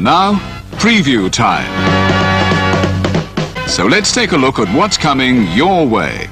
now, preview time. So let's take a look at what's coming your way.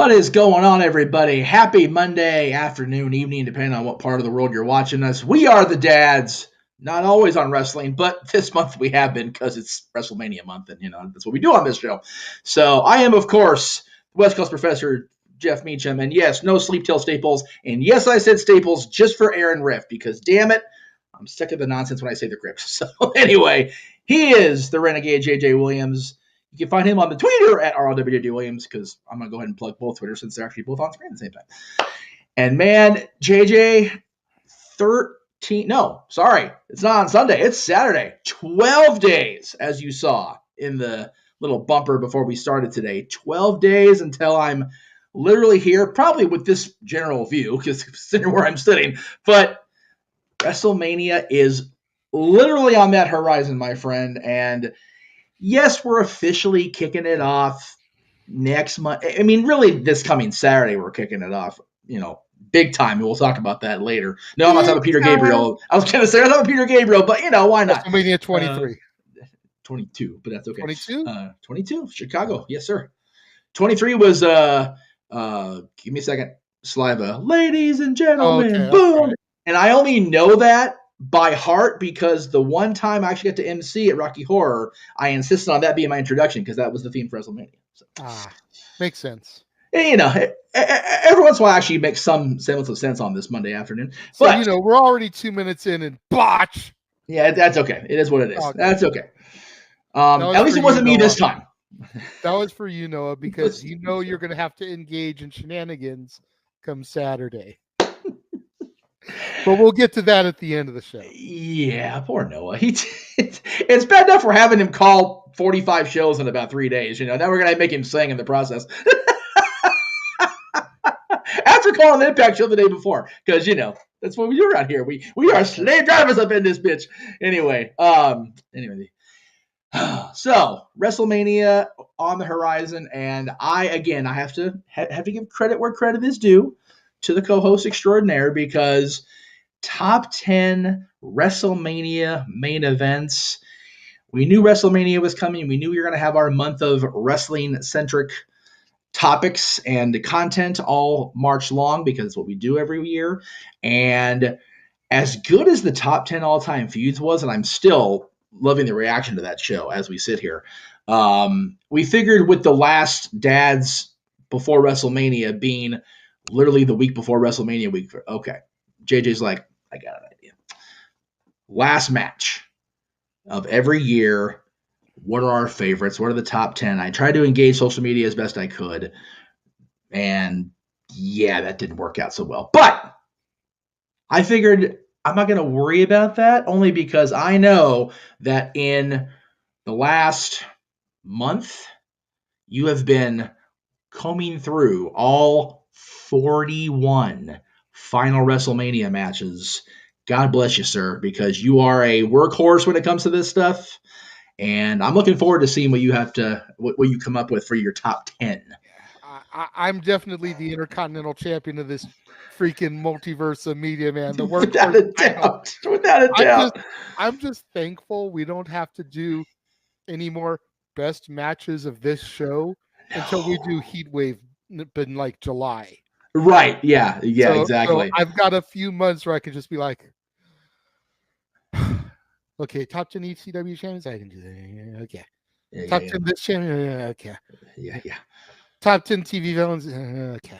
What is going on, everybody? Happy Monday afternoon, evening, depending on what part of the world you're watching us. We are the Dads, not always on wrestling, but this month we have been because it's WrestleMania month, and that's what we do on this show. So I am, of course, West Coast Professor Jeff Meacham, and yes, no sleep till Staples, and yes, I said Staples just for Aaron Riff, because damn it, I'm sick of the nonsense when I say the crypt. So anyway, he is the Renegade J.J. Williams. You can find him on the Twitter at RLWJ Williams, because I'm going to go ahead and plug both Twitter since they're actually both on screen at the same time. And man, JJ, it's not on Sunday. It's Saturday. 12 days, as you saw in the little bumper before we started today. 12 days until I'm literally here, probably with this general view, because considering where I'm sitting. But WrestleMania is literally on that horizon, my friend, and yes, we're officially kicking it off next month. I mean, really, this coming Saturday, we're kicking it off, big time. We'll talk about that later. No, I'm not talking about Peter Gabriel. I was going to say I'm not Peter Gabriel, but, why not? WrestleMania 23. 22, but that's okay. 22? 22, Chicago. Yes, sir. 23 was, give me a second, Saliva. Ladies and gentlemen, boom. Right. And I only know that by heart because the one time I actually got to MC at Rocky Horror, I insisted on that being my introduction because that was the theme for WrestleMania. So. Makes sense. And, every once in a while I actually make some semblance of sense on this Monday afternoon. But, so, we're already 2 minutes in and botch. Yeah, that's okay. It is what it is. Okay. That's okay. At least it wasn't me this time. That was for you, Noah, because you're going to have to engage in shenanigans come Saturday. But we'll get to that at the end of the show. Yeah, poor Noah. It's bad enough we're having him call 45 shows in about 3 days. Now we're going to make him sing in the process. After calling the Impact show the day before. Because, that's what we do around here. We are slave drivers up in this bitch. Anyway. So, WrestleMania on the horizon. And I have to give credit where credit is due to the co-host extraordinaire, because top 10 WrestleMania main events. We knew WrestleMania was coming. We knew we were going to have our month of wrestling-centric topics and content all March long, because it's what we do every year. And as good as the top 10 all-time feuds was, and I'm still loving the reaction to that show as we sit here, we figured with the last DADS before WrestleMania being literally the week before WrestleMania week. Okay. JJ's like, I got an idea. Last match of every year. What are our favorites? What are the top 10? I tried to engage social media as best I could. And yeah, that didn't work out so well. But I figured I'm not going to worry about that, only because I know that in the last month, you have been combing through all 41 final WrestleMania matches. God bless you, sir, because you are a workhorse when it comes to this stuff. And I'm looking forward to seeing what you come up with for your top 10. I'm definitely the Intercontinental Champion of this freaking multiverse of media, man. The workhorse. Without a doubt. I'm just thankful we don't have to do any more best matches of this show until we do Heatwave in like July. Right. Yeah. Exactly. So I've got a few months where I can just be like, okay, top 10 ECW champions, I can do that. Okay. Top 10 this champion, okay. Yeah. Top 10 TV villains, okay.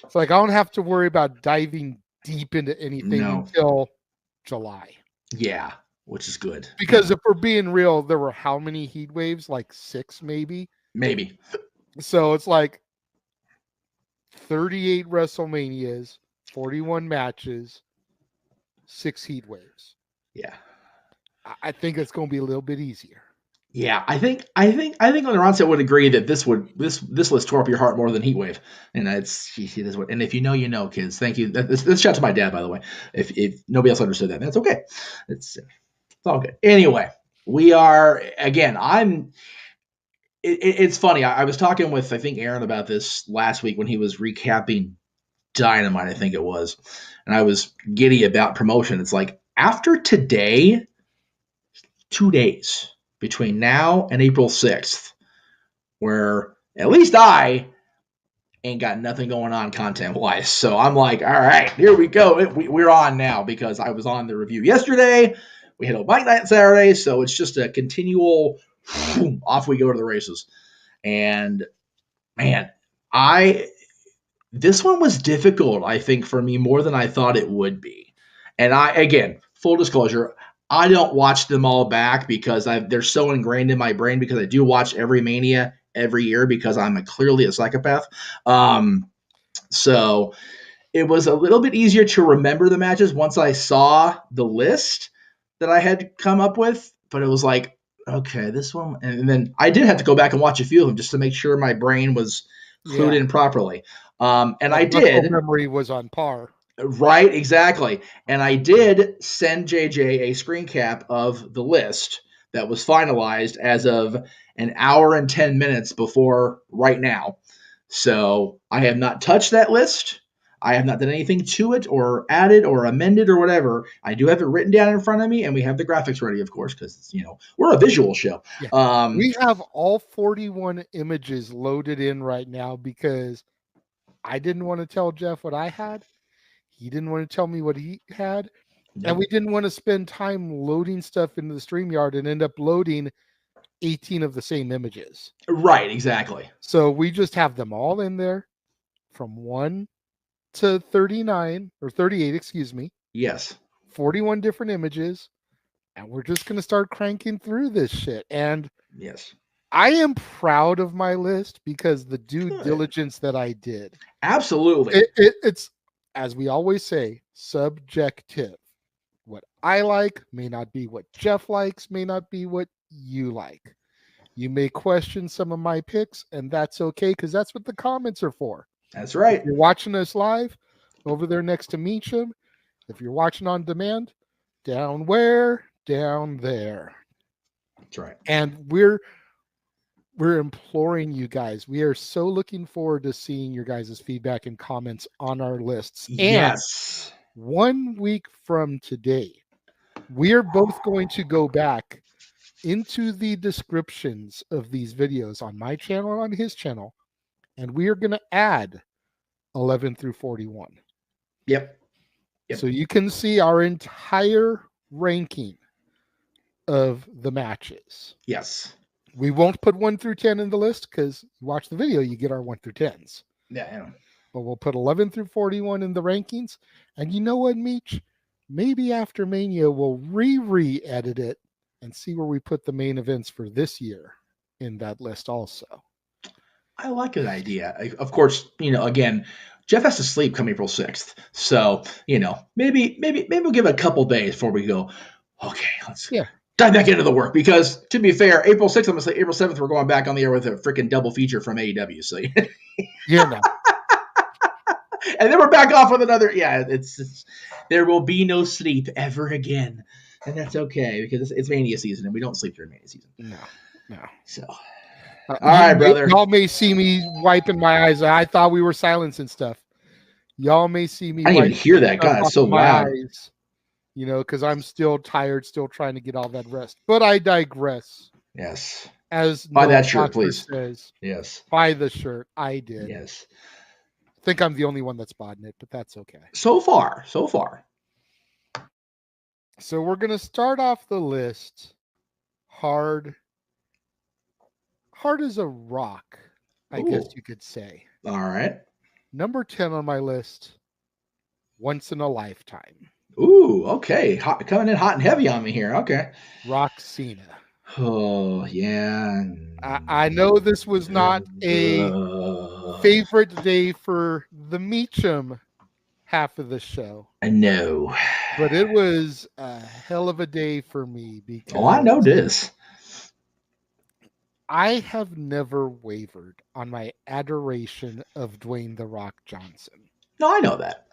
It's like I don't have to worry about diving deep into anything until July. Yeah, which is good. Because if we're being real, there were how many heat waves? Like 6, maybe? Maybe. So it's like 38 WrestleManias, 41 matches, 6 heat waves. Yeah. I think it's going to be a little bit easier. Yeah, I think on the onset would agree that this list tore up your heart more than Heatwave, and and if you know, you know, kids. Thank you. This shout to my dad, by the way. If nobody else understood that, that's okay. It's all good. Anyway, we are again. It's funny. I was talking with I think Aaron about this last week when he was recapping Dynamite, I think it was, and I was giddy about promotion. It's like after today, 2 days. Between now and April 6th, where at least I ain't got nothing going on content-wise. So I'm like, all right, here we go. We're on now because I was on the review yesterday. We had a bike night Saturday, so it's just a continual off we go to the races. And man, this one was difficult, I think, for me more than I thought it would be. And again, full disclosure, I don't watch them all back because they're so ingrained in my brain because I do watch every Mania every year because I'm clearly a psychopath. So it was a little bit easier to remember the matches once I saw the list that I had come up with. But it was like, okay, this one. And then I did have to go back and watch a few of them just to make sure my brain was clued in properly. And I did. Memory was on par. Right, exactly. And I did send JJ a screen cap of the list that was finalized as of an hour and 10 minutes before right now. So I have not touched that list. I have not done anything to it or added or amended or whatever. I do have it written down in front of me, and we have the graphics ready, of course, because we're a visual show. Yeah. We have all 41 images loaded in right now because I didn't want to tell Jeff what I had. He didn't want to tell me what he had. Nope. And we didn't want to spend time loading stuff into the StreamYard and end up loading 18 of the same images. Right, exactly. So we just have them all in there from 1 to 39 or 38, excuse me. Yes. 41 different images. And we're just going to start cranking through this shit. And yes, I am proud of my list because the due diligence that I did. Absolutely. It's, as we always say, subjective. What I like may not be what Jeff likes, may not be what you like. You may question some of my picks, and that's okay because that's what the comments are for. That's right. If you're watching us live over there next to Meacham. If you're watching on demand, down where? Down there. That's right. And we're imploring you guys. We are so looking forward to seeing your guys' feedback and comments on our lists. Yes. And 1 week from today, we are both going to go back into the descriptions of these videos on my channel and on his channel, and we are going to add 11 through 41. Yep. So you can see our entire ranking of the matches. Yes. We won't put 1 through 10 in the list because you watch the video, you get our 1 through 10s. Yeah. But we'll put 11 through 41 in the rankings. And you know what, Meech? Maybe after Mania, we'll re-edit it and see where we put the main events for this year in that list also. I like that idea. Of course, again, Jeff has to sleep come April 6th. So, maybe we'll give it a couple days before we go, okay, let's dive back into the work. Because, to be fair, April 6th, I'm going to say April 7th, we're going back on the air with a freaking double feature from AEW. So, no. And then we're back off with another. Yeah, it's there will be no sleep ever again. And that's okay because it's Mania season and we don't sleep during Mania season. No. So, all right, brother. Y'all may see me wiping my eyes. I thought we were silencing stuff. Y'all may see me. I didn't even hear that. God, it's so loud. Eyes, because I'm still tired, still trying to get all that rest. But I digress. Yes. As buy that shirt, please. Says, yes. Buy the shirt. I did. Yes. I think I'm the only one that's bought it, but that's okay. So far. So we're going to start off the list hard as a rock, I guess you could say. All right. Number 10 on my list, once in a lifetime. Ooh, okay. Coming in hot and heavy on me here. Okay. Rock Cena. Oh, yeah. I know this was not a favorite day for the Meacham half of the show. I know. But it was a hell of a day for me because I know this. I have never wavered on my adoration of Dwayne "The Rock" Johnson. No, I know that.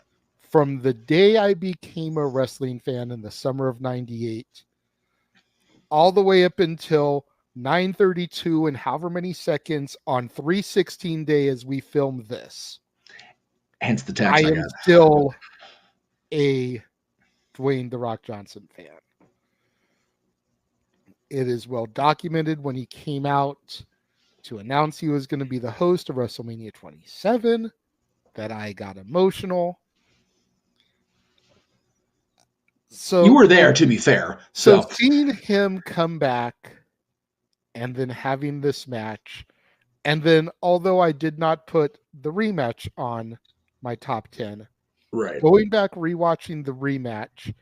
From the day I became a wrestling fan in the summer of '98, all the way up until 9:32 and however many seconds on 3/16 day as we filmed this. Hence the text. I am still a Dwayne "The Rock" Johnson fan. It is well documented when he came out to announce he was going to be the host of WrestleMania 27, that I got emotional. So you were there, to be fair. So So seeing him come back and then having this match, and then although I did not put the rematch on my top 10, right, going back, rewatching the rematch,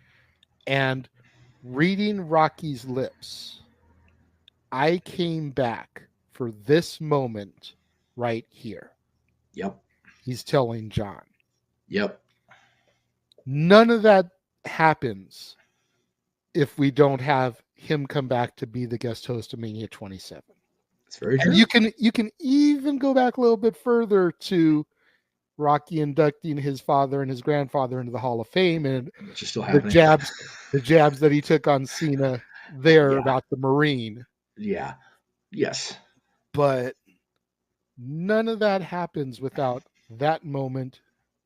and reading Rocky's lips, I came back for this moment right here. yep, He's telling John. yep. None of that happens if we don't have him come back to be the guest host of Mania 27. It's very true. And you can even go back a little bit further to Rocky inducting his father and his grandfather into the Hall of Fame, and Which is still the happening. jabs that he took on Cena there Yeah. about the Marine. Yeah. Yes. But none of that happens without that moment,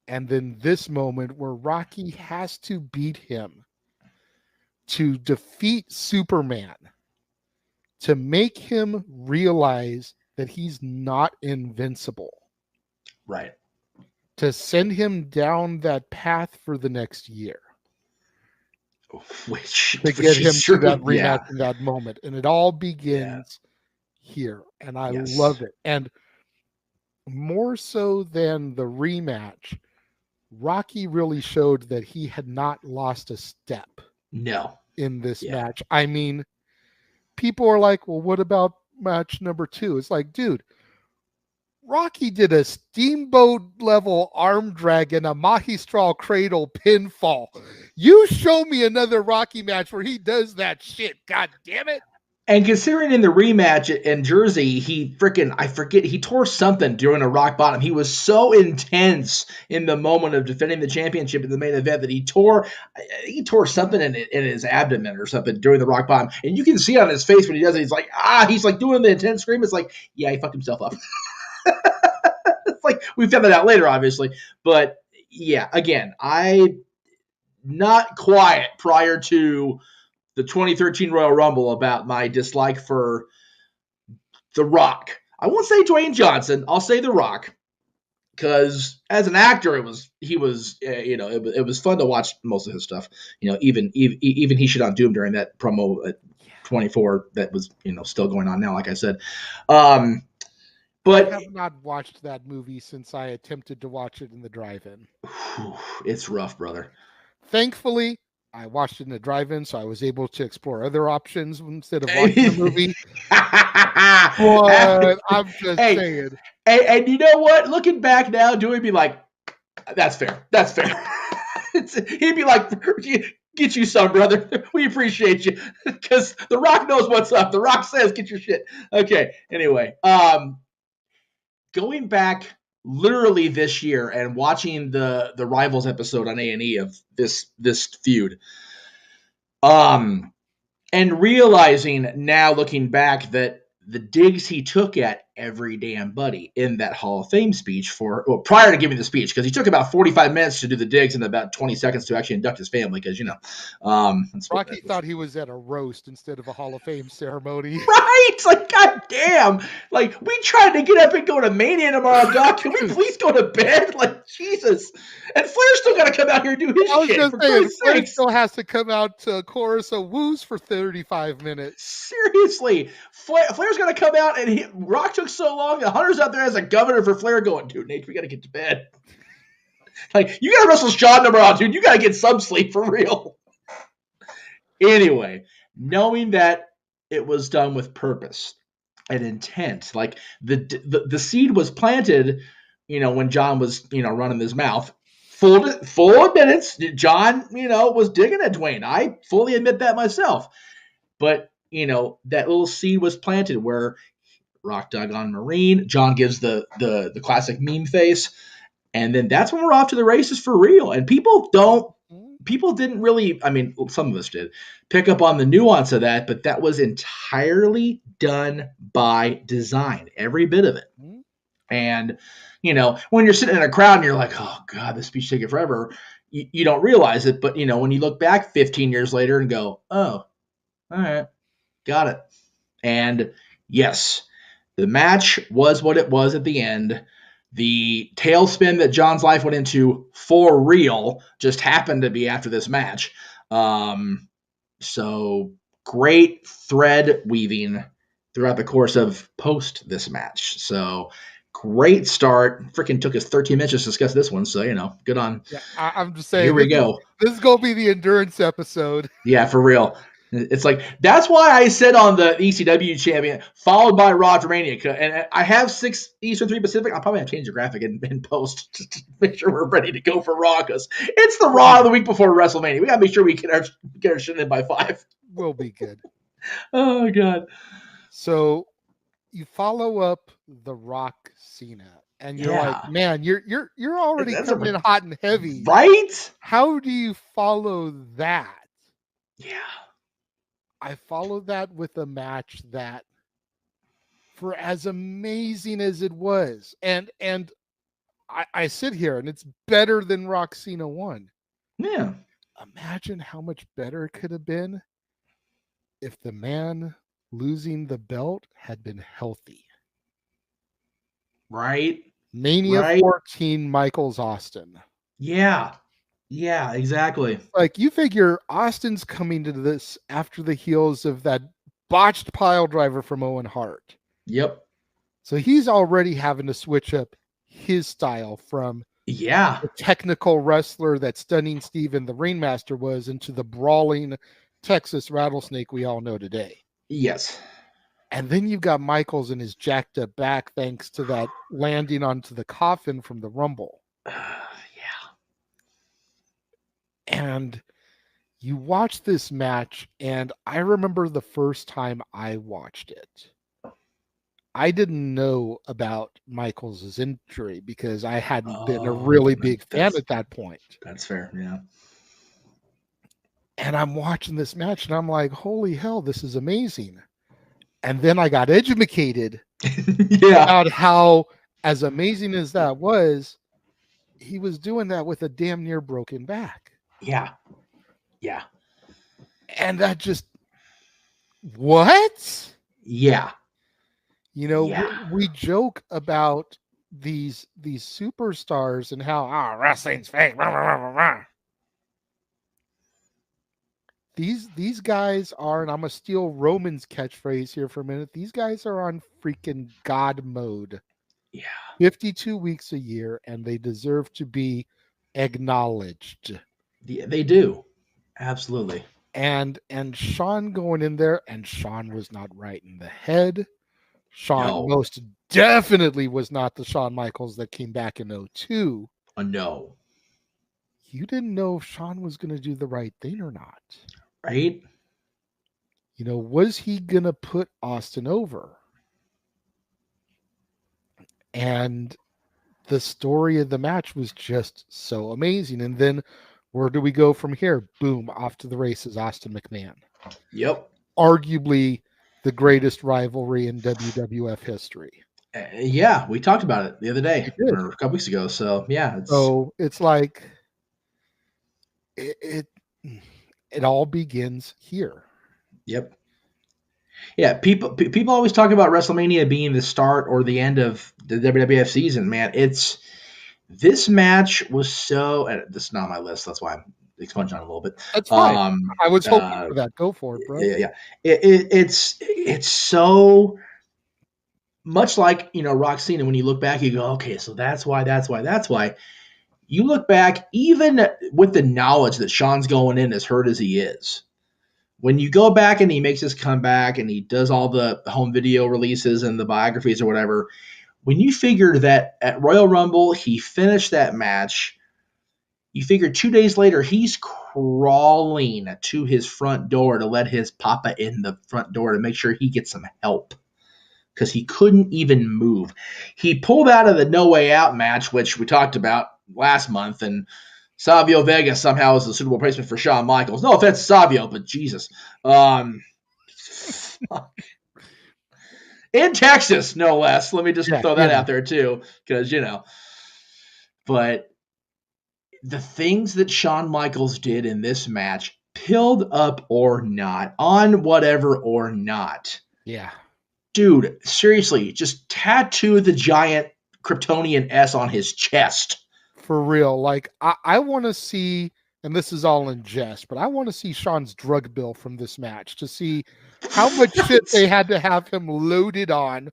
and then this moment where Rocky has to beat him to defeat Superman, to make him realize that he's not invincible, Right. to send him down that path for the next year, to get him to that rematch in that moment. And it all begins here. And I love it. And more so than the rematch, Rocky really showed that he had not lost a step in this match. I mean, people are like, well, what about match number 2? It's like, dude, Rocky did a steamboat level arm drag and a magistral cradle pinfall. You show me another Rocky match where he does that shit. God damn it. And considering in the rematch in Jersey, he tore something during a rock bottom. He was so intense in the moment of defending the championship in the main event that he tore something in his abdomen or something during the rock bottom. And you can see on his face when he does it, he's like doing the intense scream. It's like, yeah, he fucked himself up. It's like, we found that out later, obviously. But yeah, again, I not quiet prior to the 2013 Royal Rumble about my dislike for The Rock. I won't say Dwayne Johnson. I'll say The Rock, because as an actor, it was fun to watch most of his stuff. Even he shit on Doom during that promo at 24 that was still going on now. Like I said, but I have not watched that movie since I attempted to watch it in the drive-in. It's rough, brother. Thankfully, I watched it in the drive-in, so I was able to explore other options instead of watching the movie. But I'm just saying. And you know what? Looking back now, Dewey would be like, that's fair. That's fair. He'd be like, get you some, brother. We appreciate you. Because The Rock knows what's up. The Rock says, get your shit. Okay, anyway. Going back literally this year and watching the Rivals episode on A&E of this feud, and realizing now, looking back, that the digs he took at every damn buddy in that Hall of Fame speech prior to giving the speech, because he took about 45 minutes to do the digs and about 20 seconds to actually induct his family, because, Rocky thought he was at a roast instead of a Hall of Fame ceremony. Right? Like, God damn. Like, we tried to get up and go to Mania tomorrow, Doc. Can we please go to bed? Like, Jesus. And Flair's still got to come out here and do his shit. Flair still has to come out to a chorus of woos for 35 minutes. Seriously. Flair's got to come out, and Rock took so long. The Hunter's out there as a governor for Flair going, dude, Nate, we got to get to bed. Like, you got to wrestle Shawn tomorrow, dude. You got to get some sleep for real. Anyway, knowing that it was done with purpose and intent, like the seed was planted, when John was, running his mouth. Full admittance, John, was digging at Dwayne. I fully admit that myself. But, that little seed was planted where Rock dug on Marine. John gives the classic meme face. And then that's when we're off to the races for real. And people didn't really, I mean, some of us did, pick up on the nuance of that, but that was entirely done by design, every bit of it. And, when you're sitting in a crowd and you're like, oh, God, this speech taking forever, you don't realize it. But, when you look back 15 years later and go, oh, all right, got it. And yes, The match was what it was at the end. The tailspin that John's life went into for real just happened to be after this match. So great thread weaving throughout the course of post this match. So great start. Freaking took us 13 minutes to discuss this one. So, good on. Yeah, I'm just Here saying. we go. This is going to be the endurance episode. Yeah, for real. It's like, that's why I said on the ECW champion, followed by Raw for Mania. And I have 6 Eastern, 3 Pacific. I'll probably have to change the graphic in post to make sure we're ready to go for Raw, because it's the Raw of the week before WrestleMania. We got to make sure we get our shit in by 5. We'll be good. Oh, God. So you follow up The Rock Cena, and you're like, man, you're already coming in hot and heavy. Right? How do you follow that? Yeah. I followed that with a match that, for as amazing as it was, and I sit here and it's better than Rock Cena 1. Yeah. Imagine how much better it could have been if the man losing the belt had been healthy. Right. Mania 14, Michaels Austin. Yeah. Yeah, exactly. Like, you figure Austin's coming to this after the heels of that botched pile driver from Owen Hart. Yep. So he's already having to switch up his style from the technical wrestler that Stunning Steve and the Ringmaster was into the brawling Texas rattlesnake we all know today. Yes. And then you've got Michaels in his jacked up back thanks to that landing onto the coffin from the Rumble. And you watch this match, and I remember the first time I watched it. I didn't know about Michaels' injury because I hadn't been a really big fan at that point. That's fair, yeah. And I'm watching this match, and I'm like, holy hell, this is amazing. And then I got educated about how, as amazing as that was, he was doing that with a damn near broken back. Yeah. Yeah. And that just, what? Yeah. We joke about these superstars and how wrestling's fake. Rah, rah, rah, rah. These guys are, and I'm gonna steal Roman's catchphrase here for a minute. These guys are on freaking God mode. Yeah. 52 weeks a year, and they deserve to be acknowledged. Yeah, they do. Absolutely. And Shawn going in there, and Shawn was not right in the head. Shawn most definitely was not the Shawn Michaels that came back in 2002. No. You didn't know if Shawn was going to do the right thing or not. Right? Was he going to put Austin over? And the story of the match was just so amazing. And then where do we go from here? Boom, off to the races, Austin McMahon. Yep. Arguably the greatest rivalry in WWF history. Yeah, we talked about it the other day or a couple weeks ago. So yeah, it's like it all begins here. Yep. Yeah, people always talk about WrestleMania being the start or the end of the WWF season. Man, this match was so. And this is not on my list. That's why I'm expunging on it a little bit. That's fine. I was hoping for that. Go for it, bro. Yeah. It's so much like Rock Cena. When you look back, you go, okay, so that's why. You look back, even with the knowledge that Shawn's going in as hurt as he is. When you go back and he makes his comeback and he does all the home video releases and the biographies or whatever, when you figure that at Royal Rumble he finished that match, you figure 2 days later he's crawling to his front door to let his papa in the front door to make sure he gets some help because he couldn't even move. He pulled out of the No Way Out match, which we talked about last month, and Savio Vega somehow is a suitable replacement for Shawn Michaels. No offense to Savio, but Jesus. In Texas, no less. Let me just throw that out there, too, because, But the things that Shawn Michaels did in this match, pilled up or not, on whatever or not, Dude, seriously, just tattoo the giant Kryptonian S on his chest. For real. Like, I want to see, and this is all in jest, but I want to see Sean's drug bill from this match to see how much shit they had to have him loaded on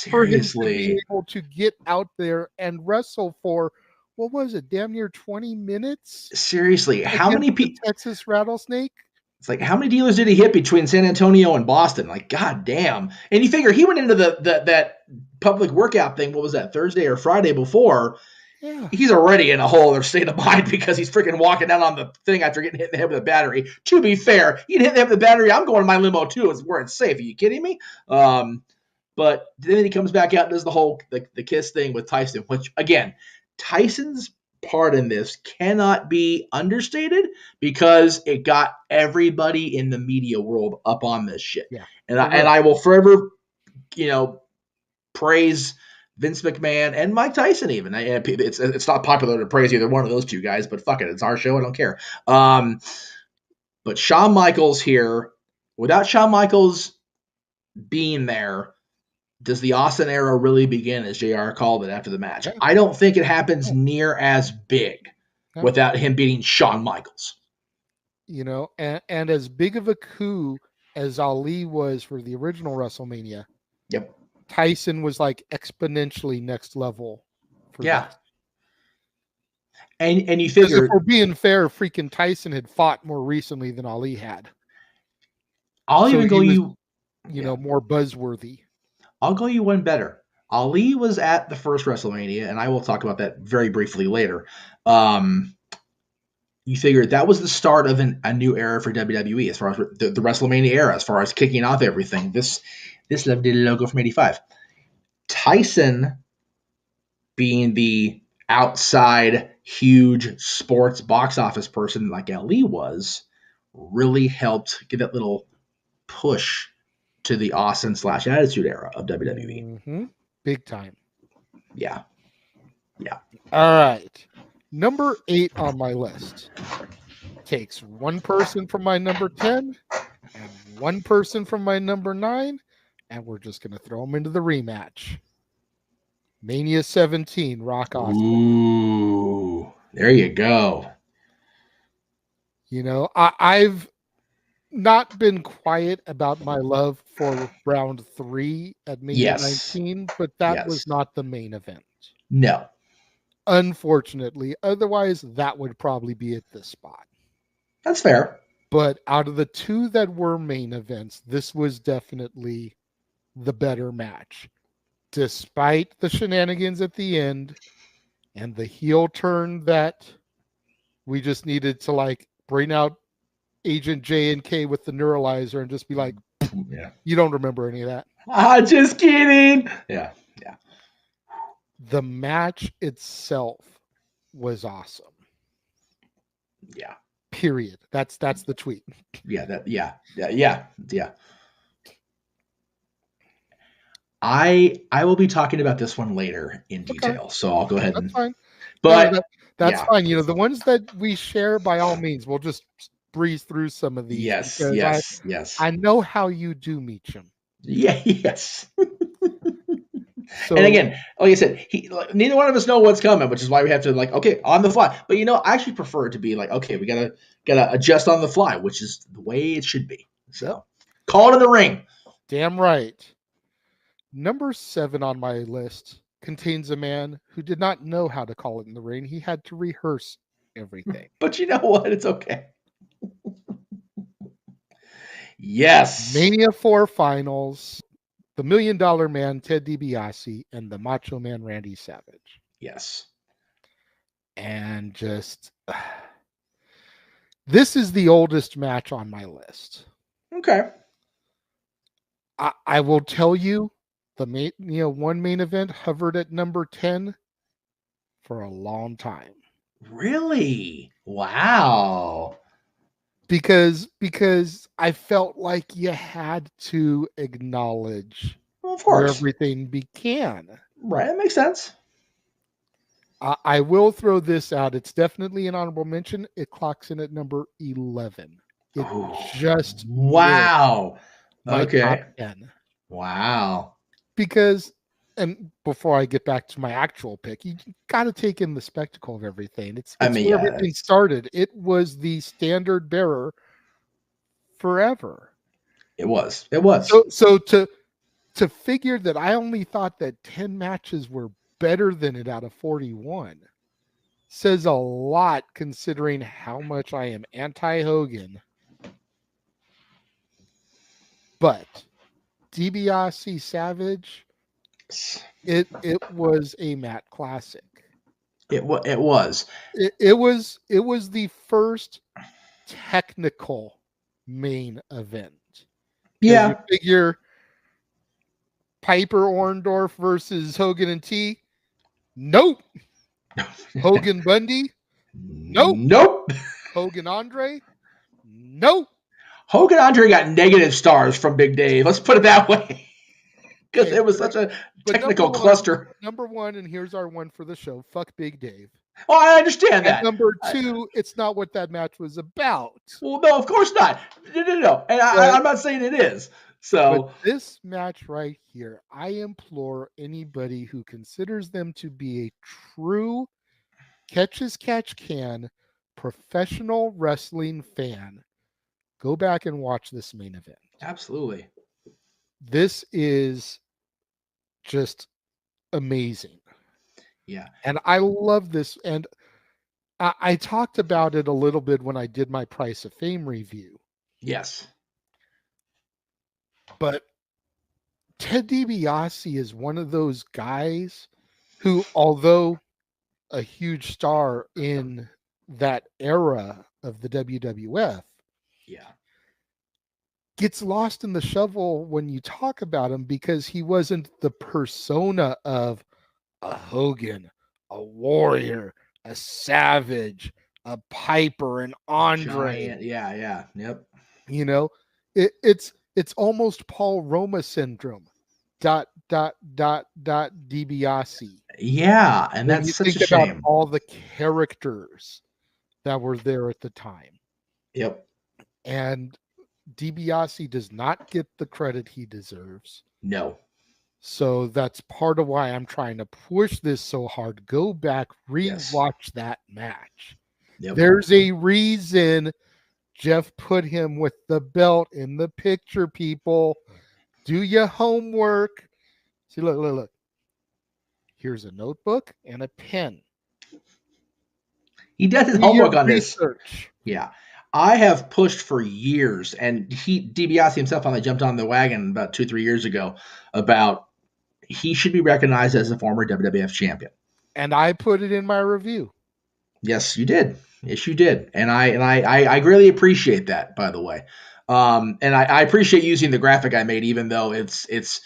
for him to be able to get out there and wrestle for, what was it, damn near 20 minutes? Seriously, how many people? Texas Rattlesnake? It's like, how many dealers did he hit between San Antonio and Boston? Like, god damn. And you figure he went into that public workout thing, what was that, Thursday or Friday before? Yeah. He's already in a whole other state of mind because he's freaking walking down on the thing after getting hit in the head with a battery. To be fair, you hit the head with a battery, I'm going to my limo too. It's where it's safe. Are you kidding me? But then he comes back out and does the whole the kiss thing with Tyson, which, again, Tyson's part in this cannot be understated because it got everybody in the media world up on this shit. Yeah. And I will forever, praise Vince McMahon and Mike Tyson even. It's not popular to praise either one of those two guys, but fuck it. It's our show. I don't care. But Shawn Michaels here, without Shawn Michaels being there, does the Austin era really begin, as JR called it after the match? Yeah. I don't think it happens near as big without him beating Shawn Michaels. And as big of a coup as Ali was for the original WrestleMania. Yep. Tyson was like exponentially next level. Yeah. And you figure, if we're being fair, freaking Tyson had fought more recently than Ali had. I'll even go more buzzworthy. I'll go you one better. Ali was at the first WrestleMania, and I will talk about that very briefly later. You figure that was the start of a new era for WWE as far as the WrestleMania era, as far as kicking off everything. This lovely logo from '85. Tyson, being the outside huge sports box office person like Ali was, really helped give that little push to the Austin/Attitude Era of WWE. Mm-hmm. Big time. Yeah. All right. Number 8 on my list takes one person from my number 10 and one person from my number 9, and we're just going to throw them into the rematch. Mania 17, Rock Austin. Ooh, there you go. I've not been quiet about my love for round 3 at Mania 19, but that was not the main event. No. Unfortunately. Otherwise, that would probably be at this spot. That's fair. But out of the 2 that were main events, this was definitely the better match. Despite the shenanigans at the end and the heel turn that we just needed to bring out Agent J and K with the neuralizer and just be like, you don't remember any of that. Just kidding. Yeah. The match itself was awesome. Yeah. Period. That's the tweet. Yeah. I will be talking about this one later in detail, so I'll go ahead and. That's fine. But that's fine. The ones that we share, by all means, we'll just breeze through some of these. Yes. I know how you do, Meacham. Yeah. Yes. And again, like I said, neither one of us know what's coming, which is why we have to on the fly. But I actually prefer it to be we gotta adjust on the fly, which is the way it should be. So call it in the ring. Damn right. Number 7 on my list contains a man who did not know how to call it in the ring. He had to rehearse everything. But you know what? It's okay. Yes. Mania 4 finals. The $1 Million Man, Ted DiBiase, and the Macho Man, Randy Savage. Yes. And this is the oldest match on my list. Okay. I will tell you, the one main event hovered at number 10 for a long time. Really? Wow. Because I felt like you had to acknowledge where everything began. Right, that makes sense. I will throw this out. It's definitely an honorable mention. It clocks in at number 11. It just wow. my top 10. Wow. Because, and before I get back to my actual pick, you got to take in the spectacle of everything. It's where everything started. It was the standard bearer forever. It was. It was. So to figure that I only thought that 10 matches were better than it out of 41 says a lot, considering how much I am anti-Hogan. But DiBiase Savage, it was a mat classic. It was. It was the first technical main event. Yeah. You figure Piper Orndorff versus Hogan and T. Nope. Hogan Bundy. Nope. Nope. Hogan Andre. Nope. Hogan Andre got negative stars from Big Dave. Let's put it that way. Because it was such a technical cluster. Number one, and here's our one for the show. Fuck Big Dave. Oh, I understand that. Number two, it's not what that match was about. Well, no, of course not. No. And I'm not saying it is. So but this match right here, I implore anybody who considers them to be a true catch-as-catch-can professional wrestling fan, go back and watch this main event. Absolutely. This is just amazing. Yeah. And I love this. And I talked about it a little bit when I did my Price of Fame review. Yes. But Ted DiBiase is one of those guys who, although a huge star in that era of the WWF, gets lost in the shovel when you talk about him because he wasn't the persona of a Hogan, a Warrior, a Savage, a Piper, an Andre. Giant. Yeah. Yep. You know, it's almost Paul Roma syndrome. ... DiBiase. Yeah, and that's such a shame. About all the characters that were there at the time. Yep. And DiBiase does not get the credit he deserves. No. So that's part of why I'm trying to push this so hard. Go back, rewatch that match. Yep. There's a reason Jeff put him with the belt in the picture, people. Do your homework. See, look. Here's a notebook and a pen. He does his homework on research. This. Yeah. I have pushed for years, and DiBiase himself finally jumped on the wagon about 2-3 years ago about he should be recognized as a former WWF champion. And I put it in my review. Yes, you did. Yes, you did. And I greatly appreciate that, by the way. And I appreciate using the graphic I made, even though it's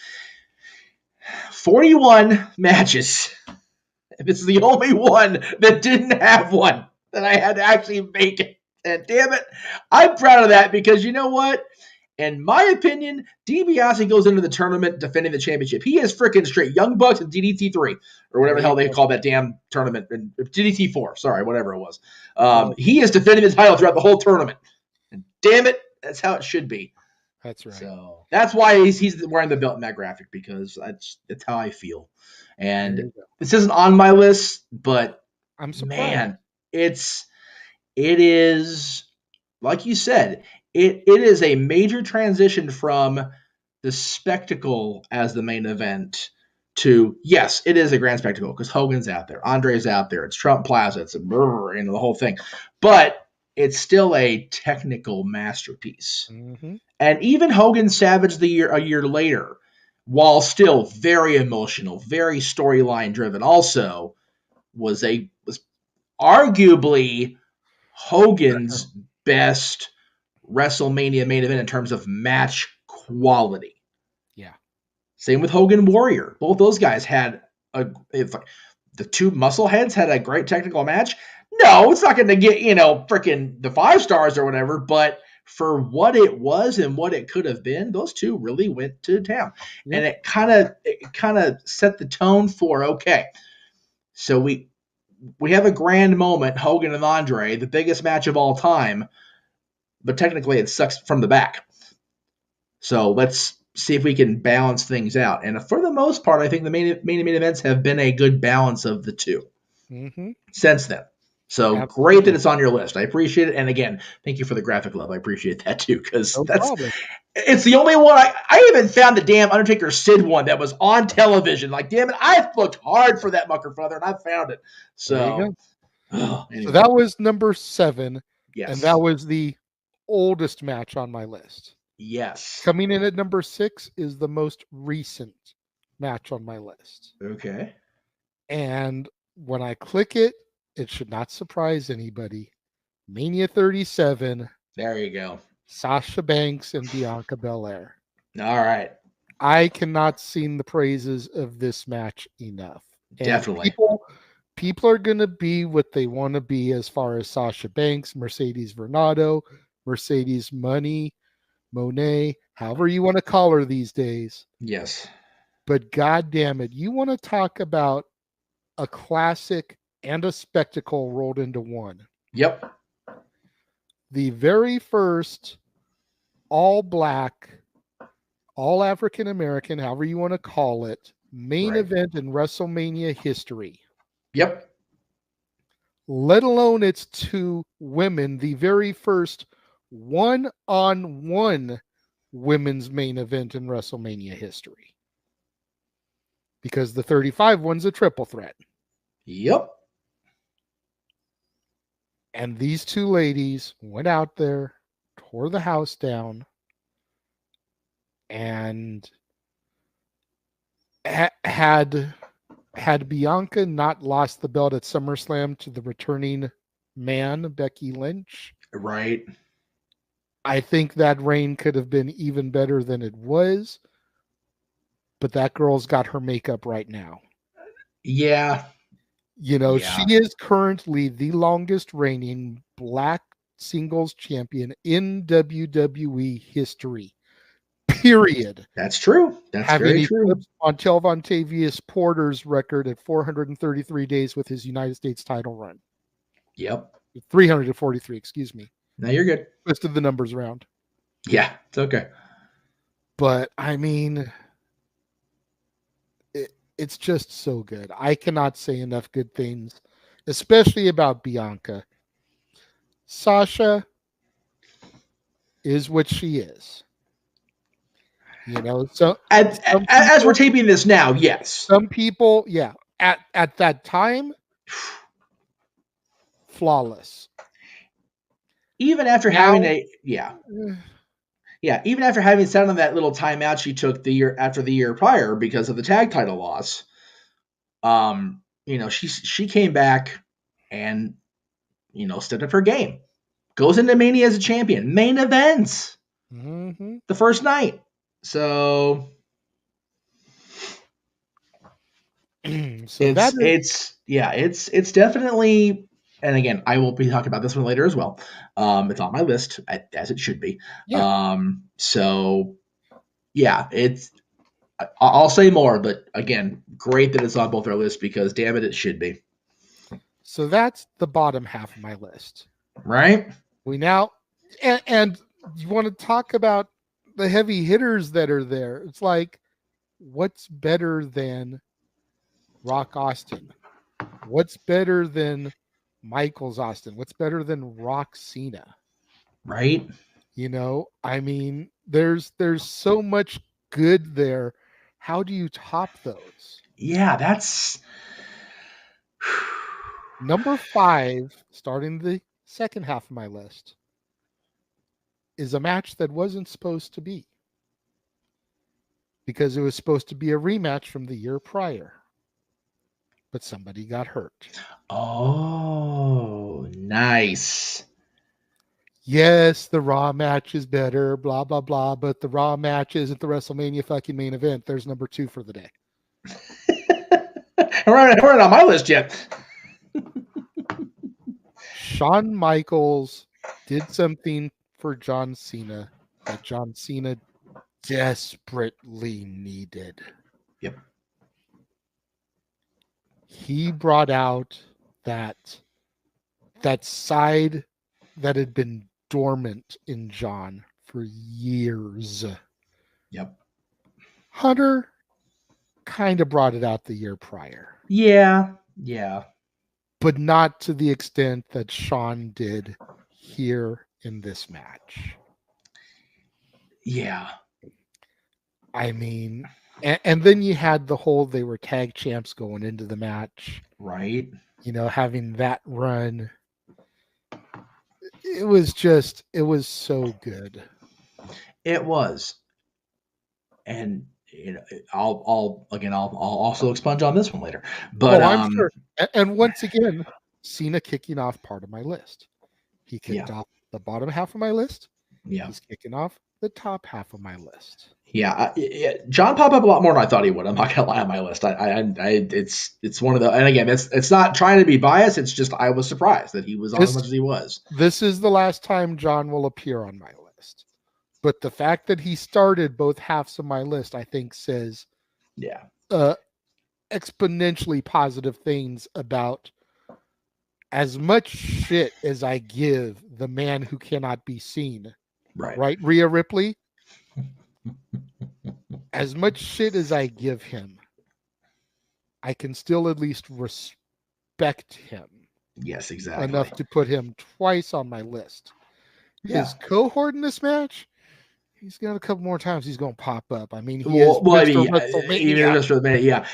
41 matches. This is the only one that didn't have one that I had to actually make it. And damn it, I'm proud of that because you know what? In my opinion, DiBiase goes into the tournament defending the championship. He is freaking straight. Young Bucks and DDT 3, or whatever the hell they call that damn tournament. DDT 4, sorry, whatever it was. He is defending the title throughout the whole tournament. And damn it, that's how it should be. That's right. So that's why he's wearing the belt in that graphic, because that's how I feel. And this isn't on my list, but I'm surprised. Man, it is, like you said, it is a major transition from the spectacle as the main event to, yes, it is a grand spectacle because Hogan's out there, Andre's out there, it's Trump Plaza, it's the whole thing. But it's still a technical masterpiece. Mm-hmm. And even Hogan Savage a year later, while still very emotional, very storyline driven, also was arguably Hogan's best WrestleMania main event in terms of match quality. Yeah. Same with Hogan Warrior. Both those guys had the two muscleheads had a great technical match. No, it's not going to get, freaking the 5 stars or whatever, but for what it was and what it could have been, those two really went to town. Yep. And it kind of set the tone for, okay, so we have a grand moment, Hogan and Andre, the biggest match of all time, but technically it sucks from the back. So let's see if we can balance things out. And for the most part, I think the main events have been a good balance of the two since then. So Absolutely. great that it's on your list. I appreciate it. And again, thank you for the graphic love. I appreciate that too, because No problem. it's the only one. I even found the damn Undertaker Sid one that was on television. Like, damn it, I've looked hard for that mucker brother, and I found it. So, There you go. Anyway. So that was number 7, Yes. and that was the oldest match on my list. Yes. Coming in at number 6 is the most recent match on my list. Okay. And when I click it, it should not surprise anybody. Mania 37. There you go. Sasha Banks and Bianca Belair. All right. I cannot sing the praises of this match enough. And definitely. People are going to be what they want to be as far as Sasha Banks, Mercedes Varnado, Mercedes Money, Monet, however you want to call her these days. Yes. But God damn it, you want to talk about a classic and a spectacle rolled into one. Yep. The very first all black, all African American, however you want to call it, main event in WrestleMania history. Yep. Let alone its 2 women, the very first one-on-one women's main event in WrestleMania history. Because the 35 one's a triple threat. Yep. And these 2 ladies went out there, tore the house down, and had Bianca not lost the belt at SummerSlam to the returning man, Becky Lynch. Right. I think that reign could have been even better than it was. But that girl's got her makeup right now. Yeah. You know, she is currently the longest reigning black singles champion in WWE history. Period. That's true. That's very true. Montel Vontavious Porter's record at 433 days with his United States title run. Yep. 343, excuse me. No, you're good. Twisted the numbers around. Yeah, it's okay. But, I mean, it's just so good. I cannot say enough good things, especially about Bianca. Sasha is what she is. You know, so as we're taping this now, yes. Some people, yeah, at that time, flawless. Even after having even after having sat on that little timeout she took the year prior because of the tag title loss, you know, she came back and, you know, stepped up her game. Goes into Mania as a champion. Main events. The first night. So it's definitely, and again, I will be talking about this one later as well. It's on my list as it should be. Yeah. So yeah, I'll say more, but again, great that it's on both our lists because damn it should be. So that's the bottom half of my list. Right? We now and you want to talk about the heavy hitters that are there. It's like, what's better than Rock Austin? What's better than Michaels Austin? What's better than Rock Cena? Right? You know, I mean, there's so much good there. How do you top those? Yeah, that's number 5, starting the second half of my list, is a match that wasn't supposed to be. Because it was supposed to be a rematch from the year prior. But somebody got hurt. Oh, nice. Yes, the Raw match is better, blah, blah, blah, but the Raw match isn't the WrestleMania fucking main event. There's number 2 for the day. We're not on my list yet. Shawn Michaels did something for John Cena that John Cena desperately needed. Yep. He brought out that side that had been dormant in John for years. Yep. Hunter kind of brought it out the year prior, Yeah. but not to the extent that Shawn did here in this match. Yeah. I mean, and then you had the whole they were tag champs going into the match, Right. having that run. It was so good. It was. And I'll also expunge on this one later. But I'm sure. And once again, Cena kicking off part of my list. He kicked yeah. off the bottom half of my list. Yeah. He's kicking off the top half of my list. Yeah, John popped up a lot more than I thought he would. I'm not gonna lie on my list. It's one of the, and again, it's not trying to be biased. It's just I was surprised that he was on as much as he was. This is the last time John will appear on my list, but the fact that he started both halves of my list, I think, says exponentially positive things about as much shit as I give the man who cannot be seen. Right, Rhea Ripley? As much shit as I give him, I can still at least respect him. Yes, exactly. Enough to put him twice on my list. Yeah. His cohort in this match, he's got a couple more times he's going to pop up. I mean, he is Mr. WrestleMania. Yeah.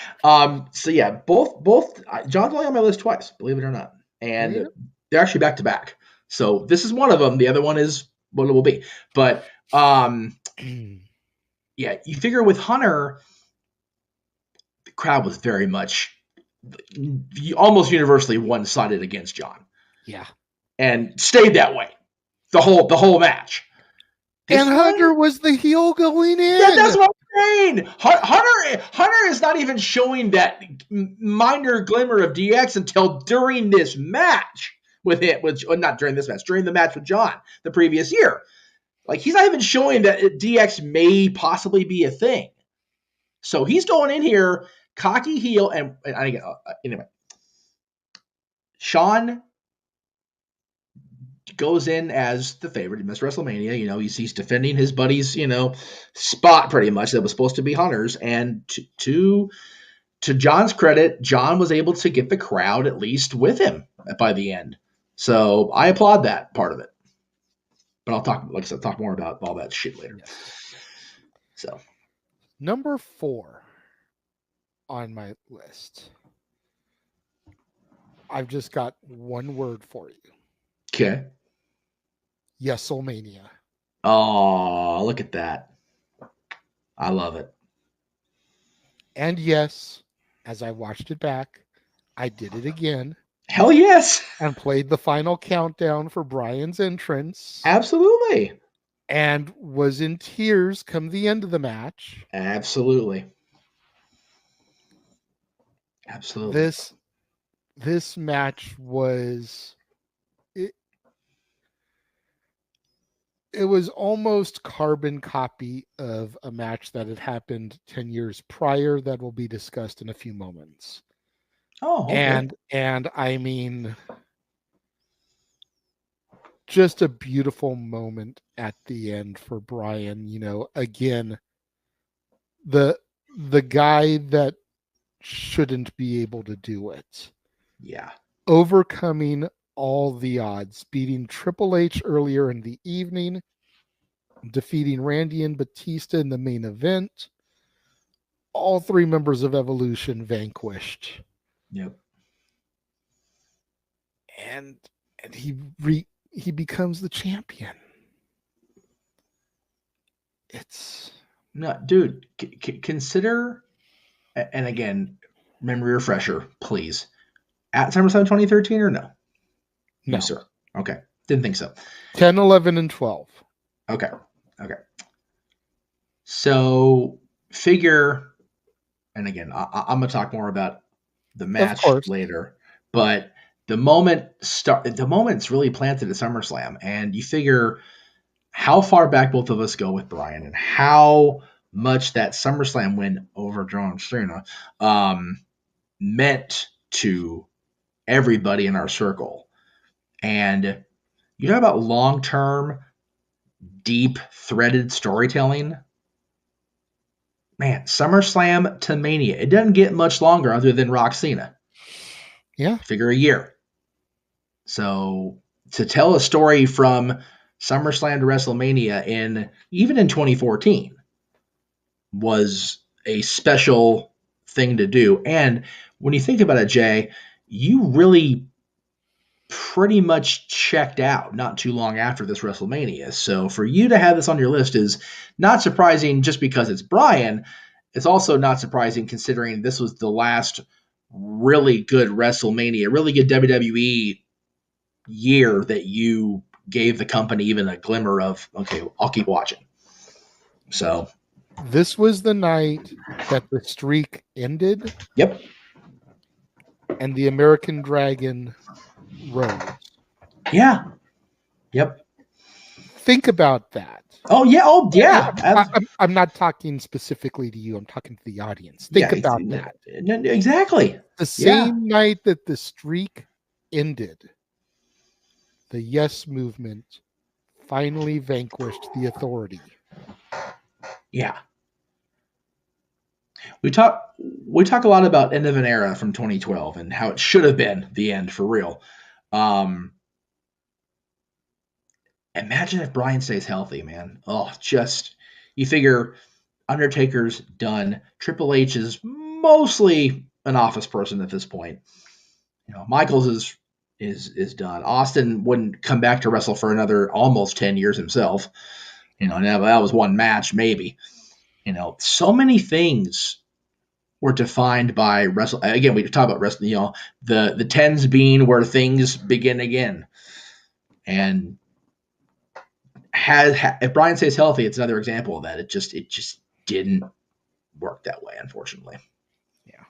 So yeah, both John's only on my list twice, believe it or not, and they're actually back to back. So this is one of them. The other one is what it will be. But yeah, you figure with Hunter, the crowd was very much almost universally one-sided against John. Yeah, and stayed that way the whole match. And Hunter was the heel going in. That's what I'm saying. Hunter is not even showing that minor glimmer of DX until during this match with it, not during this match, during the match with John the previous year. Like, he's not even showing that DX may possibly be a thing. So he's going in here, cocky heel, and anyway, Shawn goes in as the favorite in this WrestleMania. He's defending his buddy's, spot pretty much that was supposed to be Hunter's. And to John's credit, John was able to get the crowd at least with him by the end. So I applaud that part of it. But I'll talk more about all that shit later. So number 4 on my list. I've just got one word for you. Okay. WrestleMania. Oh, look at that. I love it. And yes, as I watched it back, I did it again. Hell yes. And played the final countdown for Bryan's entrance. Absolutely. And was in tears come the end of the match. Absolutely. This match was it was almost carbon copy of a match that had happened 10 years prior that will be discussed in a few moments. Oh, okay. And I mean, just a beautiful moment at the end for Bryan. Again, the guy that shouldn't be able to do it. Yeah. Overcoming all the odds, beating Triple H earlier in the evening, defeating Randy and Batista in the main event. All 3 members of Evolution vanquished. Yep. And he becomes the champion. It's no, dude. Consider, and again, memory refresher, please. At SummerSlam 2013 or no? No, sir. Okay, didn't think so. 10, 11, and 12. Okay. So figure, and again, I'm gonna talk more about the match later, but the moment's really planted at SummerSlam, and you figure how far back both of us go with Bryan and how much that SummerSlam win over John Cena meant to everybody in our circle. And you talk about long-term, deep, threaded storytelling. man, SummerSlam to Mania. It doesn't get much longer other than Rock Cena. Yeah. Figure a year. So to tell a story from SummerSlam to WrestleMania even in 2014 was a special thing to do. And when you think about it, Jay, you really pretty much checked out not too long after this WrestleMania. So for you to have this on your list is not surprising just because it's Brian. It's also not surprising considering this was the last really good WrestleMania, really good WWE year that you gave the company even a glimmer of, okay, I'll keep watching. So this was the night that the streak ended. Yep. And the American Dragon rose. Yeah. Yep. Think about that. Oh yeah. Oh yeah. I'm not talking specifically to you. I'm talking to the audience. Think about that. Exactly. The same night that the streak ended, the Yes Movement finally vanquished the Authority. Yeah. We talk a lot about end of an era from 2012 and how it should have been the end for real. Imagine if Brian stays healthy, man. Oh, just you figure Undertaker's done. Triple H is mostly an office person at this point. Michaels is done. Austin wouldn't come back to wrestle for another almost 10 years himself. That was one match maybe. So many things were defined by wrestle. Again, we talk about wrestling. The tens being where things begin again, and if Brian stays healthy, it's another example of that. It just didn't work that way, unfortunately. Yeah.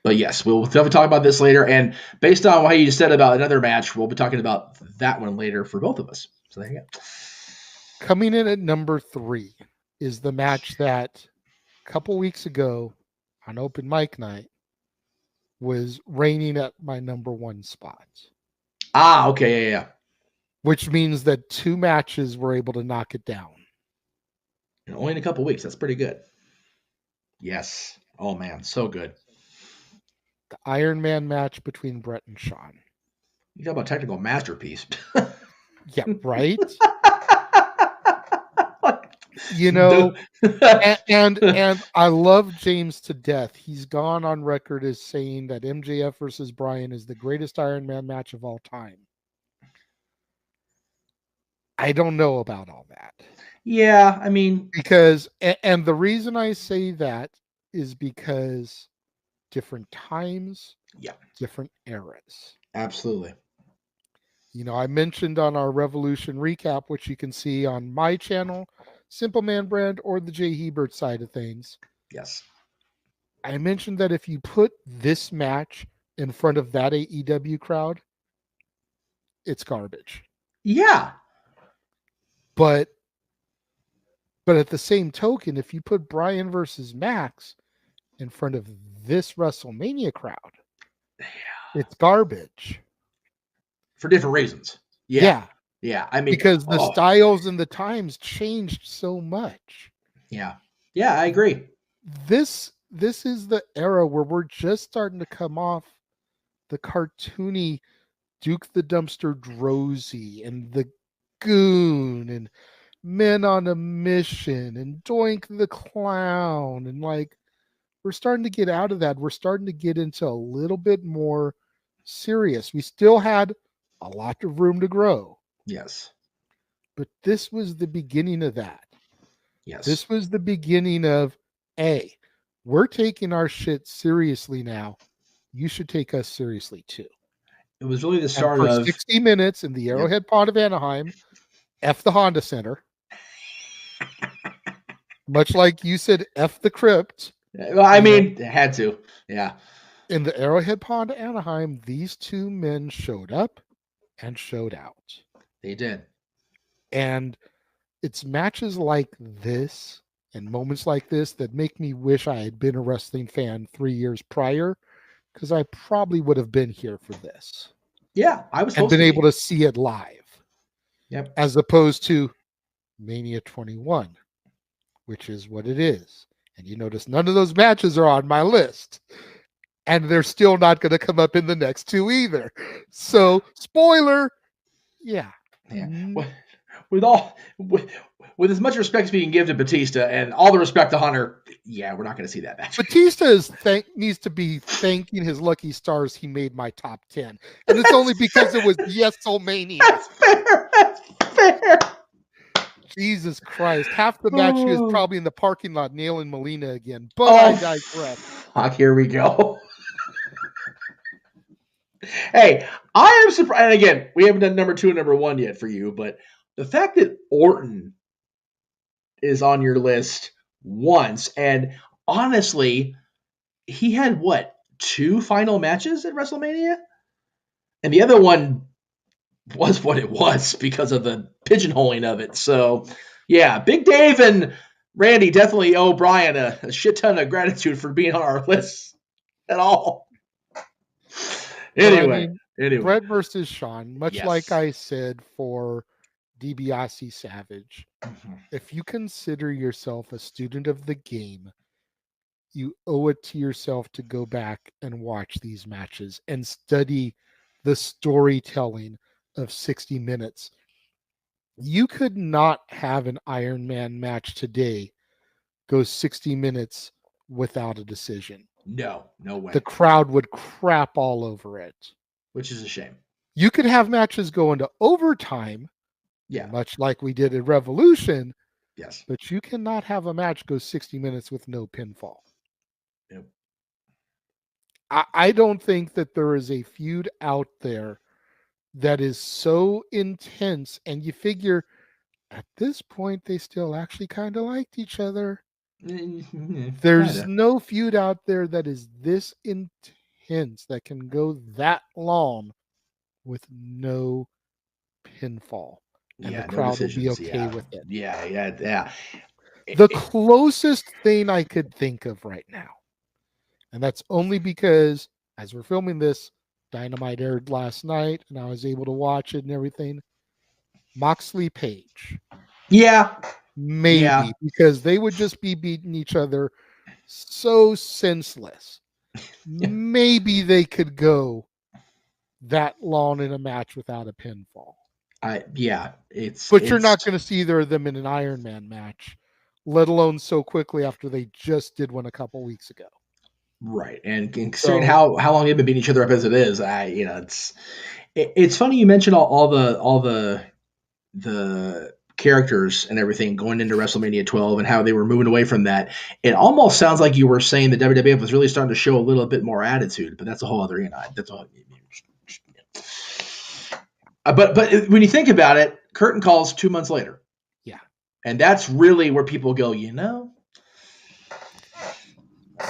But yes, we'll definitely talk about this later. And based on what you just said about another match, we'll be talking about that one later for both of us. So there you go. Coming in at number 3 is the match that a couple weeks ago on open mic night was reigning at my number 1 spot. Okay, yeah. Which means that 2 matches were able to knock it down. Only in a couple weeks. That's pretty good. Yes. Oh, man. So good. The Iron Man match between Brett and Shawn. You talk about technical masterpiece. Yeah, right? and I love James to death. He's gone on record as saying that MJF versus Bryan is the greatest Iron Man match of all time. I don't know about all that. Yeah, I mean, because and the reason I say that is because different times, different eras. Absolutely. I mentioned on our Revolution recap, which you can see on my channel, Simple Man Brand, or the Jay Hebert side of things. Yes. I mentioned that if you put this match in front of that AEW crowd, it's garbage. Yeah. But at the same token, if you put Bryan versus Max in front of this WrestleMania crowd, it's garbage. For different reasons. Yeah. I mean, because the styles and the times changed so much. Yeah, I agree. This is the era where we're just starting to come off the cartoony Duke the Dumpster Drozy and the Goon and Men on a Mission and Doink the Clown, and we're starting to get out of that. We're starting to get into a little bit more serious. We still had a lot of room to grow. Yes. But this was the beginning of that. Yes. This was the beginning of, hey, we're taking our shit seriously now. You should take us seriously too. It was really the start of 60 minutes in the Arrowhead Pond of Anaheim, F the Honda Center. Much like you said, F the Crypt. Well, I mean, it had to. Yeah. In the Arrowhead Pond of Anaheim, these 2 men showed up and showed out. They did. And it's matches like this and moments like this that make me wish I had been a wrestling fan 3 years prior, because I probably would have been here for this. Yeah, I was and been able to see it live. Yep. As opposed to Mania 21, which is what it is. And you notice none of those matches are on my list. And they're still not going to come up in the next two either. So, spoiler, yeah. Yeah. With as much respect as we can give to Batista and all the respect to Hunter, yeah, we're not going to see that match. Batista needs to be thanking his lucky stars he made my top 10. And it's only because it was WrestleMania. That's fair. That's fair. Jesus Christ. Half the match he was probably in the parking lot nailing Melina again. But I digress. Fuck, here we go. Hey, I am surprised. And again, we haven't done number 2 and number 1 yet for you, but the fact that Orton is on your list once, and honestly, he had 2 final matches at WrestleMania? And the other one was what it was because of the pigeonholing of it. So, yeah, Big Dave and Randy definitely owe Brian a shit ton of gratitude for being on our list at all. Anyway. Bret versus Shawn, much Yes. like I said for DiBiase Savage, if you consider yourself a student of the game, you owe it to yourself to go back and watch these matches and study the storytelling of 60 minutes. You could not have an Iron Man match today go 60 minutes without a decision. No way. The crowd would crap all over it. Which is a shame. You could have matches go into overtime, much like we did at Revolution. Yes. But you cannot have a match go 60 minutes with no pinfall. Yep. I don't think that there is a feud out there that is so intense, and you figure at this point they still actually kind of liked each other. There's no feud out there that is this intense that can go that long with no pinfall. And the crowd will be okay with it. Yeah. The closest thing I could think of right now, and that's only because as we're filming this, Dynamite aired last night and I was able to watch it and everything. Moxley Page. Yeah. Maybe because they would just be beating each other so senseless. Maybe they could go that long in a match without a pinfall. But you're not going to see either of them in an Iron Man match, let alone so quickly after they just did one a couple weeks ago. Right, and considering how long they've been beating each other up as it is, it's funny you mentioned all the characters and everything going into WrestleMania 12 and how they were moving away from that. It almost sounds like you were saying the WWF was really starting to show a little bit more attitude, but that's a whole other that's all. But when you think about it, curtain calls 2 months later. Yeah. And that's really where people go,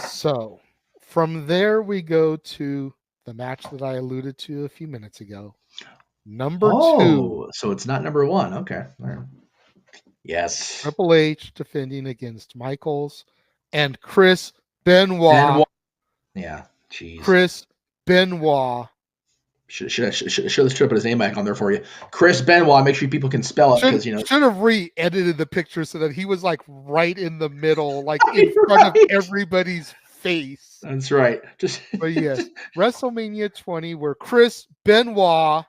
So from there, we go to the match that I alluded to a few minutes ago. Number 2. So it's not number 1. Okay. All right. Yes. Triple H defending against Michaels and Chris Benoit. Yeah. Jeez. Chris Benoit. Should have put his name back on there for you. Chris Benoit. Make sure people can spell it because should have re-edited the picture so that he was like right in the middle, like in front of everybody's face. That's right. But yes, WrestleMania 20, where Chris Benoit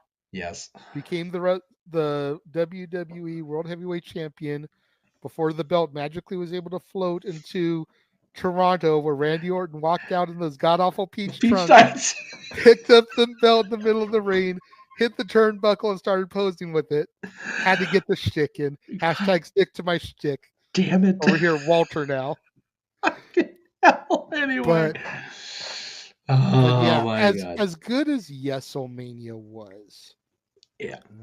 became the WWE World Heavyweight Champion before the belt magically was able to float into Toronto, where Randy Orton walked out in those god-awful peach trunks, picked up the belt in the middle of the ring, hit the turnbuckle and started posing with it. Had to get the shtick in. # stick to my shtick. Damn it. Over here, Walter now. Anyway. As good as WrestleMania was,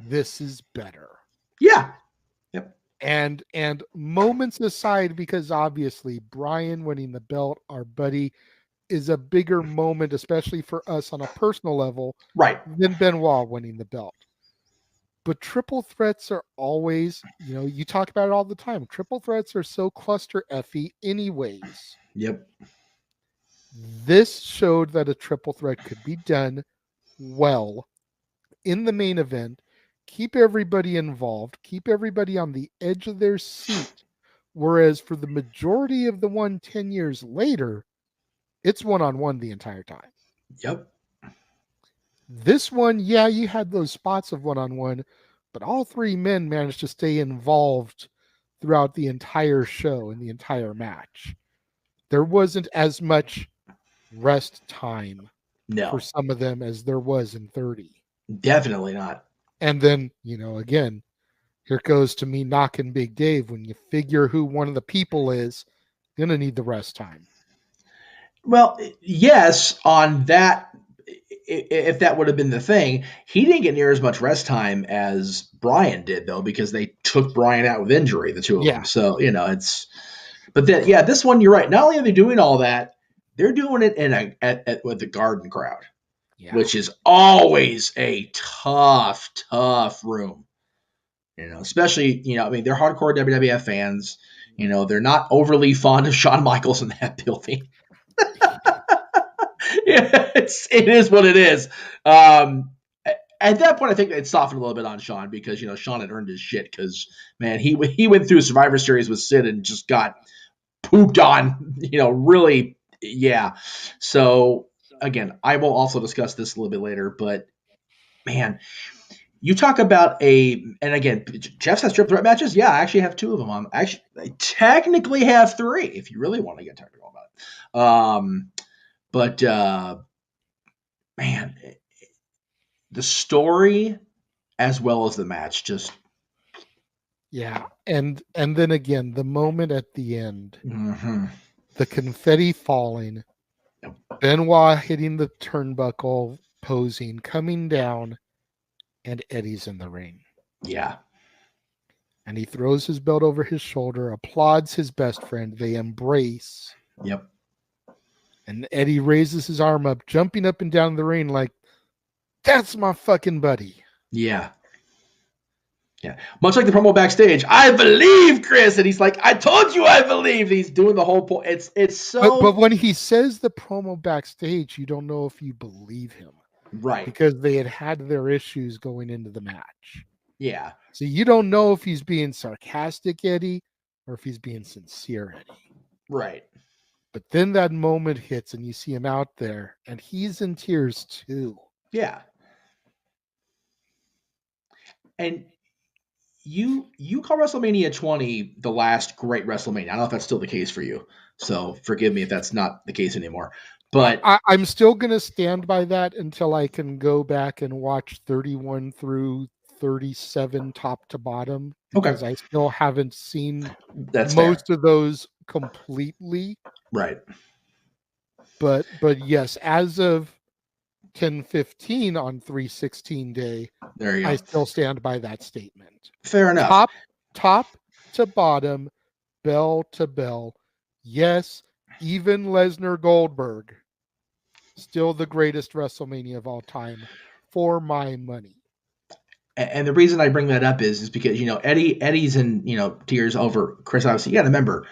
this is better. Yeah. Yep. And moments aside, because obviously Brian winning the belt, our buddy, is a bigger moment, especially for us on a personal level, than Benoit winning the belt. But triple threats are always, you talk about it all the time. Triple threats are so cluster effy anyways. Yep. This showed that a triple threat could be done well in the main event. Keep everybody involved. Keep everybody on the edge of their seat Whereas for the majority of the one 10 years later, it's one-on-one the entire time. Yep. This one, yeah, you had those spots of one-on-one, but all three men managed to stay involved throughout the entire show and the entire match. There wasn't as much rest time for some of them as there was in 30. Definitely not. And then, again, here goes to me knocking Big Dave. When you figure who one of the people is, going to need the rest time. Well, yes, on that, if that would have been the thing, he didn't get near as much rest time as Bryan did, though, because they took Bryan out with injury, the two of them. So, but then, this one, you're right. Not only are they doing all that, they're doing it with the Garden crowd, which is always a tough room. Especially, they're hardcore WWF fans. They're not overly fond of Shawn Michaels in that building. It is what it is. At that point, I think it softened a little bit on Shawn because, Shawn had earned his shit because, man, he went through Survivor Series with Sid and just got pooped on, really, yeah. So, again, I will also discuss this a little bit later, but, man, you talk about and again, Jeff says triple threat matches. Yeah, I actually have two of them. I technically have three if you really want to get technical about it. But man, the story as well as the match just and then again, the moment at the end, mm-hmm. the confetti falling, Benoit hitting the turnbuckle, posing, coming down, and Eddie's in the ring. Yeah. And he throws his belt over his shoulder, applauds his best friend. They embrace. Yep. And Eddie raises his arm up, jumping up and down the ring like, that's my fucking buddy. Yeah. Yeah. Much like the promo backstage, I believe, Chris. And he's like, I told you I believe. He's doing the whole point. It's so. But when he says the promo backstage, you don't know if you believe him. Right. Because they had their issues going into the match. Yeah. So you don't know if he's being sarcastic, Eddie, or if he's being sincere, Eddie. Right. But then that moment hits and you see him out there and he's in tears too. Yeah. And you call WrestleMania 20 the last great WrestleMania. I don't know if that's still the case for you. So forgive me if that's not the case anymore. But I'm still going to stand by that until I can go back and watch 31 through 37 top to bottom. Because I still haven't seen most of those completely. Right. But yes, as of 10/15 on 3/16 day, there you go. I still stand by that statement. Fair enough. Top to bottom, bell to bell. Yes, even Lesnar Goldberg, still the greatest WrestleMania of all time for my money. And the reason I bring that up is because, Eddie's in, tears over Chris. Obviously, you got to remember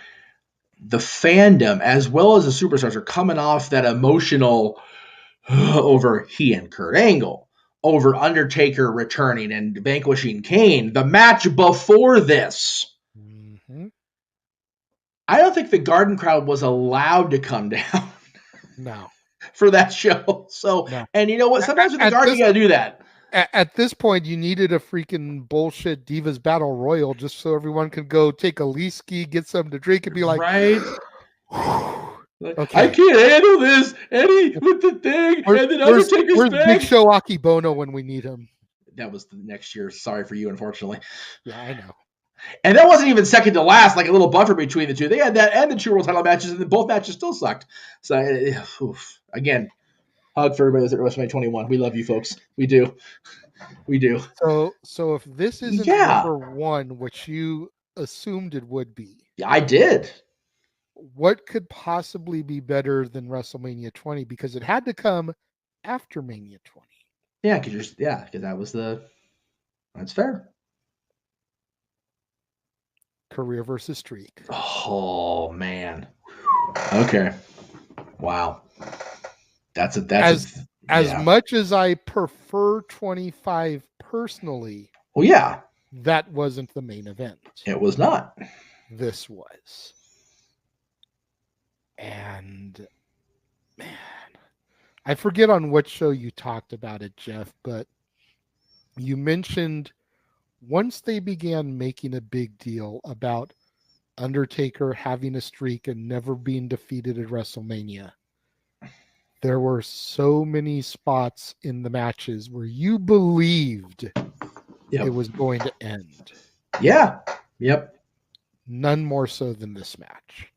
the fandom as well as the superstars are coming off that emotional over he and Kurt Angle, over Undertaker returning and vanquishing Kane, the match before this. Mm-hmm. I don't think the Garden crowd was allowed to come down. No. For that show. So, no. And you know what? Sometimes with the Garden, you got to do that. At this point, you needed a freaking bullshit Divas Battle Royal just so everyone could go take a Leesky, get something to drink, and be like, right. Okay. I can't handle this, Eddie, with the thing, and then Undertaker's back. Big Show Akibono when we need him? That was the next year. Sorry for you, unfortunately. Yeah, I know. And that wasn't even second to last, like a little buffer between the two. They had that and the 2 world title matches, and both matches still sucked. So, again, hug for everybody that's at WrestleMania 21. We love you, folks. We do. We do. So if this isn't number one, which you assumed it would be. Yeah, I did. What could possibly be better than WrestleMania 20? Because it had to come after Mania 20. Yeah, because that was that's fair. Career versus streak. Oh man. Okay. Wow. That's as much as I prefer 25 personally. Well, yeah. That wasn't the main event. It was not. this was. And man, I forget on what show you talked about it, Jeff, but you mentioned once they began making a big deal about Undertaker having a streak and never being defeated at WrestleMania, there were so many spots in the matches where you believed it was going to end. Yeah. Yep. None more so than this match.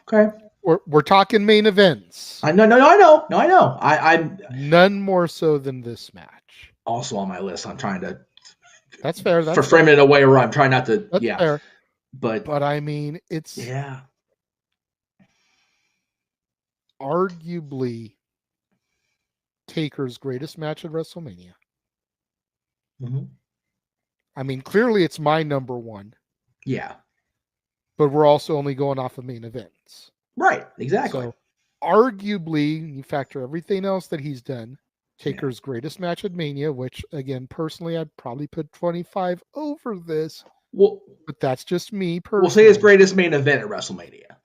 Okay. We're talking main events. I know. I'm none more so than this match. Also on my list. I'm trying to. That's fair. For framing it in a way where I'm trying not to. That's fair. But I mean, it's arguably Taker's greatest match at WrestleMania. Mm-hmm. I mean, clearly it's my number one. Yeah. But we're also only going off of main events. Right. Exactly. So arguably, you factor everything else that he's done, Taker's greatest match at Mania, which again, personally, I'd probably put 25 over this. Well, but that's just me personally. We'll say his greatest main event at WrestleMania.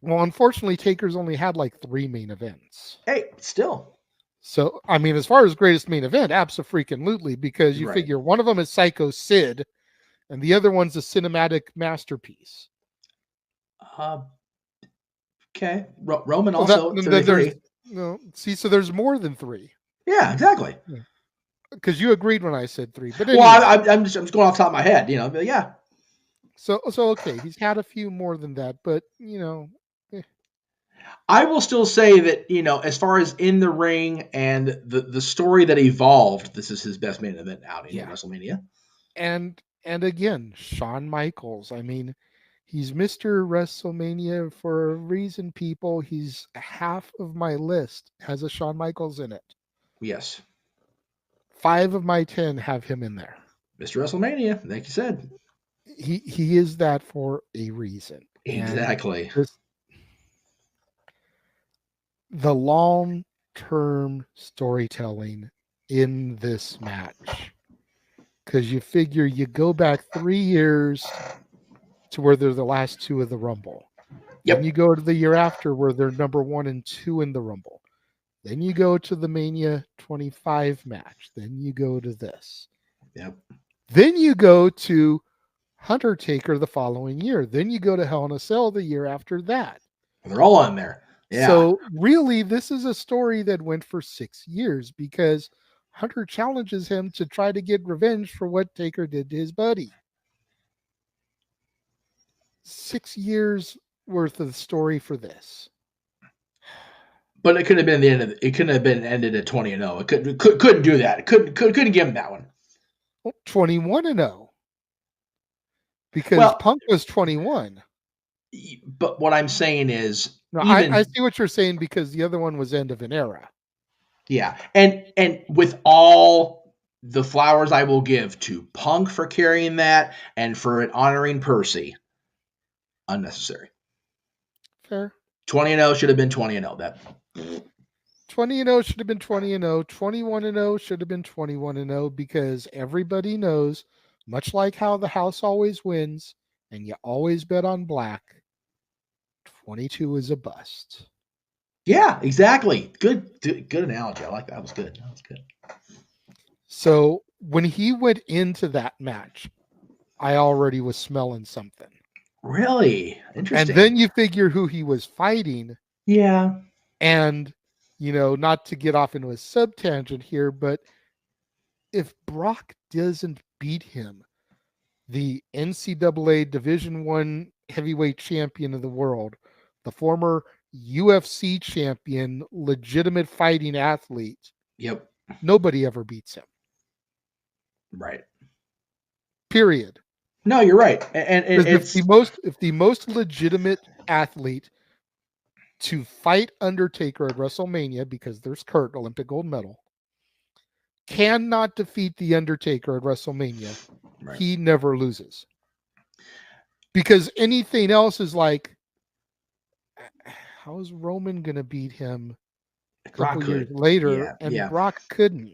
Well, unfortunately, Taker's only had like 3 main events. Hey, still. So, I mean, as far as greatest main event, abso-freaking-lutely, because you figure one of them is Psycho Sid, and the other one's a cinematic masterpiece. Okay. Roman also. So there's more than 3. Yeah, exactly. Because you agreed when I said 3. But anyway. Well, I'm just going off the top of my head, but yeah. So okay, he's had a few more than that, but I will still say that, as far as in the ring and the story that evolved, this is his best main event outing in WrestleMania. And again, Shawn Michaels. I mean, he's Mr. WrestleMania for a reason, people. He's half of my list has a Shawn Michaels in it. Yes. 5 of my 10 have him in there. Mr. WrestleMania, like you said. He is that for a reason. Exactly. The long-term storytelling in this match. Because you figure you go back 3 years to where they're the last 2 of the Rumble. Yep. Then you go to the year after where they're number 1 and 2 in the Rumble. Then you go to the Mania 25 match. Then you go to this. Yep. Then you go to Undertaker the following year. Then you go to Hell in a Cell the year after that. They're all on there. Yeah. So really, this is a story that went for 6 years because Hunter challenges him to try to get revenge for what Taker did to his buddy. 6 years worth of story for this. But it could have been the end of it. Couldn't have been ended at 20-0. It couldn't do that. It couldn't give him that one. Well, 21-0. Because Punk was 21. But what I'm saying is, I see what you're saying because the other one was end of an era. Yeah, and with all the flowers I will give to Punk for carrying that and for honoring Percy, unnecessary. Fair. 20-0 should have been 20-0. That 20-0 should have been 20-0. 21-0 should have been 21-0 because everybody knows, much like how the house always wins and you always bet on black, 22 is a bust. Yeah, exactly. Good analogy. I like that. That was good. So when he went into that match, I already was smelling something. Really? Interesting. And then you figure who he was fighting. Yeah. And, not to get off into a sub-tangent here, but if Brock doesn't beat him, the NCAA Division I heavyweight champion of the world, the former UFC champion, legitimate fighting athlete. Yep. Nobody ever beats him. Right. Period. No, you're right. And it's if the most legitimate athlete to fight Undertaker at WrestleMania, because there's Kurt, Olympic gold medal, cannot defeat the Undertaker at WrestleMania, he never loses. Because anything else is like, how is Roman going to beat him a couple Brock years could. later, and Yeah. Brock couldn't.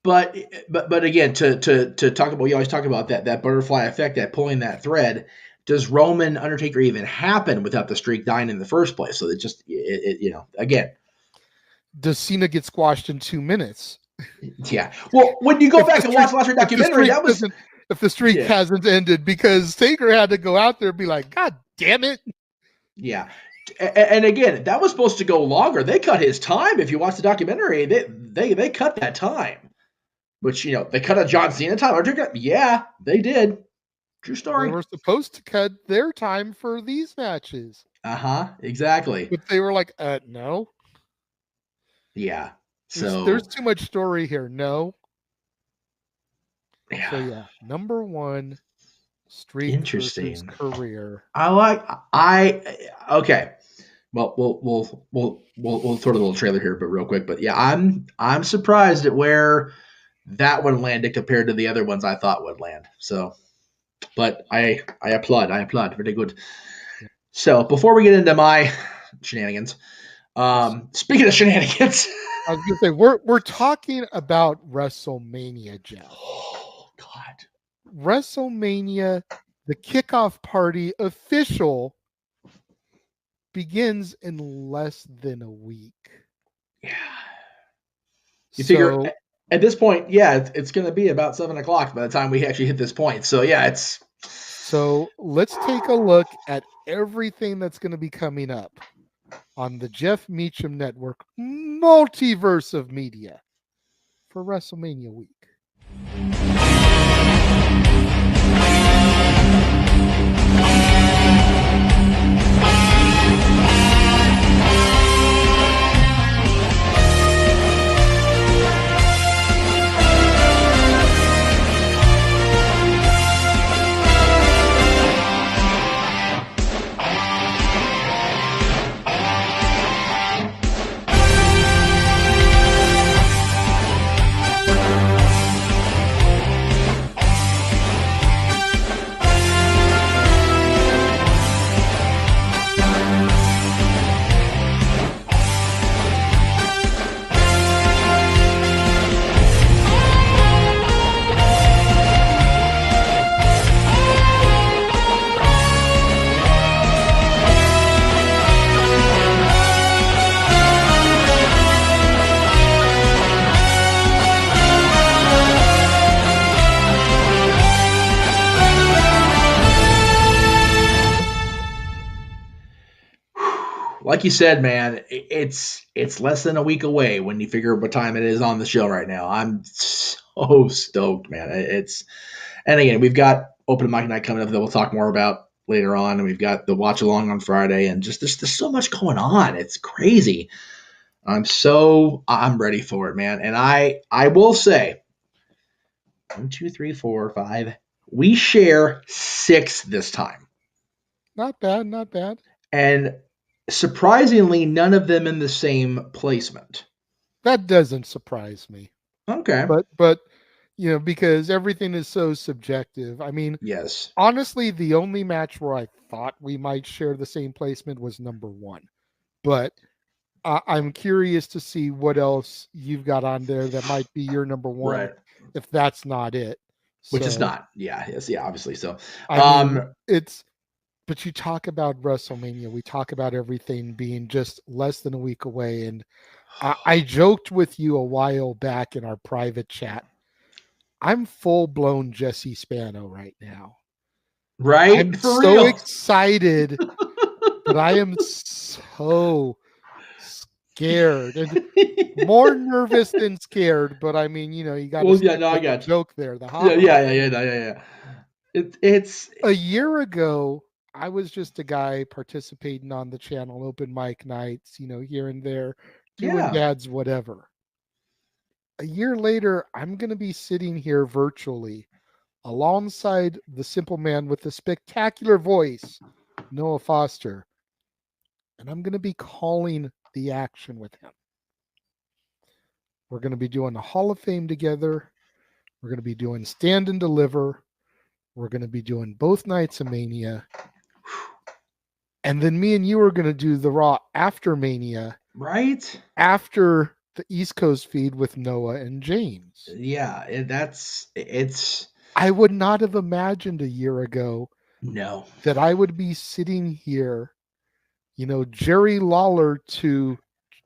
But again, to talk about, we always talk about that butterfly effect, that pulling that thread. Does Roman Undertaker even happen without the streak dying in the first place? So again. Does Cena get squashed in 2 minutes? Yeah. Well, when you go back and watch the last documentary, that was if the streak hasn't ended, because Taker had to go out there and be like, God damn it. Yeah. And again, that was supposed to go longer. They cut his time. If you watch the documentary, they cut that time. Which, they cut a John Cena time. Yeah, they did. True story. They were supposed to cut their time for these matches. Exactly. But they were like, no. Yeah. There's too much story here. No. Yeah. So yeah, number one, streak versus career. Okay. Well, we'll throw a little trailer here, but real quick. But yeah, I'm surprised at where that one landed compared to the other ones I thought would land. So, but I applaud. Very good. So before we get into my shenanigans, speaking of shenanigans, I was gonna say we're talking about WrestleMania, Jeff. Oh God. WrestleMania, the kickoff party official begins in less than a week. Yeah. You figure at this point, yeah, it's going to be about 7:00 by the time we actually hit this point. So yeah, it's. So let's take a look at everything that's going to be coming up on the Jeff Meacham Network multiverse of media for WrestleMania week. Like you said, man, it's less than a week away when you figure what time it is on the show right now. I'm so stoked, man. And again, we've got open mic night coming up that we'll talk more about later on, and we've got the watch along on Friday, and just there's so much going on. It's crazy. I'm ready for it, man. And I will say, 1, 2, 3, 4, 5. We share 6 this time. Not bad. And surprisingly, none of them in the same placement. That doesn't surprise me. Okay. But because everything is so subjective. I mean, yes. Honestly, the only match where I thought we might share the same placement was number 1. But I'm curious to see what else you've got on there that might be your number 1, right, if that's not it. Which is not. Yeah. Yes. Yeah. Obviously. So, I mean, but you talk about WrestleMania. We talk about everything being just less than a week away. And I joked with you a while back in our private chat. I'm full-blown Jesse Spano right now. Right? I'm so excited, but I am so scared. And more nervous than scared, but I mean, you got to I got joke there. Yeah. It's a year ago. I was just a guy participating on the channel, open mic nights, here and there, doing dads, whatever. A year later, I'm going to be sitting here virtually alongside the simple man with the spectacular voice, Noah Foster, and I'm going to be calling the action with him. We're going to be doing the Hall of Fame together. We're going to be doing Stand and Deliver. We're going to be doing both nights of Mania. And then me and you are going to do the Raw after Mania. Right. After the East Coast feed with Noah and James. Yeah, it's I would not have imagined a year ago no. that I would be sitting here, Jerry Lawler to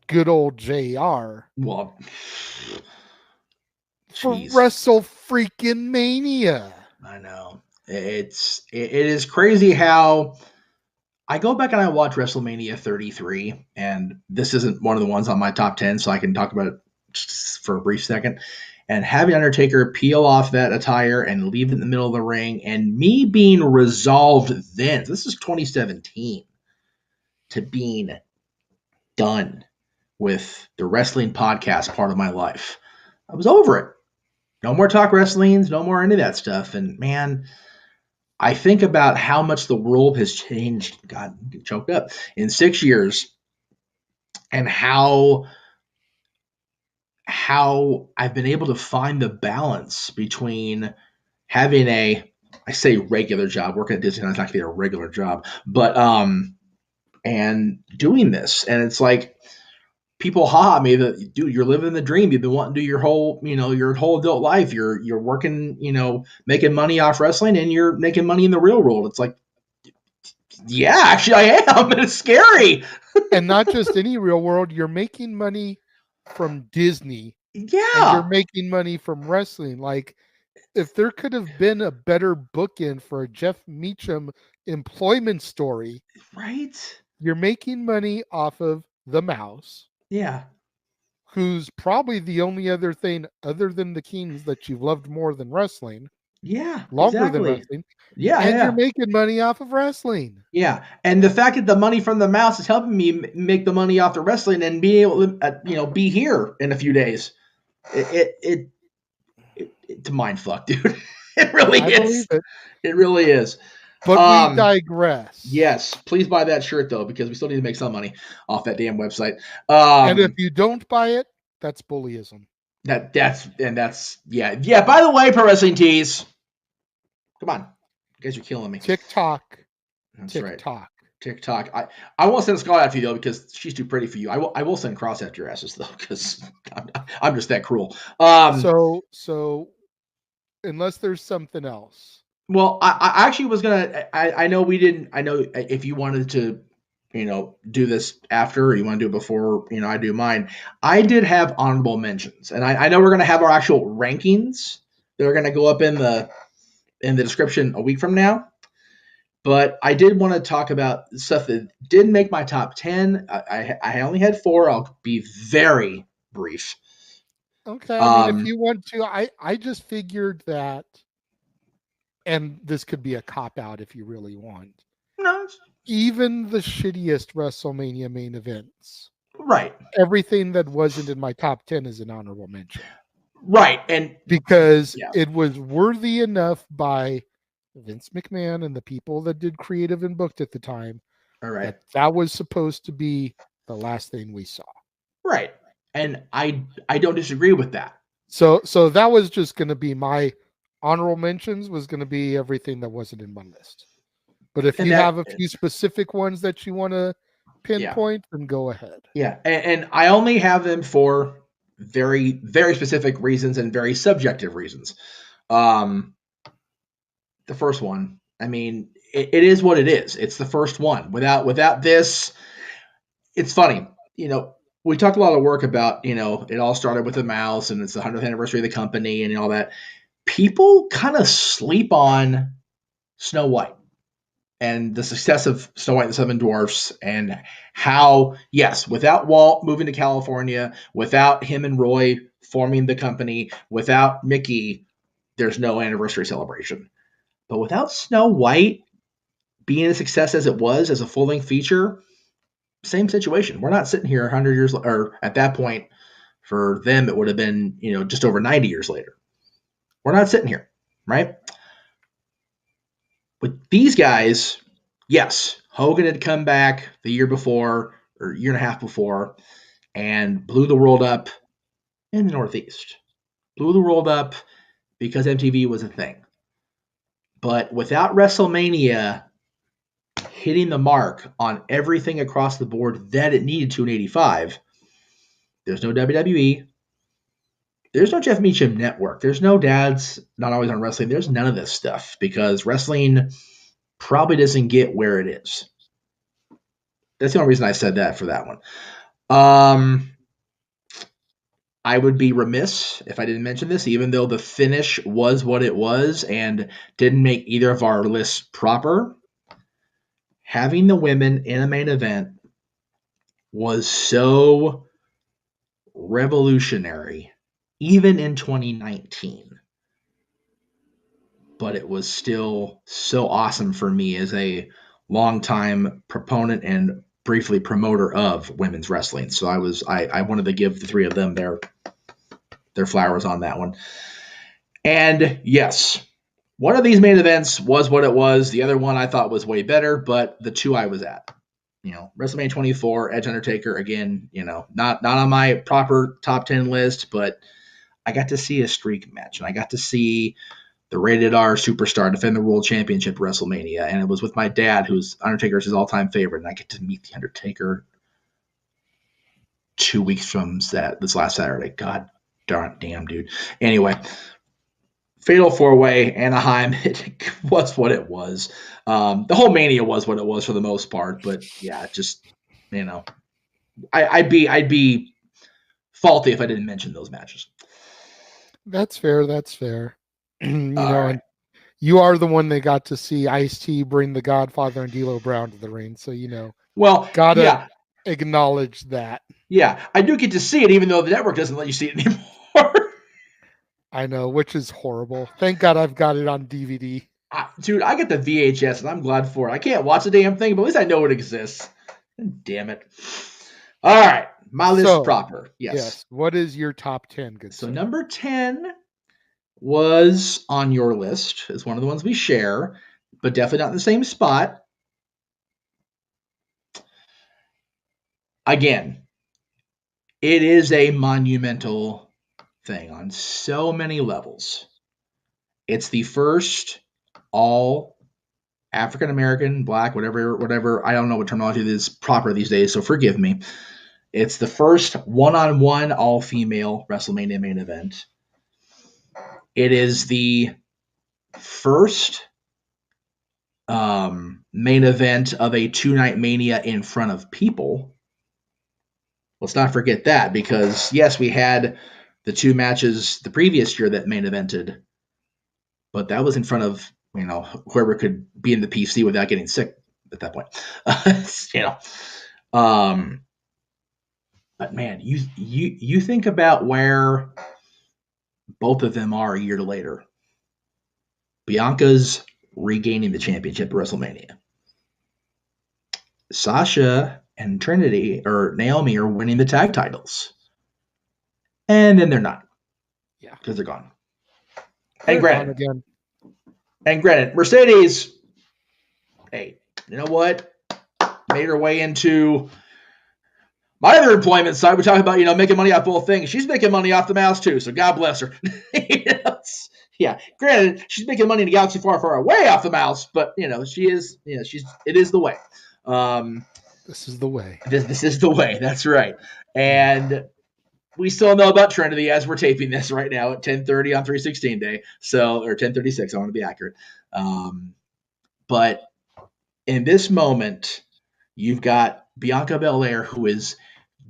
good old JR Well, for jeez, Wrestle freaking Mania. I know. It is crazy how I go back and I watch WrestleMania 33, and this isn't one of the ones on my top 10, so I can talk about it just for a brief second. And having Undertaker peel off that attire and leave it in the middle of the ring, and me being resolved then, this is 2017, to being done with the wrestling podcast part of my life. I was over it. No more talk wrestlings, no more any of that stuff. And man, I think about how much the world has changed. God, I'm getting choked up in 6 years, and how I've been able to find the balance between having I say regular job, working at Disney, it's not actually a regular job, but and doing this, and it's like people ha me that, dude, you're living the dream. You've been wanting to do your whole adult life. You're working, making money off wrestling, and you're making money in the real world. It's like, yeah, actually I am. It's scary. And not just any real world, you're making money from Disney and you're Yeah. making money from wrestling. Like, if there could have been a better bookend for a Jeff Meacham employment story, Right. you're making money off of the Mouse, Yeah. who's probably the only other thing other than the Kings that you've loved more than wrestling, Yeah. longer than Exactly. wrestling, Yeah. and you're Yeah. making money off of wrestling. Yeah. And the fact that the money from the Mouse is helping me make the money off the wrestling and be able to, be here in a few days. It's a mind fuck, dude. It really I believe is. it. It really is. But we digress. Yes, please buy that shirt though, because we still need to make some money off that damn website. And if you don't buy it, that's bullyism. That's yeah. By the way, Pro Wrestling Tees, come on, you guys are killing me. TikTok. That's TikTok. right. TikTok. I won't send Scott after you though, because she's too pretty for you. I will send Cross after your asses though, because I'm just that cruel. So unless there's something else. Well, I actually was gonna. I know we didn't. I know if you wanted to, do this after, or you want to do it before, I do mine. I did have honorable mentions, and I know we're gonna have our actual rankings that are gonna go up in the description a week from now. But I did want to talk about stuff that didn't make my top 10. I only had 4. I'll be very brief. Okay, I mean, if you want to, I just figured that, and this could be a cop-out if you really want. No, even the shittiest WrestleMania main events, right? Everything that wasn't in my top 10 is an honorable mention, right? And because it was worthy enough by Vince McMahon and the people that did creative and booked at the time. All right, that was supposed to be the last thing we saw. Right. And I don't disagree with that. So that was just going to be my honorable mentions, was going to be everything that wasn't in my list. But if you have a few specific ones that you want to pinpoint, then go ahead. Yeah. And I only have them for very, very specific reasons and very subjective reasons. The first one, I mean, it is what it is. It's the first one. Without this, it's funny. We talked a lot of work about, it all started with the Mouse and it's the 100th anniversary of the company and all that. People kind of sleep on Snow White and the success of Snow White and the Seven Dwarfs, and how, yes, without Walt moving to California, without him and Roy forming the company, without Mickey, there's no anniversary celebration. But without Snow White being a success as it was as a full-length feature, same situation. We're not sitting here 100 years, or at that point, for them, it would have been, just over 90 years later. We're not sitting here, right? With these guys, yes, Hogan had come back the year before, or year and a half before, and blew the world up in the Northeast. Blew the world up because MTV was a thing. But without WrestleMania hitting the mark on everything across the board that it needed to in 85, There's no WWE. There's no Jeff Meacham Network. There's no Dads Not Always on Wrestling. There's none of this stuff because wrestling probably doesn't get where it is. That's the only reason I said that for that one. I would be remiss if I didn't mention this, even though the finish was what it was and didn't make either of our lists proper. Having the women in a main event was so revolutionary, even in 2019. But it was still so awesome for me as a longtime proponent and briefly promoter of women's wrestling. So I wanted to give the three of them their flowers on that one. And yes, one of these main events was what it was. The other one I thought was way better, but the two I was at. WrestleMania 24, Edge Undertaker, again, not on my proper top 10 list, but I got to see a streak match, and I got to see the Rated R superstar defend the world championship at WrestleMania, and it was with my dad, who's Undertaker's his all-time favorite, and I get to meet the Undertaker 2 weeks from this last Saturday. God darn damn, dude. Anyway, Fatal 4-Way, Anaheim, it was what it was. The whole Mania was what it was for the most part, but yeah, just, I'd be faulty if I didn't mention those matches. That's fair. And you are the one that got to see Ice-T bring the Godfather and D'Lo Brown to the ring, so gotta acknowledge that. Yeah, I do get to see it, even though the network doesn't let you see it anymore. I know, which is horrible. Thank God I've got it on DVD. Dude, I get the VHS, and I'm glad for it. I can't watch the damn thing, but at least I know it exists. Damn it. All right, my list proper. Yes. What is your top 10? So number 10 was on your list. It's one of the ones we share, but definitely not in the same spot. Again, it is a monumental thing on so many levels. It's the first all African-American, black, whatever, I don't know what terminology is proper these days, so forgive me. It's the first one-on-one all-female WrestleMania main event. It is the first main event of a two-night Mania in front of people. Let's not forget that, because yes, we had the two matches the previous year that main evented, but that was in front of whoever could be in the PC without getting sick at that point. But man, you think about where both of them are a year later. Bianca's regaining the championship at WrestleMania. Sasha and Naomi are winning the tag titles. And then they're not. Yeah. Because they're gone. And granted, Mercedes, hey, you know what? Made her way into my other employment side. We talk about, making money off both things. She's making money off the mouse too, so God bless her. Yeah, granted, she's making money in a galaxy far, far away off the mouse, but she is, it is the way. This is the way. This is the way. That's right. And we still know about Trinity as we're taping this right now at 10:30 on 316 day. Or 10:36. I want to be accurate. But in this moment, you've got Bianca Belair, who is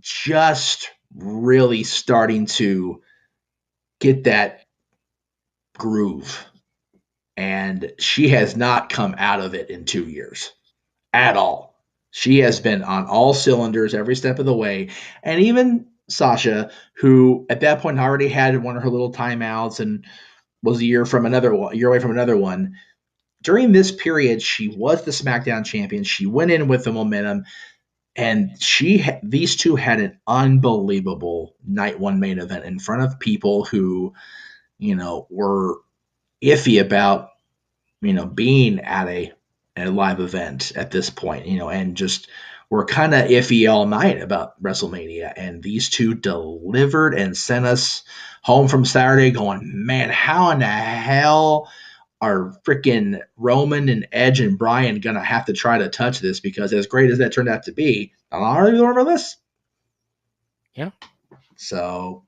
just really starting to get that groove. And she has not come out of it in 2 years at all. She has been on all cylinders every step of the way. And even Sasha, who at that point already had one of her little timeouts and was a year away from another one. During this period, she was the SmackDown champion. She went in with the momentum, and these two had an unbelievable night one main event in front of people who, were iffy about, being at a live event at this point, and just were kind of iffy all night about WrestleMania. And these two delivered and sent us home from Saturday going, man, how in the hell are freaking Roman and Edge and Bryan going to have to try to touch this? Because as great as that turned out to be, not on our list. Yeah. So,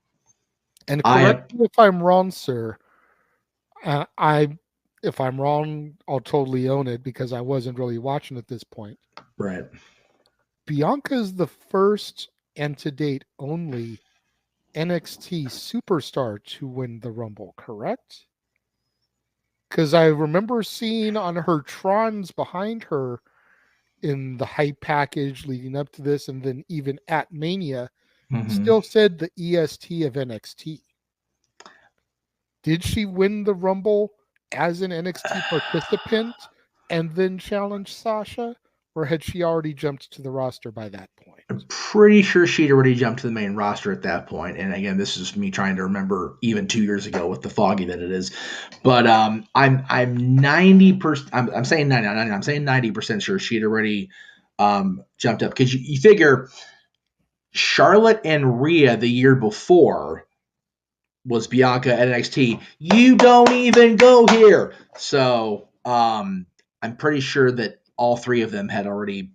And correct me if I'm wrong, sir. If I'm wrong, I'll totally own it because I wasn't really watching at this point. right. Bianca's the first and to date only NXT superstar to win the Rumble, correct? Because I remember seeing on her Trons behind her in the hype package leading up to this, and then even at Mania, still said the EST of NXT. Did she win the Rumble as an NXT participant and then challenge Sasha? Or had she already jumped to the roster by that point? I'm pretty sure she'd already jumped to the main roster at that point. And again, this is me trying to remember even 2 years ago with the foggy that it is. But I'm 90%. I'm saying 90. I'm saying 90% sure she'd already jumped up because you figure Charlotte and Rhea the year before was Bianca at NXT. You don't even go here. So I'm pretty sure that all three of them had already.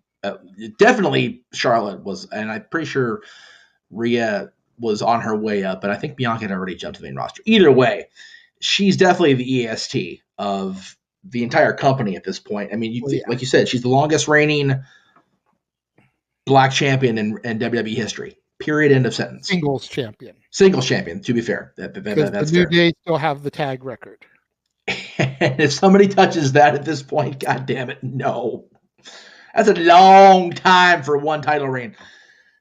Definitely Charlotte was, and I'm pretty sure Rhea was on her way up, but I think Bianca had already jumped to the main roster. Either way, she's definitely the EST of the entire company at this point. I mean, like you said, she's the longest reigning Black champion in WWE history. Period. End of sentence. Singles champion. Singles champion, to be fair. That's the New Day still have the tag record. And if somebody touches that at this point, god damn it, no. That's a long time for one title reign.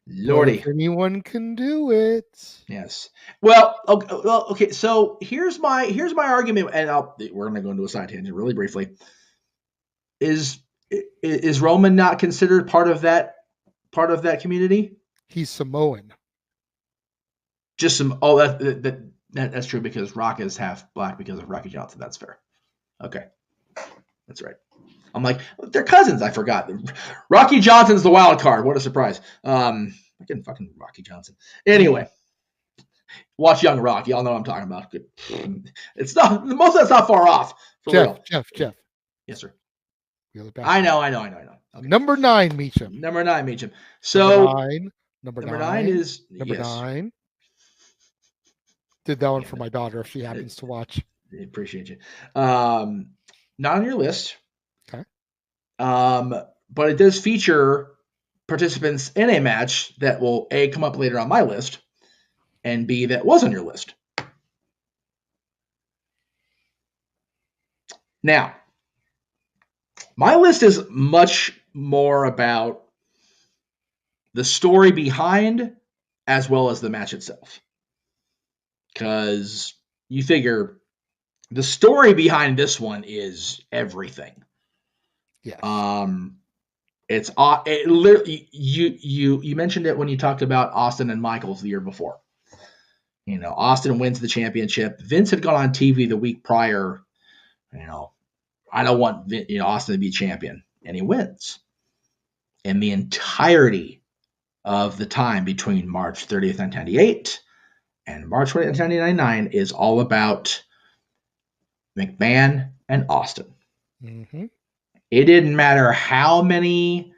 Lordy. If anyone can do it. Yes. Well, okay. So here's my argument, and we're going to go into a side tangent really briefly. Is Roman not considered part of that community? He's Samoan. Just some. That's true because Rock is half black because of Rocky Johnson. That's fair. Okay, that's right. I'm like, they're cousins. I forgot. Rocky Johnson's the wild card. What a surprise. Fucking Rocky Johnson. Anyway, watch Young Rock. Y'all know what I'm talking about. It's not most of that's not far off. Jeff. Yes, sir. I know. Okay. Number 9, Meacham. So number nine is number 9. Did that one for my daughter if she happens to watch. I appreciate you. Not on your list. Okay. But it does feature participants in a match that will A, come up later on my list, and B, that was on your list. Now, my list is much more about the story behind as well as the match itself. Because you figure the story behind this one is everything. Yes. It literally you mentioned it when you talked about Austin and Michaels the year before. You know, Austin wins the championship. Vince had gone on TV the week prior. You know, I don't want Austin to be champion, and he wins. And the entirety of the time between March 30th, 1998 and March 20th, 1999 is all about McMahon and Austin. Mm-hmm. It didn't matter how many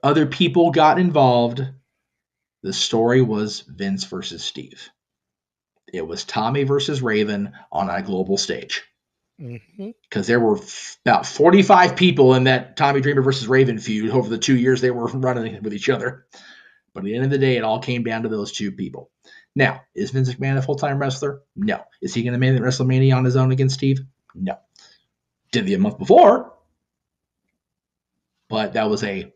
other people got involved. The story was Vince versus Steve. It was Tommy versus Raven on a global stage. Because there were about 45 people in that Tommy Dreamer versus Raven feud over the 2 years they were running with each other. But at the end of the day, it all came down to those two people. Now, is Vince McMahon a full-time wrestler? No. Is he going to main event WrestleMania on his own against Steve? No. Did the month before, but that was a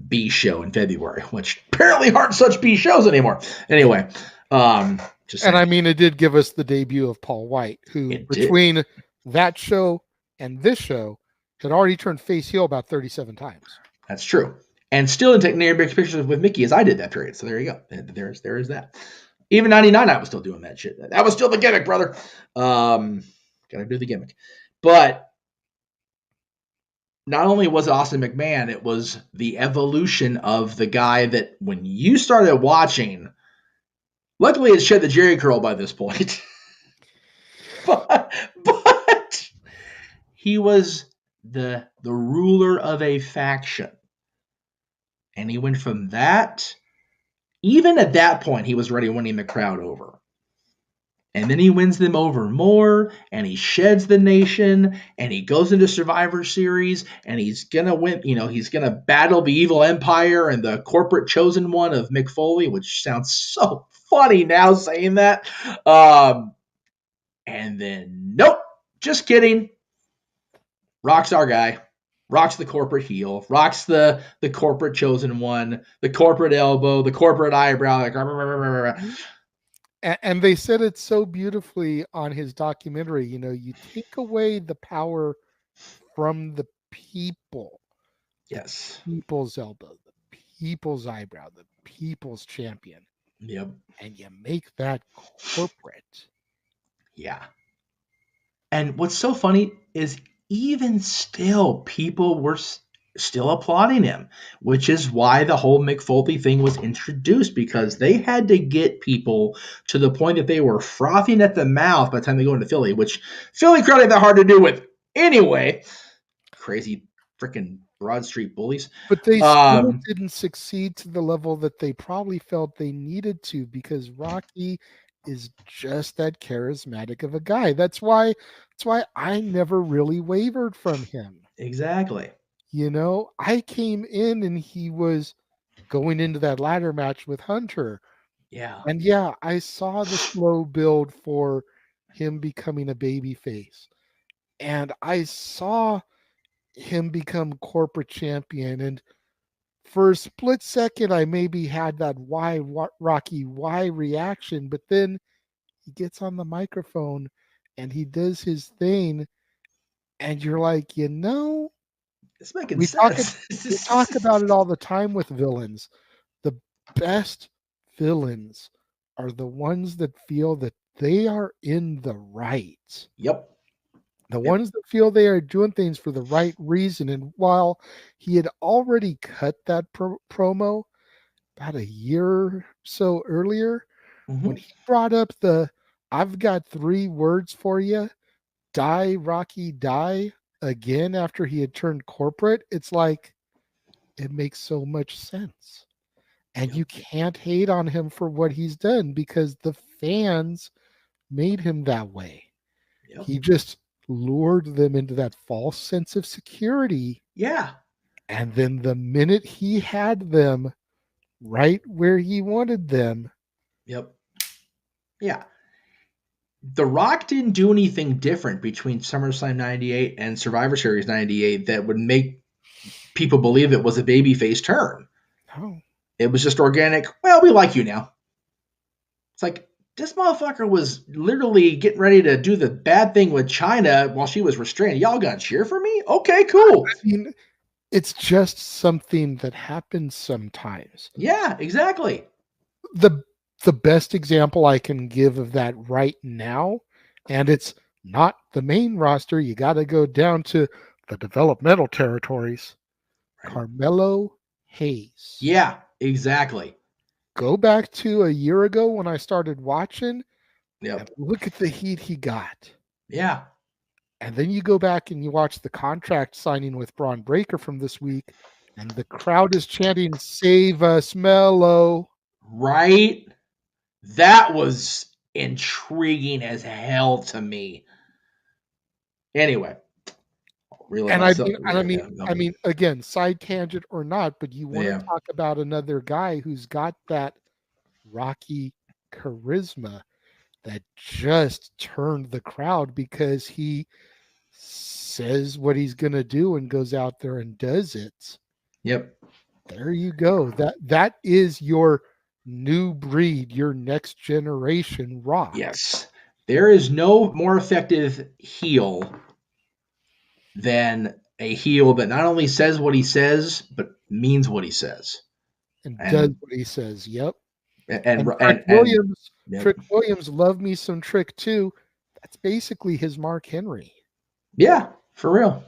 B show in February, which apparently aren't such B shows anymore. Anyway, just saying. And I mean, it did give us the debut of Paul White, who between that show and this show had already turned face heel about 37 times. That's true. And still didn't take near big pictures with Mickey as I did that period. So there you go. There is that. Even 99, I was still doing that shit. That was still the gimmick, brother. Gotta do the gimmick. But not only was it Austin McMahon, it was the evolution of the guy that when you started watching, luckily it shed the Jerry curl by this point. but he was the ruler of a faction. And he went from that even at that point, he was already winning the crowd over. And then he wins them over more, and he sheds the nation, and he goes into Survivor Series, and he's gonna win. He's gonna battle the evil empire and the corporate chosen one of Mick Foley, which sounds so funny now saying that. And then nope, just kidding. Rock's our guy. Rock's the corporate heel. Rock's the corporate chosen one, the corporate elbow, the corporate eyebrow. Like, and they said it so beautifully on his documentary. You take away the power from the people, yes. the people's elbow, the people's eyebrow, the people's champion, Yep. and you make that corporate. Yeah. And what's so funny is even still, people were still applauding him, which is why the whole Mick Foley thing was introduced, because they had to get people to the point that they were frothing at the mouth by the time they go into Philly, which Philly crowd ain't that hard to do with anyway. Crazy freaking Broad Street bullies. But they still didn't succeed to the level that they probably felt they needed to, because Rocky is just that charismatic of a guy. That's why I never really wavered from him. Exactly. I came in and he was going into that ladder match with Hunter. Yeah. And yeah, I saw the slow build for him becoming a baby face. And I saw him become corporate champion. And for a split second, I maybe had that Rocky why reaction, but then he gets on the microphone and he does his thing, and you're like, it's making we sense. we talk about it all the time with villains. The best villains are the ones that feel that they are in the right. Yep. The ones that feel they are doing things for the right reason. And while he had already cut that promo about a year or so earlier, when he brought up I've got 3 words for you, die, Rocky, die, again after he had turned corporate, it's like, it makes so much sense. And you can't hate on him for what he's done, because the fans made him that way. Yep. He just lured them into that false sense of security. Yeah. And then the minute he had them right where he wanted them. Yep. Yeah. The Rock didn't do anything different between SummerSlam 98 and Survivor Series 98 that would make people believe it was a babyface turn. No. It was just organic. Well, we like you now. It's like, this motherfucker was literally getting ready to do the bad thing with China while she was restrained. Y'all gonna cheer for me? Okay, cool. I mean, it's just something that happens sometimes. Yeah, exactly. The best example I can give of that right now, and it's not the main roster, you got to go down to the developmental territories. Right. Carmelo Hayes. Yeah, exactly. Go back to a year ago when I started watching. Yep. And look at the heat he got. Yeah. And then you go back and you watch the contract signing with Braun Breaker from this week, and the crowd is chanting, "Save us, Melo." Right? That was intriguing as hell to me. Anyway. Really, I mean, again, side tangent or not, but you want to talk about another guy who's got that Rocky charisma that just turned the crowd, because he says what he's going to do and goes out there and does it. Yep. There you go. That is your new breed, your next generation Rock. Yes. There is no more effective heel than a heel that not only says what he says, but means what he says. And does what he says. Yep. And Trick Williams loved me some Trick too. That's basically his Mark Henry. Yeah, for real.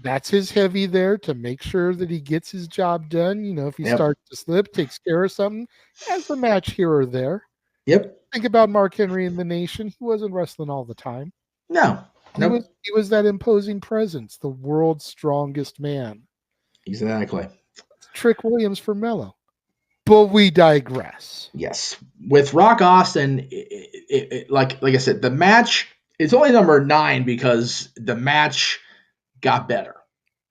That's his heavy there to make sure that he gets his job done. If he starts to slip, takes care of something, has a match here or there. Yep. Think about Mark Henry in the Nation. He wasn't wrestling all the time. No. He was that imposing presence, the world's strongest man. Exactly. Trick Williams for Melo. But we digress. Yes. With Rock Austin, like I said, the match is only number 9 because the match got better.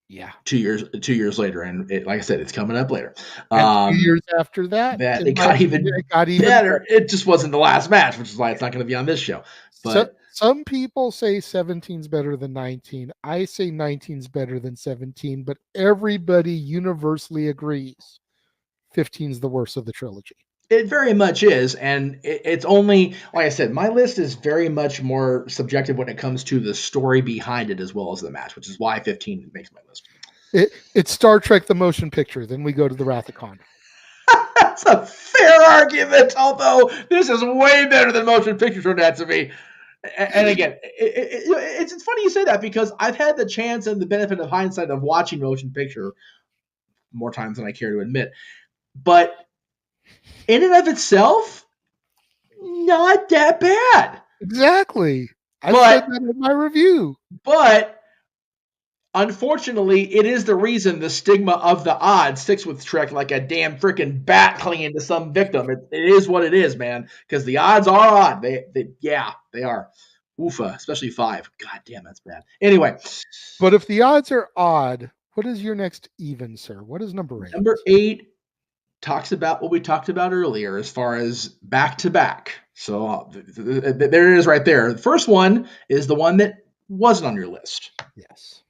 Yeah. 2 years later, and like I said, it's coming up later. And 2 years after that, it got even better. It just wasn't the last match, which is why it's not going to be on this show. But some people say 17's better than 19. I say 19's better than 17, but everybody universally agrees 15's the worst of the trilogy. It very much is, and it's only, like I said, my list is very much more subjective when it comes to the story behind it as well as the match, which is why 15 makes my list. It's Star Trek the motion picture, then we go to the Wrath of Khan. That's a fair argument, although this is way better than motion picture turned out to be. And again, it's funny you say that because I've had the chance and the benefit of hindsight of watching motion picture more times than I care to admit. But in and of itself, not that bad. Exactly. I said that in my review. But unfortunately, it is the reason the stigma of the odd sticks with Trek like a damn freaking bat clinging to some victim. It is what it is, man, because the odds are odd. They are. Oofa, especially 5. God damn, that's bad. Anyway. But if the odds are odd, what is your next even, sir? What is number 8? Number 8 talks about what we talked about earlier as far as back-to-back. So there it is right there. The first one is the one that wasn't on your list. Yes.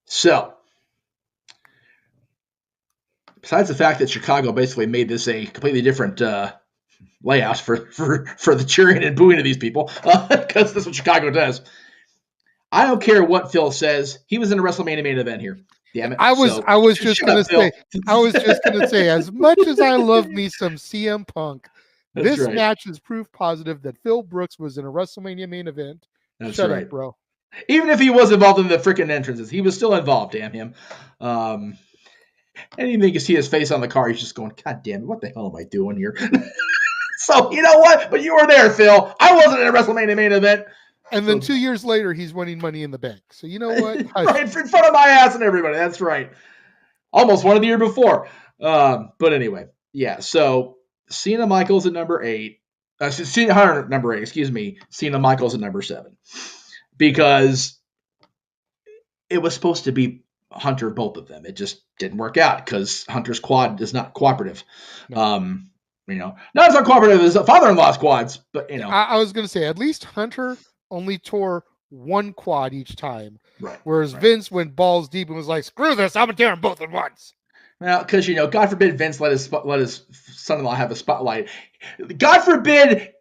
So, besides the fact that Chicago basically made this a completely different layout for the cheering and booing of these people, because that's what Chicago does. I don't care what Phil says. He was in a WrestleMania main event here. Damn it. I was just gonna say, as much as I love me some CM Punk, this match is proof positive that Phil Brooks was in a WrestleMania main event. Shut up, bro. Even if he was involved in the freaking entrances, he was still involved, damn him. Anything you can see his face on the car, he's just going, God damn it, what the hell am I doing here? So, you know what? But you were there, Phil. I wasn't in a WrestleMania main event. And then 2 years later, he's winning Money in the Bank. So you know what? Right in front of my ass and everybody. That's right. Almost won the year before. But anyway, yeah. So Cena Michaels at number 8. Cena Hunter at number 8. Excuse me. Cena Michaels at number 7. Because it was supposed to be Hunter, both of them. It just didn't work out because Hunter's quad is not cooperative. No. Not as uncooperative as father-in-law's quads, but I was going to say, at least Hunter only tore one quad each time. Right. Whereas Vince went balls deep and was like, screw this, I'm going to tear them both at once. Well, because, God forbid Vince let his son-in-law have a spotlight. God forbid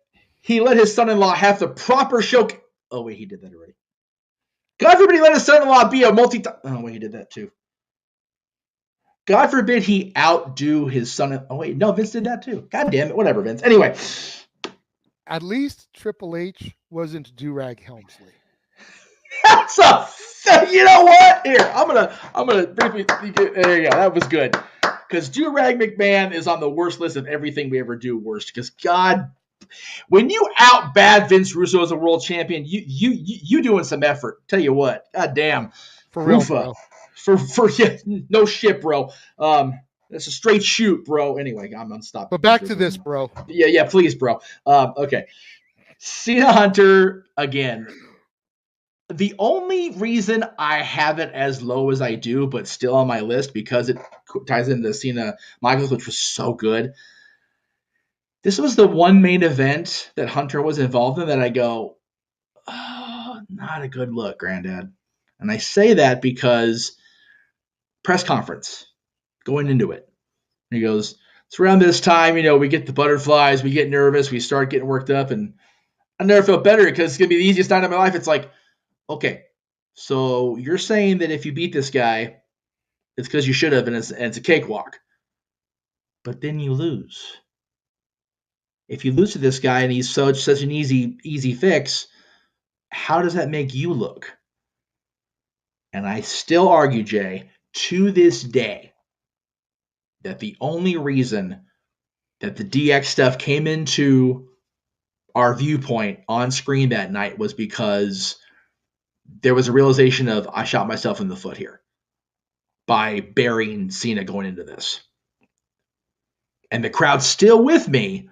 he let his son-in-law have the proper show. Oh, wait, he did that already. God forbid he let his son-in-law be a Oh, wait, he did that too. God forbid he outdo his son. Oh, wait, no, Vince did that too. God damn it. Whatever, Vince. Anyway. At least Triple H wasn't Durag Helmsley. You know what? Here, I'm gonna briefly. There you go. That was good. Because Durag McMahon is on the worst list of everything we ever do worst. Because God, when you out bad Vince Russo as a world champion, you doing some effort. Tell you what. God damn. For real, bro. No shit, bro. That's a straight shoot, bro. Anyway, I'm unstoppable. But back to this, bro. Yeah, please, bro. Okay. Cena Hunter, again. The only reason I have it as low as I do, but still on my list, because it ties into Cena Michaels, which was so good. This was the one main event that Hunter was involved in that I go, oh, not a good look, Granddad. And I say that because press conference, going into it. He goes, it's around this time, we get the butterflies, we get nervous, we start getting worked up, and I never felt better because it's going to be the easiest night of my life. It's like, okay, so you're saying that if you beat this guy, it's because you should have, and it's a cakewalk. But then you lose. If you lose to this guy and he's such an easy fix, how does that make you look? And I still argue, Jay, to this day, that the only reason that the DX stuff came into our viewpoint on screen that night was because there was a realization of I shot myself in the foot here. by burying Cena going into this. And the crowd's still with me,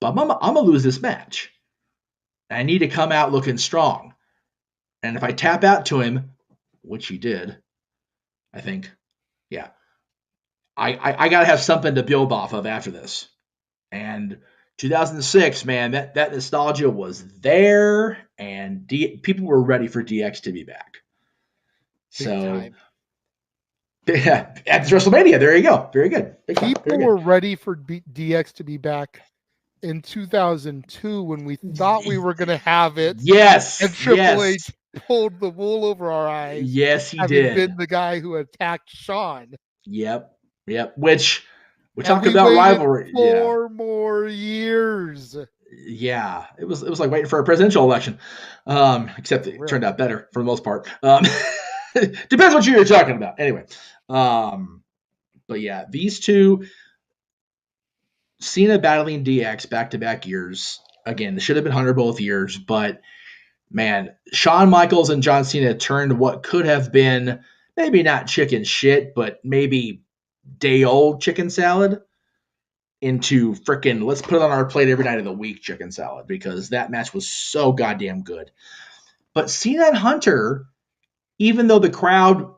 but I'm going to lose this match. I need to come out looking strong. And if I tap out to him, which he did, I think, yeah, I got to have something to build off of after this. And 2006, man, that nostalgia was there, and people were ready for DX to be back. Big So, time. Yeah, at WrestleMania, there you go. Very good. People were ready for DX to be back in 2002 when we thought we were going to have it. Yes. And Triple H pulled the wool over our eyes. Yes, he having did. Been the guy who attacked Shawn. Yep. Which we talk about rivalry. 4 more years. Yeah, it was like waiting for a presidential election. Except it turned out better for the most part. Depends what you're talking about. Anyway. But yeah, these two, Cena battling DX back-to-back years. Again, it should have been Hunter both years, but man, Shawn Michaels and John Cena turned what could have been maybe not chicken shit, but maybe day-old chicken salad into frickin' let's put it on our plate every night of the week chicken salad, because that match was so goddamn good. But Cena and Hunter, even though the crowd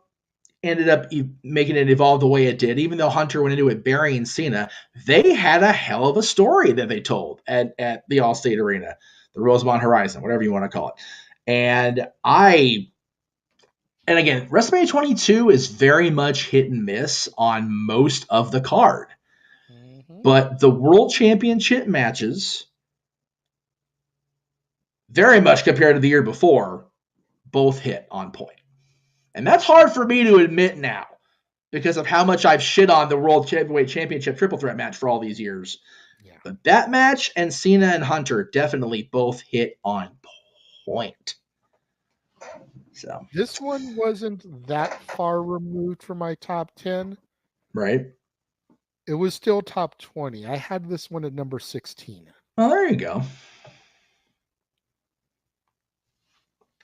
ended up making it evolve the way it did, even though Hunter went into it burying Cena, they had a hell of a story that they told at the Allstate Arena, the Rosemont Horizon, whatever you want to call it. And again, WrestleMania 22 is very much hit and miss on most of the card. Mm-hmm. But the World Championship matches, very much compared to the year before, both hit on point. And that's hard for me to admit now because of how much I've shit on the World Heavyweight Championship triple threat match for all these years. Yeah. But that match and Cena and Hunter definitely both hit on point. So this one wasn't that far removed from my top 10. Right. It was still top 20. I had this one at number 16. Well, there you go.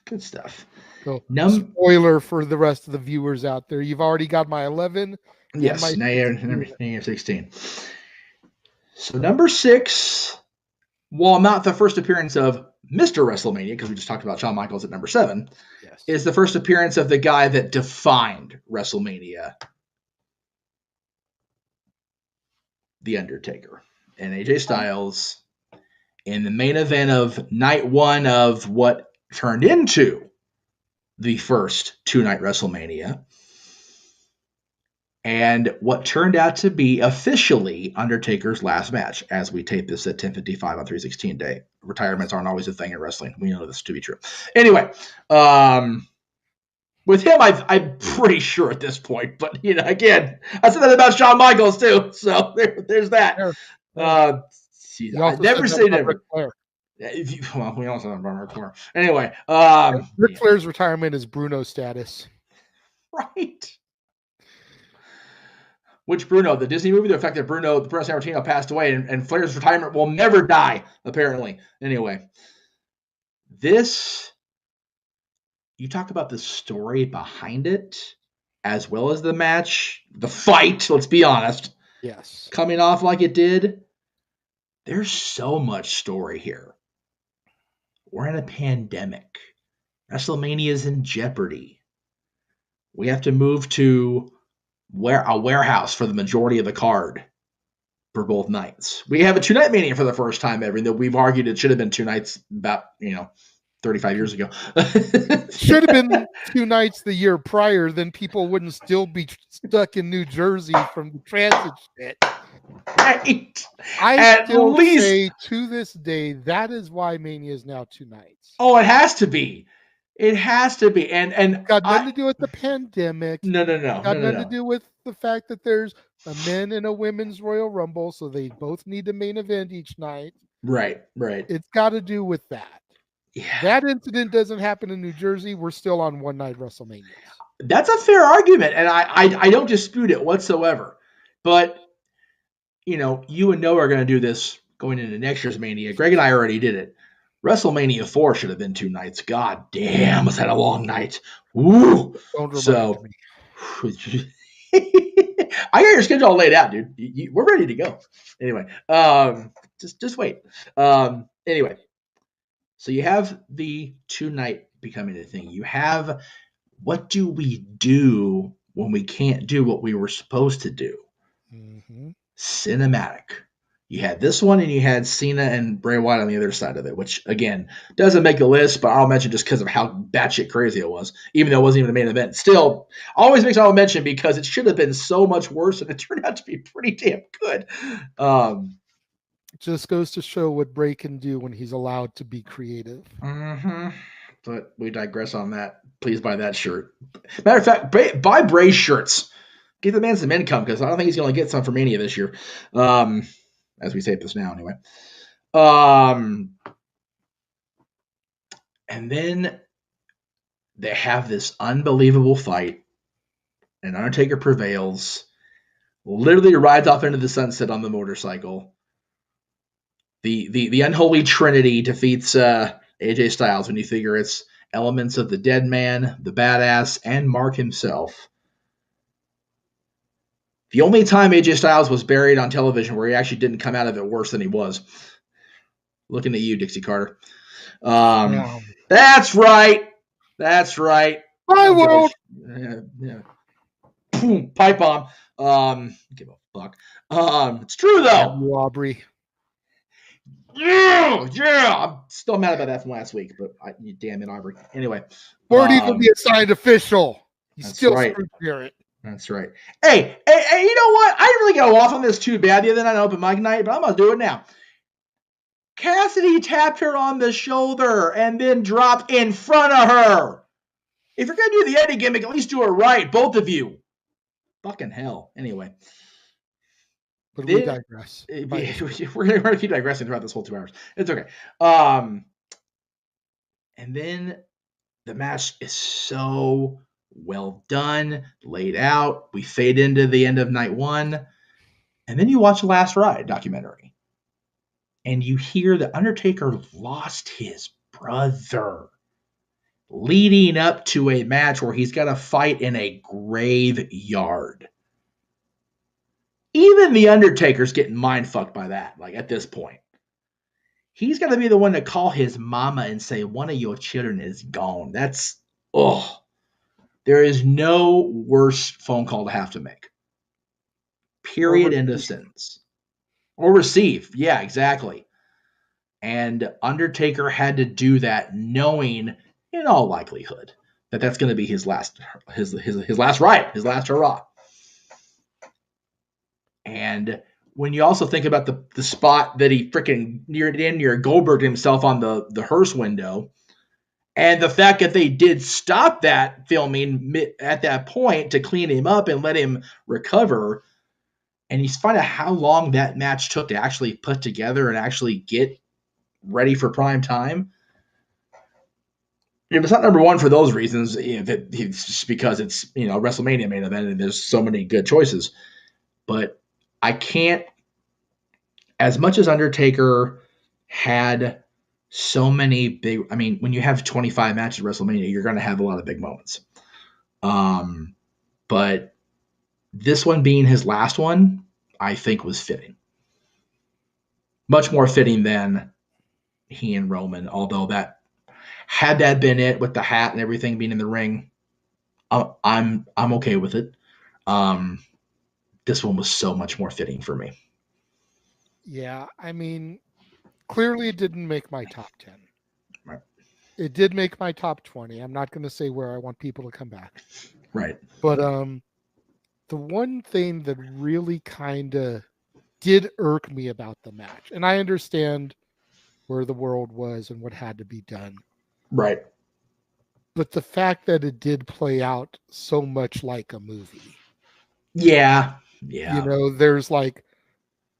Good stuff. So, spoiler for the rest of the viewers out there. You've already got my 11. Yes, now you're 16. So number 6, while not the first appearance of Mr. WrestleMania, because we just talked about Shawn Michaels at number 7, yes, is the first appearance of the guy that defined WrestleMania, The Undertaker, and AJ Styles in the main event of night 1 of what turned into the first 2-night WrestleMania, and what turned out to be officially Undertaker's last match, as we tape this at 10:55 on 3/16 day. Retirements aren't always a thing in wrestling. We know this to be true. Anyway, with him, I'm pretty sure at this point. But again, I said that about Shawn Michaels too. So there's that. I never say never. Well, we also have Ric Flair. Anyway, Ric Flair's retirement is Bruno status. Right. Which Bruno? The Disney movie? The fact that Bruno Sammartino passed away and Flair's retirement will never die, apparently. Anyway, you talk about the story behind it, as well as the match, the fight, let's be honest. Yes. Coming off like it did. There's so much story here. We're in a pandemic. WrestleMania is in jeopardy. We have to move to a warehouse for the majority of the card for both nights. We have a 2-night Mania for the first time ever, though we've argued it should have been 2 nights about 35 years ago. Should have been 2 nights the year prior, then people wouldn't still be stuck in New Jersey from the transit shit. Right. I still say to this day that is why Mania is now 2 nights. Oh, it has to be. It has to be. And got nothing to do with the pandemic. No. Got nothing to do with the fact that there's a men and a women's Royal Rumble, so they both need a main event each night. Right. It's got to do with that. Yeah. That incident doesn't happen in New Jersey. We're still on 1-night WrestleMania. That's a fair argument, and I don't dispute it whatsoever. But you and Noah are going to do this going into next year's Mania. Greg and I already did it. WrestleMania 4 should have been 2 nights. God damn, was that a long night. Woo! Don't remind me. I got your schedule all laid out, dude. We're ready to go. Anyway, just wait. Anyway, so you have the 2-night becoming a thing. You have what do we do when we can't do what we were supposed to do? Mm-hmm. Cinematic. You had this one, and you had Cena and Bray Wyatt on the other side of it, which again doesn't make the list, but I'll mention just because of how batshit crazy it was, even though it wasn't even the main event. Still, always makes I'll mention because it should have been so much worse, and it turned out to be pretty damn good. Just goes to show what Bray can do when he's allowed to be creative. Mm-hmm. But we digress on that. Please buy that shirt. Matter of fact, buy Bray's shirts. Give the man some income because I don't think he's going to get some for Mania this year. As we say this now, anyway. And then they have this unbelievable fight, and Undertaker prevails. Literally rides off into the sunset on the motorcycle. The unholy trinity defeats AJ Styles when you figure it's elements of the Dead Man, the Badass, and Mark himself. The only time AJ Styles was buried on television where he actually didn't come out of it worse than he was. Looking at you, Dixie Carter. That's right. That's right. My world. Yeah. Pipe bomb. Give a fuck. It's true though. Aubrey. Yeah. I'm still mad about that from last week, but you damn it, Aubrey. Anyway. Or even be assigned official. He's still right. screwed Garrett. That's right. Hey, you know what? I didn't really go off on this too bad the other night on open mic night, but I'm gonna do it now. Cassidy tapped her on the shoulder and then dropped in front of her. If you're gonna do the Eddie gimmick, at least do it right, both of you. Fucking hell. Anyway. But we digress. We're gonna keep digressing throughout this whole 2 hours. It's okay. And then the match is so well done, laid out. We fade into the end of night 1, and then you watch the Last Ride documentary, and you hear the Undertaker lost his brother, leading up to a match where he's got to fight in a graveyard. Even the Undertaker's getting mind fucked by that. Like at this point, he's got to be the one to call his mama and say one of your children is gone. That's there is no worse phone call to have to make. Period. End of sentence. Or receive. Yeah, exactly. And Undertaker had to do that knowing, in all likelihood, that that's going to be his last ride, his last hurrah. And when you also think about the spot that he freaking near Goldberg himself on the hearse window, and the fact that they did stop that filming at that point to clean him up and let him recover, and you find out how long that match took to actually put together and actually get ready for prime time. If it's not number one for those reasons, it's just because it's WrestleMania main event and there's so many good choices. But I can't, as much as Undertaker had so many big, I mean, when you have 25 matches at WrestleMania, you're going to have a lot of big moments. But this one being his last one, I think was fitting. Much more fitting than he and Roman, although had that been it with the hat and everything being in the ring, I'm okay with it. This one was so much more fitting for me. Yeah, I mean, clearly it didn't make my top 10. Right. It did make my top 20. I'm not going to say where I want people to come back. Right. But the one thing that really kind of did irk me about the match, and I understand where the world was and what had to be done. Right. But the fact that it did play out so much like a movie. Yeah. Yeah. There's like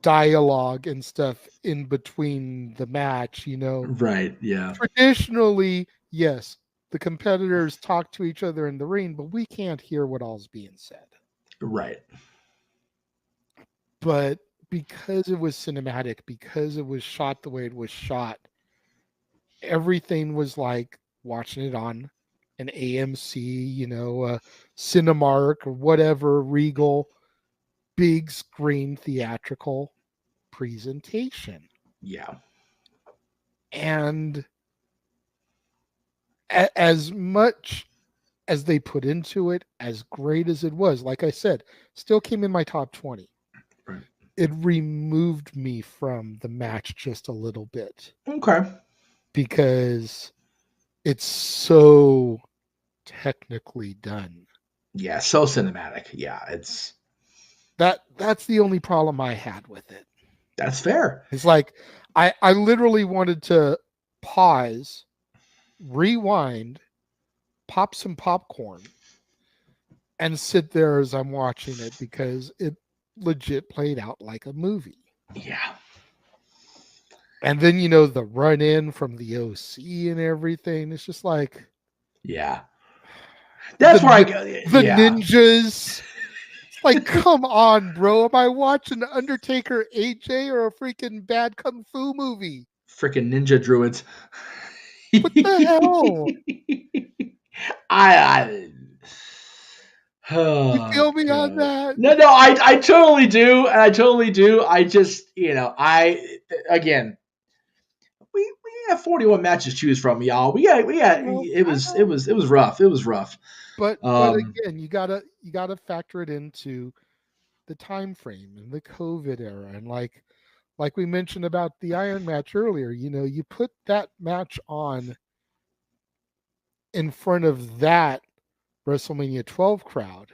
dialogue and stuff in between the match, Right. Yeah. Traditionally, yes, the competitors talk to each other in the ring, but we can't hear what all's being said. Right. But because it was cinematic, because it was shot the way it was shot, everything was like watching it on an AMC, Cinemark or whatever, Regal, big screen theatrical presentation. Yeah. And as much as they put into it, as great as it was, like I said, still came in my top 20. Right. It removed me from the match just a little bit. Okay. Because it's so technically done. Yeah, so cinematic. Yeah, That's the only problem I had with it. That's fair. It's like I literally wanted to pause, rewind, pop some popcorn, and sit there as I'm watching it because it legit played out like a movie. Yeah. And then the run in from the OC and everything. It's just like, yeah. That's where I go. The ninjas. It's like, come on, bro. Am I watching Undertaker AJ or a freaking bad kung fu movie? Freaking ninja druids. What the hell? You feel me on that? No, I totally do, and I totally do. I just, again, we have 41 matches to choose from, y'all. We got. It was rough. It was rough. But again, you gotta factor it into the time frame and the COVID era, and like we mentioned about the Iron match earlier. You put that match on in front of that WrestleMania 12 crowd.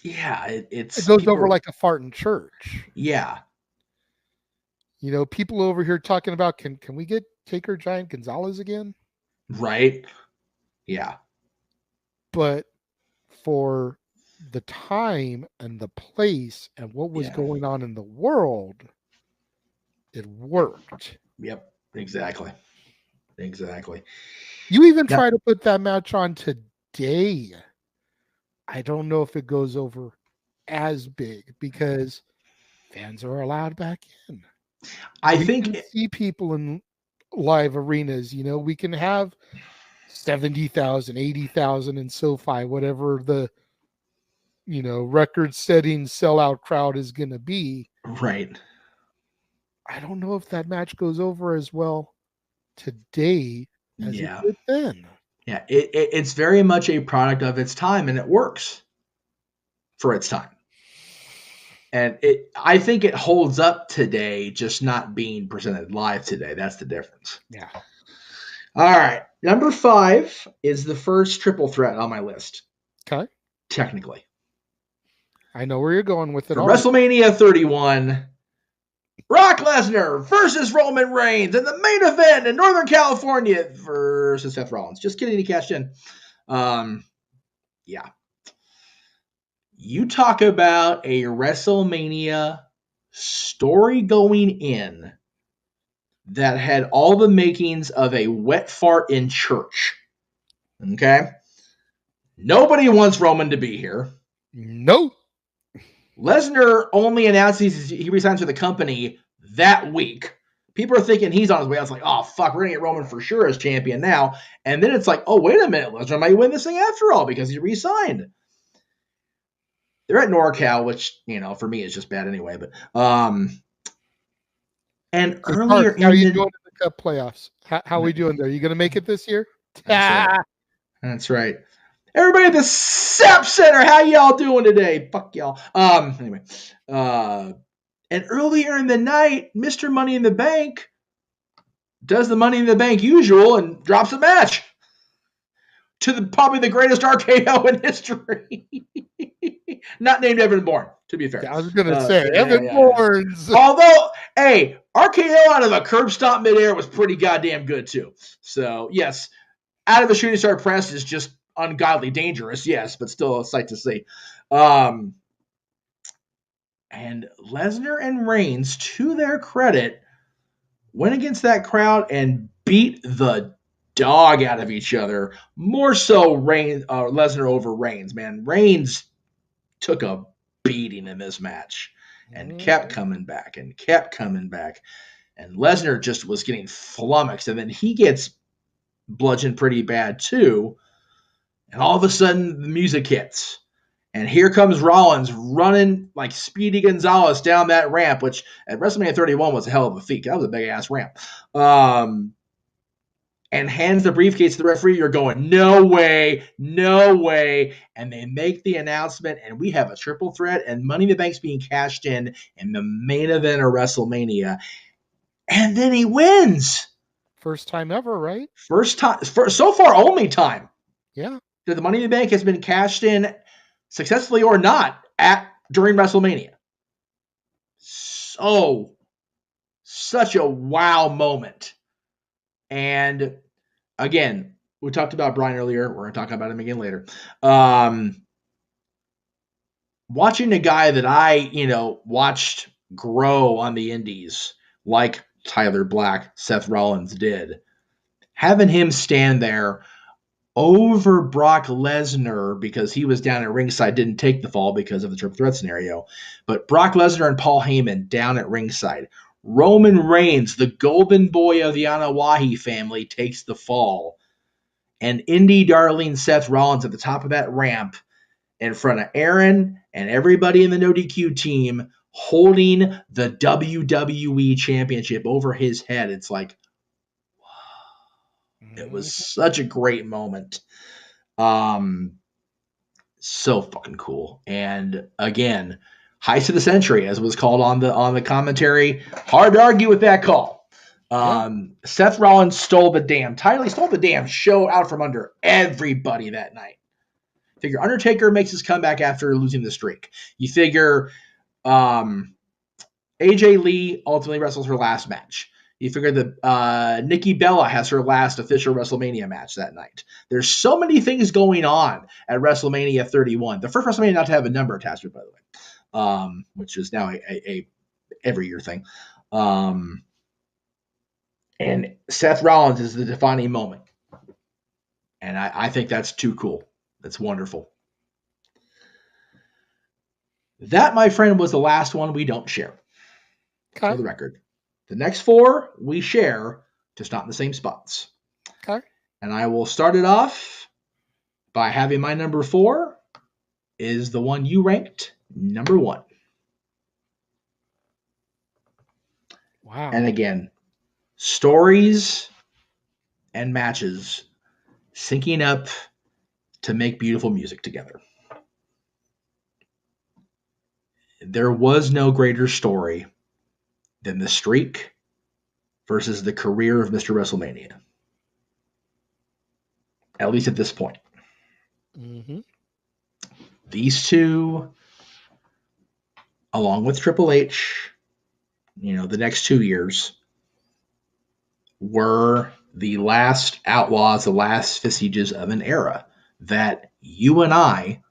Yeah, it goes over like a fart in church. Yeah. People over here talking about can we get Taker Giant Gonzalez again? Right. Yeah. But for the time and the place and what was going on in the world, it worked. Yep. Exactly. You even try to put that match on today. I don't know if it goes over as big because fans are allowed back in. We can see people in live arenas. We can have 70,000, 80,000 in SoFi, whatever the record-setting sellout crowd is going to be. Right. I don't know if that match goes over as well today as it did then. Yeah, it's very much a product of its time, and it works for its time. And I think it holds up today, just not being presented live today. That's the difference. Yeah. All right. Number 5 is the first triple threat on my list. Okay. Technically. I know where you're going with it. WrestleMania 31, Brock Lesnar versus Roman Reigns in the main event in Northern California versus Seth Rollins. Just kidding, he cashed in. Yeah. You talk about a WrestleMania story going in that had all the makings of a wet fart in church. Okay? Nobody wants Roman to be here. Nope. Lesnar only announces he resigns with the company that week. People are thinking he's on his way. I was like, oh, fuck, we're going to get Roman for sure as champion now. And then it's like, oh, wait a minute. Lesnar might win this thing after all because he resigned. They're at NorCal, which, for me is just bad anyway. But and earlier in the doing in the Cup playoffs. How are we doing there? Are you going to make it this year? That's right. Everybody at the SAP Center, how y'all doing today? Fuck y'all. Anyway. And earlier in the night, Mr. Money in the Bank does the Money in the Bank usual and drops a match to probably the greatest RKO in history. Not named Evan Bourne, to be fair. Yeah, I was going to say, Evan Bourne's. Although, hey, RKO out of a curb stomp midair was pretty goddamn good, too. So, yes, out of a shooting star press is just ungodly dangerous, yes, but still a sight to see. And Lesnar and Reigns, to their credit, went against that crowd and beat the dog out of each other. More so Lesnar over Reigns, man. Reigns took a beating in this match and kept coming back. And Lesnar just was getting flummoxed. And then he gets bludgeoned pretty bad too. And all of a sudden, the music hits. And here comes Rollins running like Speedy Gonzalez down that ramp, which at WrestleMania 31 was a hell of a feat. That was a big-ass ramp. And hands the briefcase to the referee. You're going, no way, no way. And they make the announcement, and we have a triple threat, and Money in the Bank's being cashed in the main event of WrestleMania. And then he wins. First time ever, right? First time, so far, only time. Yeah. That the Money in the Bank has been cashed in, successfully or not, during WrestleMania. Such a wow moment. And again, we talked about Brian earlier. We're going to talk about him again later. Watching a guy that I, watched grow on the indies, like Tyler Black, Seth Rollins did, having him stand there over Brock Lesnar because he was down at ringside, didn't take the fall because of the triple threat scenario, but Brock Lesnar and Paul Heyman down at ringside. Roman Reigns, the golden boy of the Anawahi family, takes the fall. And Indy darling Seth Rollins at the top of that ramp in front of Aaron and everybody in the No DQ team holding the WWE Championship over his head. It's like, wow. It was such a great moment. So fucking cool. And again, Heist of the Century, as it was called on the commentary. Hard to argue with that call. Seth Rollins stole the damn title. He stole the damn show out from under everybody that night. Figure Undertaker makes his comeback after losing the streak. You figure AJ Lee ultimately wrestles her last match. You figure that Nikki Bella has her last official WrestleMania match that night. There's so many things going on at WrestleMania 31. The first WrestleMania not to have a number attached to it, by the way. Which is now a every year thing. And Seth Rollins is the defining moment. And I think that's too cool. That's wonderful. That, my friend, was the last one we don't share. Okay. For the record. The next 4 we share, just not in the same spots. Okay. And I will start it off by having my number 4 is the one you ranked number 1. Wow. And again, stories and matches syncing up to make beautiful music together. There was no greater story than the streak versus the career of Mr. WrestleMania. At least at this point. Mm-hmm. These two, along with Triple H, the next 2 years, were the last outlaws, the last vestiges of an era that you and I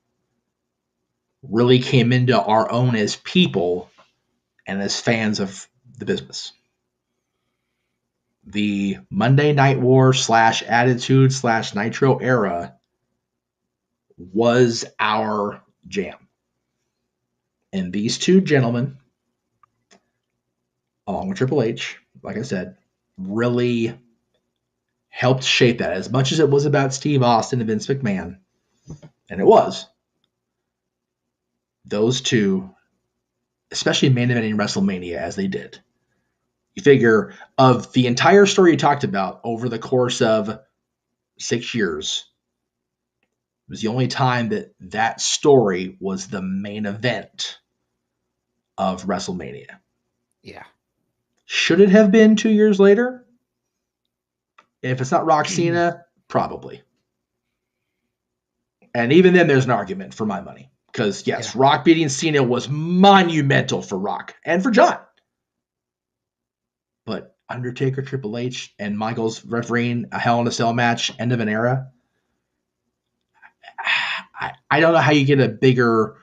really came into our own as people and as fans of the business. The Monday Night War / Attitude / Nitro era was our jam. And these two gentlemen, along with Triple H, like I said, really helped shape that. As much as it was about Steve Austin and Vince McMahon, and it was, those two, especially main eventing WrestleMania as they did. You figure of the entire story you talked about over the course of 6 years, it was the only time that story was the main event of WrestleMania. Yeah. Should it have been 2 years later? If it's not Rock Cena, probably. And even then, there's an argument for my money. Because, yes, Rock beating Cena was monumental for Rock and for John. But Undertaker, Triple H, and Michaels refereeing a Hell in a Cell match, end of an era, I don't know how you get a bigger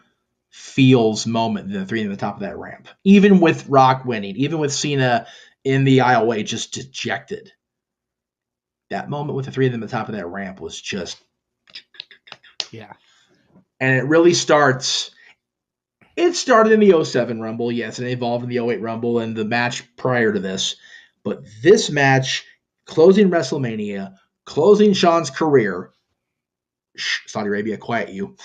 feels moment than the three at the top of that ramp. Even with Rock winning, even with Cena in the aisleway just dejected. That moment with the three of them at the top of that ramp was just... Yeah. And it really starts... It started in the 07 Rumble, yes, and it evolved in the 08 Rumble and the match prior to this. But this match, closing WrestleMania, closing Shawn's career, Saudi Arabia, quiet you,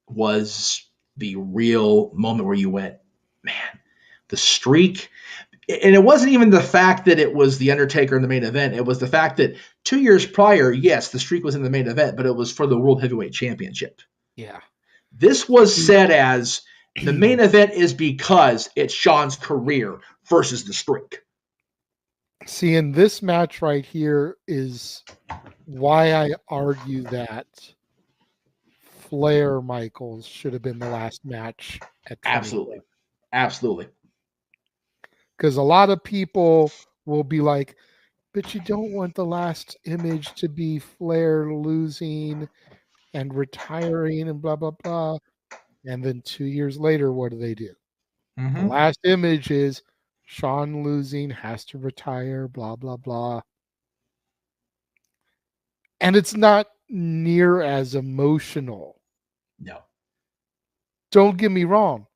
was the real moment where you went, man, the streak. And it wasn't even the fact that it was The Undertaker in the main event. It was the fact that 2 years prior, yes, the streak was in the main event, but it was for the World Heavyweight Championship. Yeah. This was said as the main event is because it's Shawn's career versus the streak. See, in this match right here is why I argue that Flair Michaels should have been the last match at 24. Absolutely. Absolutely. Because a lot of people will be like, but you don't want the last image to be Flair losing and retiring and blah, blah, blah. And then 2 years later, what do? The last image is Shawn losing, has to retire, blah, blah, blah. And it's not near as emotional. No. Don't get me wrong.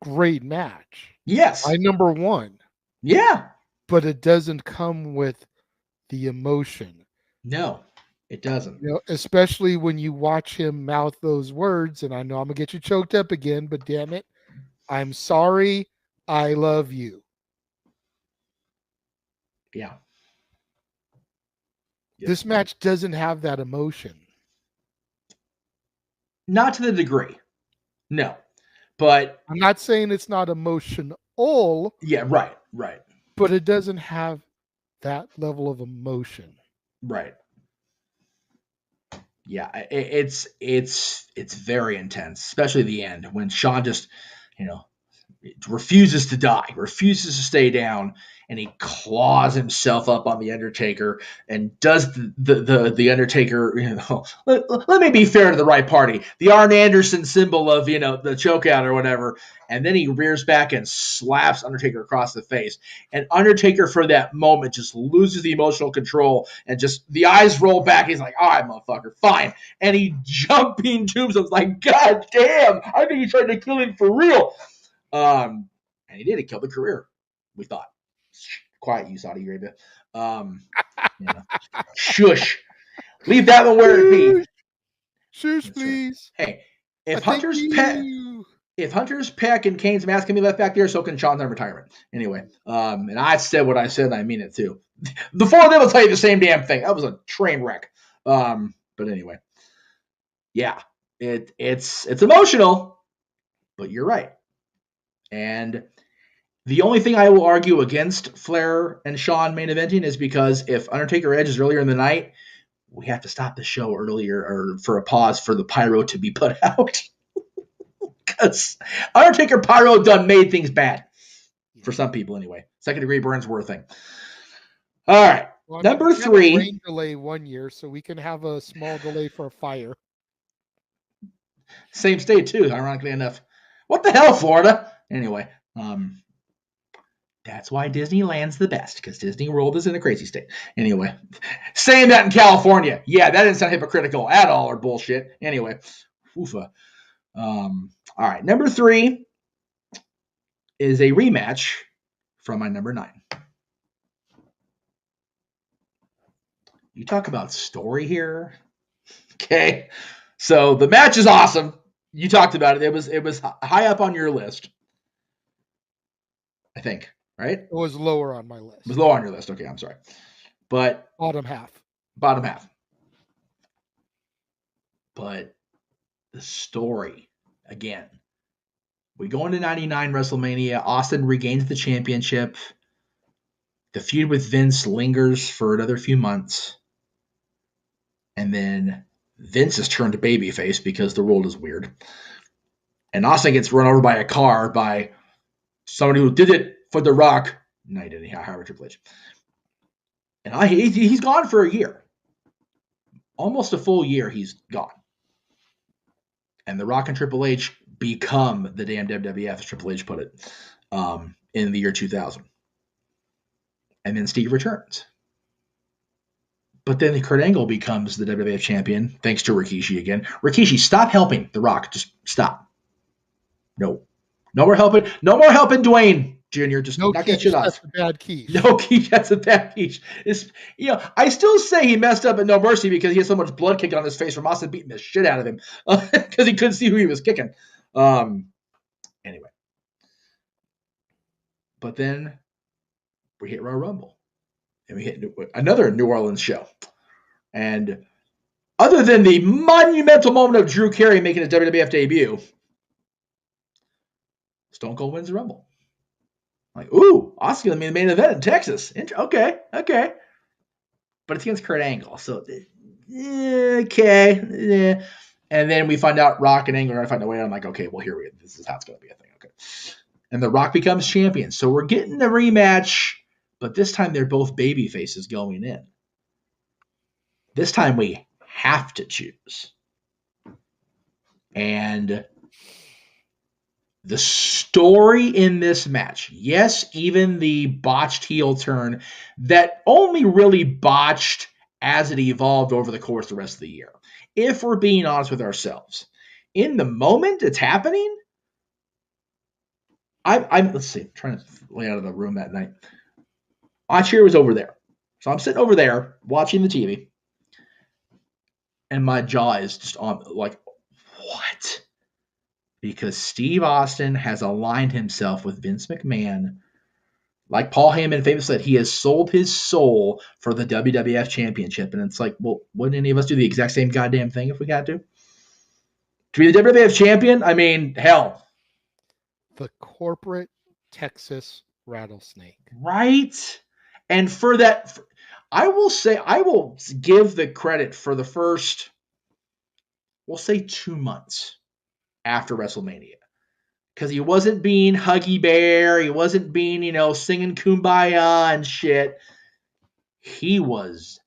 Great match. Yes. My number one. Yeah. But it doesn't come with the emotion. No, it doesn't. You know, especially when you watch him mouth those words, and I know I'm going to get you choked up again, but damn it, I'm sorry, I love you. Yeah. This match doesn't have that emotion. Not to the degree. No. But I'm not saying it's not emotional. Yeah, right. But it doesn't have that level of emotion. Right. Yeah, it's very intense, especially the end when Shawn just, refuses to die, refuses to stay down, and he claws himself up on the Undertaker and does the Undertaker, let me be fair to the right party, the Arn Anderson symbol of, the choke out or whatever, and then he rears back and slaps Undertaker across the face. And Undertaker for that moment just loses the emotional control and just the eyes roll back. He's like, all right, motherfucker, fine. And he jumping tombstones like, God damn, I think he tried to kill him for real. And he did. He killed the career, we thought. Quiet, you, Saudi Arabia. Shush. Leave that one where it be. Shush, please. Hey, if Hunter's Peck and Kane's mask can be left back there, so can Shawn's retirement. Anyway, and I said what I said, and I mean it too. The four of them will tell you the same damn thing. That was a train wreck. But anyway, yeah, it's emotional, but you're right. And the only thing I will argue against Flair and Shawn main eventing is because if Undertaker Edge is earlier in the night, we have to stop the show earlier or for a pause for the pyro to be put out. Because Undertaker pyro done made things bad. For some people anyway. Second degree burns were a thing. All right. Well, number 3. Rain delay 1 year, so we can have a small delay for a fire. Same state too, ironically enough. What the hell, Florida? Anyway, that's why Disneyland's the best, because Disney World is in a crazy state. Anyway, saying that in California, yeah, that didn't sound hypocritical at all or bullshit. Anyway, oofa. All right, number 3 is a rematch from my number 9. You talk about story here. Okay, so the match is awesome. You talked about it. It was high up on your list, I think, right? It was lower on my list. It was lower on your list. Okay, I'm sorry. But bottom half. But the story, again, we go into 99 WrestleMania. Austin regains the championship. The feud with Vince lingers for another few months. And then Vince is turned to babyface because the world is weird. And Austin gets run over by a car by somebody who did it for The Rock. No, he didn't. Howard Triple H. And he's gone for a year. Almost a full year he's gone. And The Rock and Triple H become the damn WWF, as Triple H put it, in the year 2000. And then Steve returns. But then Kurt Angle becomes the WWF champion, thanks to Rikishi again. Rikishi, stop helping The Rock. Just stop. No. No more helping. No more helping Dwayne. Junior, just No knock that quiche, shit off. that's a bad quiche. No quiche, that's a bad quiche. I still say he messed up at No Mercy because he had so much blood kicked on his face from Austin beating the shit out of him because he couldn't see who he was kicking. Anyway. But then we hit Royal Rumble. And we hit another New Orleans show. And other than the monumental moment of Drew Carey making his WWF debut, Stone Cold wins the Rumble. Like, ooh, Austin going to be the main event in Texas. Okay. But it's against Kurt Angle. So, okay. And then we find out Rock and Angle are going to find a way. I'm like, okay, well, here we go. This is how it's going to be a thing. Okay. And The Rock becomes champion. So we're getting the rematch, but this time they're both baby faces going in. This time we have to choose. And the story in this match, yes, even the botched heel turn that only really botched as it evolved over the course of the rest of the year. If we're being honest with ourselves, in the moment it's happening, let's see, I'm trying to lay out of the room that night. My chair was over there. So I'm sitting over there watching the TV, and my jaw is just on, like, what? Because Steve Austin has aligned himself with Vince McMahon. Like Paul Heyman famously said, he has sold his soul for the WWF Championship. And it's like, well, wouldn't any of us do the exact same goddamn thing if we got to? To be the WWF champion? I mean, hell. The corporate Texas rattlesnake. Right? And for that, I will give the credit for the first, we'll say 2 months after WrestleMania. Because he wasn't being Huggy Bear. He wasn't being, singing Kumbaya and shit. He was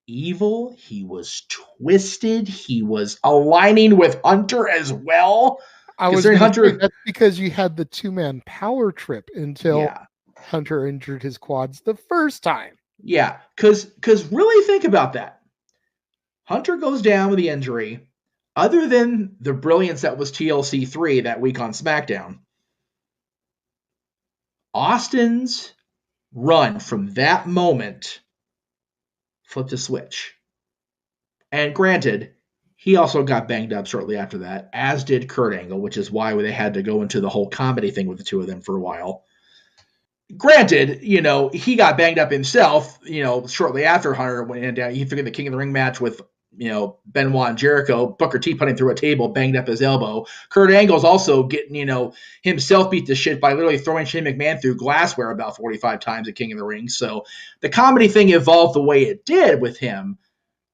evil. He was twisted. He was aligning with Hunter as well. I was going to say, that's because you had the 2-man power trip until Hunter injured his quads the first time. Yeah, because really think about that. Hunter goes down with the injury. Other than the brilliance that was TLC 3 that week on SmackDown, Austin's run from that moment flipped a switch. And granted, he also got banged up shortly after that, as did Kurt Angle, which is why they had to go into the whole comedy thing with the two of them for a while. Granted, he got banged up himself, shortly after Hunter went down. He figured the King of the Ring match with Benoit and Jericho, Booker T putting through a table, banged up his elbow. Kurt Angle's also getting, himself beat to shit by literally throwing Shane McMahon through glassware about 45 times at King of the Ring. So the comedy thing evolved the way it did with him.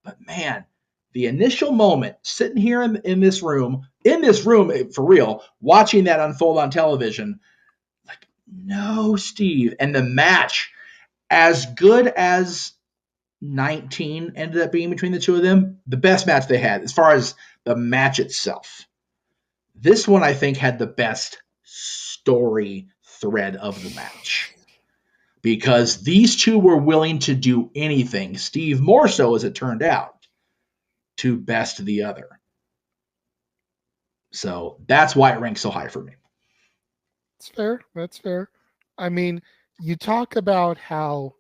But man, the initial moment, sitting here in this room for real, watching that unfold on television, like, no, Steve. And the match, as good as 19 ended up being between the two of them, the best match they had as far as the match itself. This one, I think, had the best story thread of the match because these two were willing to do anything. Steve more so, as it turned out, to best the other. So that's why it ranks so high for me. That's fair. I mean, you talk about how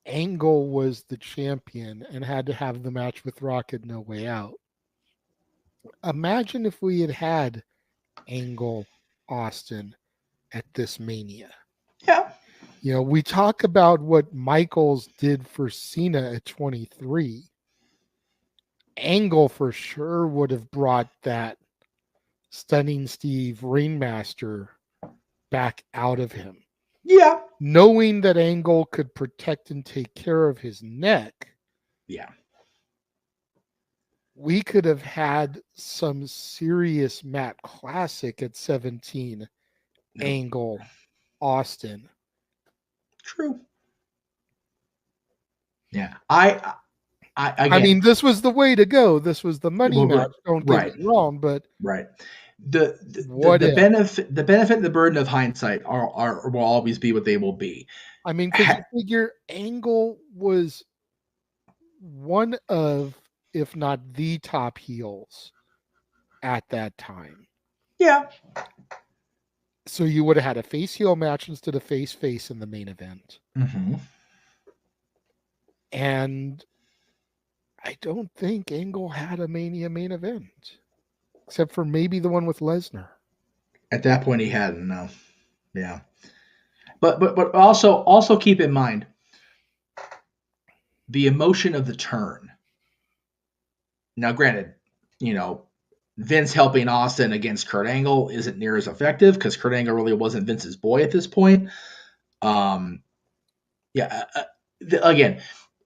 Angle was the champion and had to have the match with Rock at No Way Out. Imagine if we had Angle Austin at this Mania. Yeah. We talk about what Michaels did for Cena at 23. Angle for sure would have brought that Stunning Steve Ringmaster back out of him. Yeah. Knowing that Angle could protect and take care of his neck. Yeah. We could have had some serious Matt Classic at 17. No. Angle, Austin. True. Yeah. I mean, this was the way to go. This was the money match. Don't get me wrong, but the benefit and the burden of hindsight will always be what they will be. I mean, because you figure Angle was one of, if not the top heels at that time. Yeah. So you would have had a face heel match instead of face in the main event. Mm-hmm. And I don't think Angle had a Mania main event, except for maybe the one with Lesnar. At that point, he hadn't. No. Yeah. But also keep in mind the emotion of the turn. Now, granted, Vince helping Austin against Kurt Angle isn't near as effective because Kurt Angle really wasn't Vince's boy at this point. Again,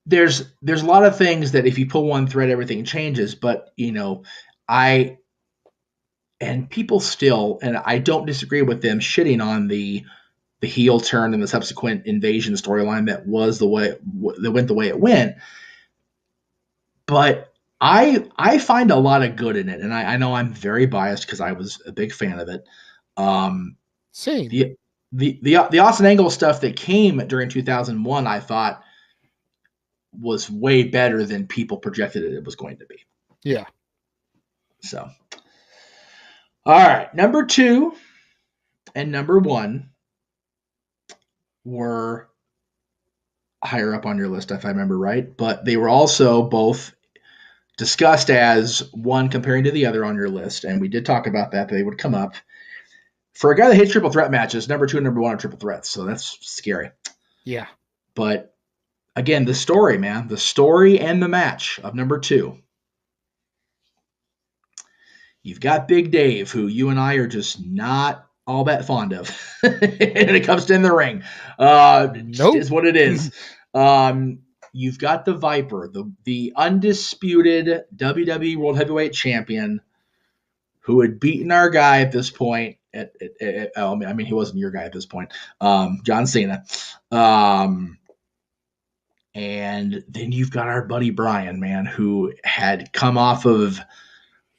there's a lot of things that if you pull one thread, everything changes. But people still, and I don't disagree with them shitting on the heel turn and the subsequent invasion storyline that went the way it went. But I find a lot of good in it, and I know I'm very biased because I was a big fan of it. Same. The Austin Angle stuff that came during 2001, I thought was way better than people projected it was going to be. Yeah. So, all right, number 2 and number 1 were higher up on your list, if I remember right, but they were also both discussed as one comparing to the other on your list, and we did talk about that. They would come up. For a guy that hates triple threat matches, number 2 and number 1 are triple threats, so that's scary. Yeah. But again, the story, man, the story and the match of number 2. You've got Big Dave, who you and I are just not all that fond of when it comes to in the ring. Nope. Is what it is. You've got the Viper, the undisputed WWE World Heavyweight Champion, who had beaten our guy at this point. I mean, he wasn't your guy at this point, John Cena. And then you've got our buddy Brian, man, who had come off of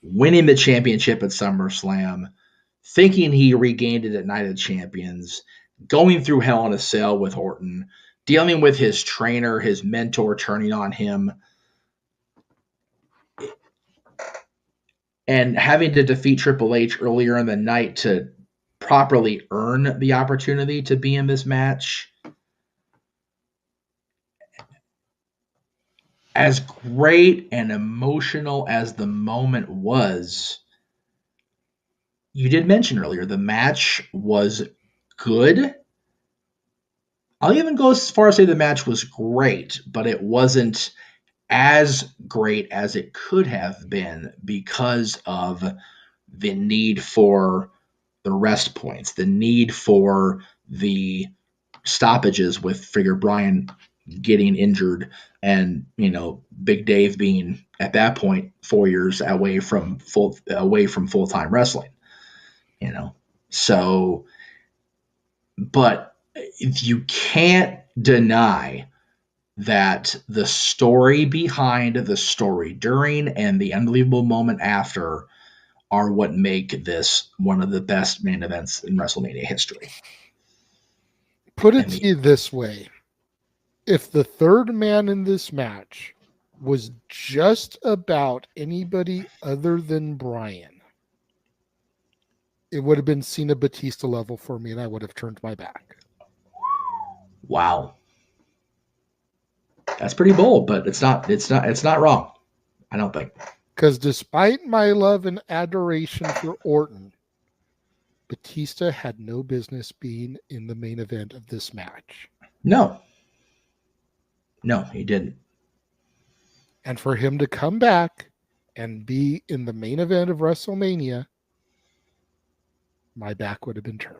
winning the championship at SummerSlam, thinking he regained it at Night of Champions, going through Hell in a Cell with Orton, dealing with his trainer, his mentor turning on him, and having to defeat Triple H earlier in the night to properly earn the opportunity to be in this match. As great and emotional as the moment was, you did mention earlier, the match was good. I'll even go as far as say the match was great, but it wasn't as great as it could have been because of the need for the rest points, the need for the stoppages with Figure Brian getting injured and Big Dave being at that point 4 years away from full-time wrestling. So, but you can't deny that the story behind the story during and the unbelievable moment after are what make this one of the best main events in WrestleMania history. Put it to you this way. If the third man in this match was just about anybody other than Brian, it would have been Cena Batista level for me, and I would have turned my back. Wow. That's pretty bold, but it's not wrong. I don't think. Because despite my love and adoration for Orton, Batista had no business being in the main event of this match. No, he didn't. And for him to come back and be in the main event of WrestleMania, my back would have been turned.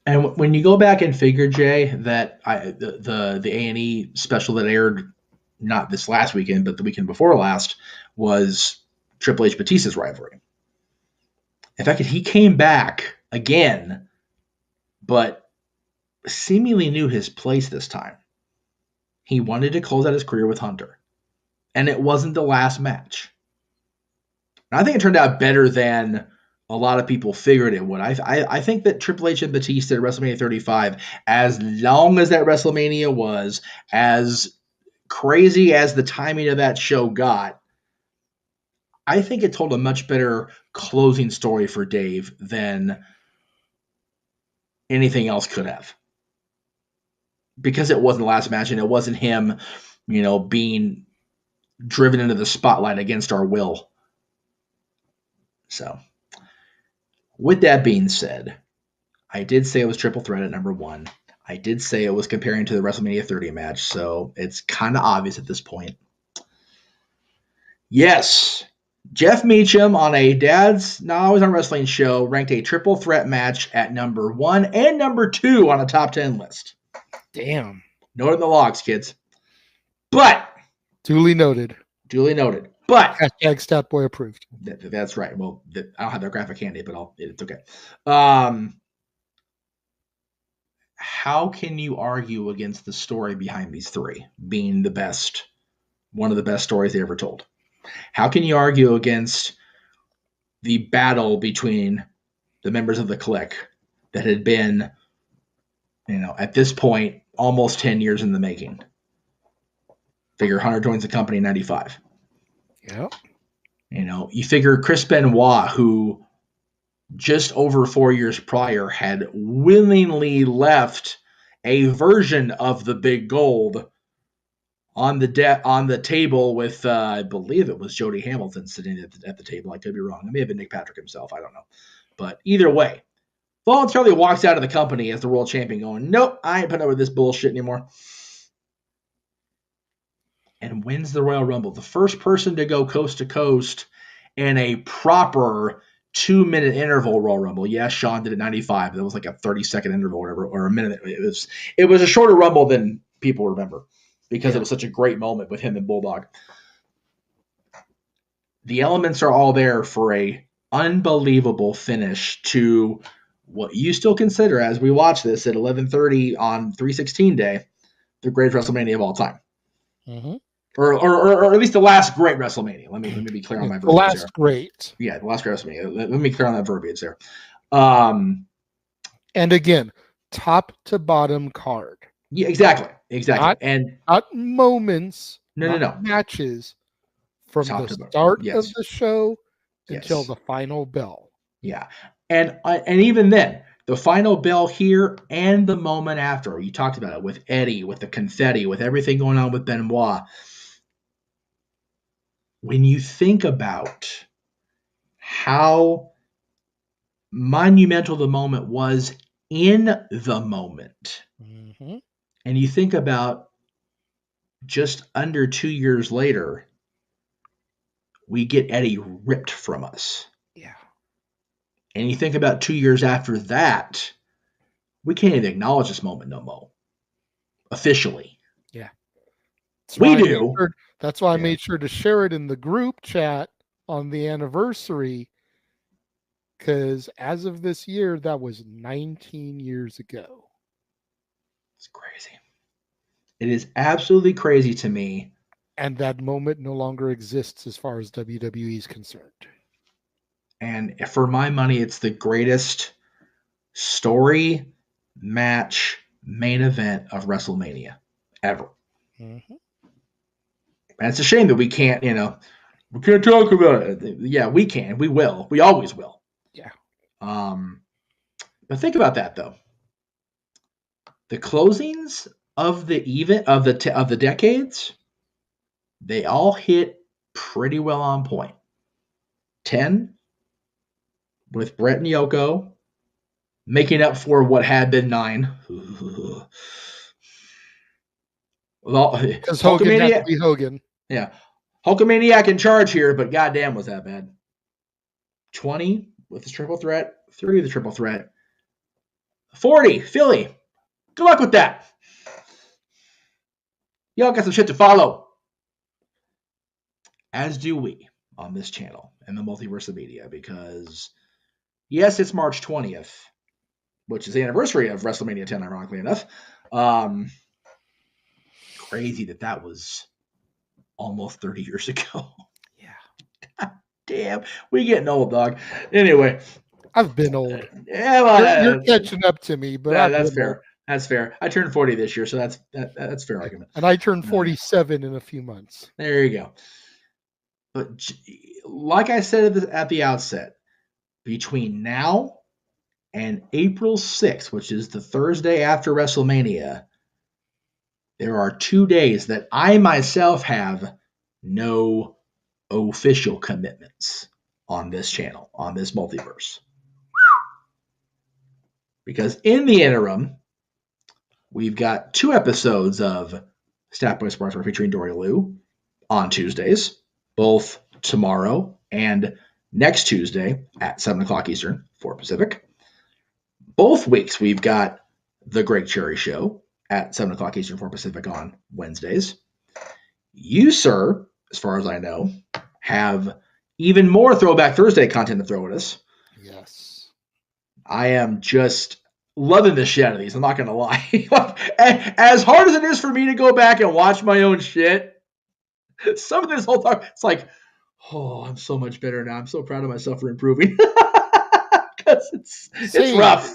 And when you go back and figure, Jay, that the A&E special that aired not this last weekend, but the weekend before last, was Triple H Batista's rivalry. In fact, he came back again, but seemingly knew his place this time. He wanted to close out his career with Hunter, and it wasn't the last match. And I think it turned out better than a lot of people figured it would. I think that Triple H and Batista at WrestleMania 35, as long as that WrestleMania was, as crazy as the timing of that show got, I think it told a much better closing story for Dave than anything else could have. Because it wasn't the last match and it wasn't him, being driven into the spotlight against our will. So, with that being said, I did say it was triple threat at number 1. I did say it was comparing to the WrestleMania 30 match, so it's kind of obvious at this point. Yes, Jeff Meacham on a Dad's Not Always on Wrestling show ranked a triple threat match at number 1 and number 2 on a top 10 list. Damn. Note in the logs, kids. But Duly noted. But hashtag Statboy approved. That's right. Well, I don't have that graphic handy, but it's okay. How can you argue against the story behind these three being the best, one of the best stories they ever told? How can you argue against the battle between the members of the clique that had been, at this point, almost 10 years in the making? Figure Hunter joins the company in 95. Yeah. You figure Chris Benoit, who just over 4 years prior had willingly left a version of the Big Gold on the table with, I believe it was Jody Hamilton sitting at the table. I could be wrong. It may have been Nick Patrick himself. I don't know. But either way, voluntarily walks out of the company as the world champion going, nope, I ain't putting up with this bullshit anymore. And wins the Royal Rumble. The first person to go coast to coast in a proper 2-minute interval Royal Rumble. Yeah, Shawn did it 95. That was like a 30-second interval or whatever, or a minute. It was a shorter Rumble than people remember because it was such a great moment with him and Bulldog. The elements are all there for a unbelievable finish to what you still consider, as we watch this at 11:30 on 3/16 day, the greatest WrestleMania of all time. Mm-hmm. Or at least the last great WrestleMania. Let me be clear on my verbiage. The last great. Yeah, the last great WrestleMania. Let me be clear on that verbiage there. And again, top to bottom card. Yeah, exactly. Not moments. No. Matches from Top the to bottom. start Yes. of the show until the final bell. Yeah, and even then, the final bell here and the moment after. You talked about it with Eddie, with the confetti, with everything going on with Benoit. When you think about how monumental the moment was in the moment, and you think about just under 2 years later, we get Eddie ripped from us. Yeah. And you think about 2 years after that, we can't even acknowledge this moment no more. Officially. Yeah. We do. That's why I made sure to share it in the group chat on the anniversary, because as of this year, that was 19 years ago. It's crazy. It is absolutely crazy to me. And that moment no longer exists as far as WWE is concerned. And for my money, it's the greatest story, match, main event of WrestleMania ever. Mm-hmm. And it's a shame that we can't, we can't talk about it. Yeah, we can. We will. We always will. Yeah. But think about that, though. The closings of the decades, they all hit pretty well on point. 10 with Brett and Yoko, making up for what had been 9. Because Hogan had to be Hogan. Yeah. Hulkamaniac in charge here, but goddamn was that bad. 20 with the triple threat, 30 with the triple threat. 40, Philly. Good luck with that. Y'all got some shit to follow. As do we on this channel and the multiverse of media, because yes, it's March 20th, which is the anniversary of WrestleMania 10, ironically enough. Crazy that was almost 30 years ago. Yeah. God damn. We getting old, dog. Anyway. I've been old. Yeah, well, you're catching up to me, but that's fair. Old. That's fair. I turned 40 this year, so that's fair argument. And I turned 47 in a few months. There you go. But like I said at the outset, between now and April 6th, which is the Thursday after WrestleMania, there are 2 days that I myself have no official commitments on this channel, on this multiverse. Because in the interim, we've got 2 episodes of Stat Boy Sports featuring Dory Lou on Tuesdays, both tomorrow and next Tuesday at 7 o'clock Eastern, 4 Pacific. Both weeks, we've got The Greg Cherry Show at 7 o'clock Eastern, 4 Pacific on Wednesdays. You, sir, as far as I know, have even more Throwback Thursday content to throw at us. Yes. I am just loving the shit out of these. I'm not going to lie. As hard as it is for me to go back and watch my own shit, some of this whole time, it's like, oh, I'm so much better now. I'm so proud of myself for improving. Because it's rough.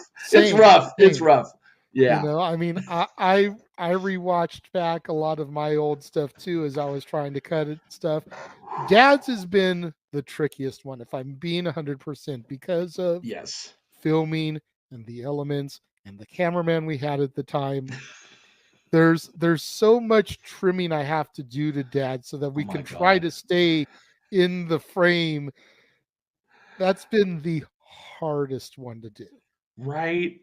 It's rough. Yeah. You know, I mean, I rewatched back a lot of my old stuff too as I was trying to cut it stuff. Dad's has been the trickiest one, if I'm being 100%, because of filming and the elements and the cameraman we had at the time. There's so much trimming I have to do to Dad so that we can try to stay in the frame. That's been the hardest one to do. Right.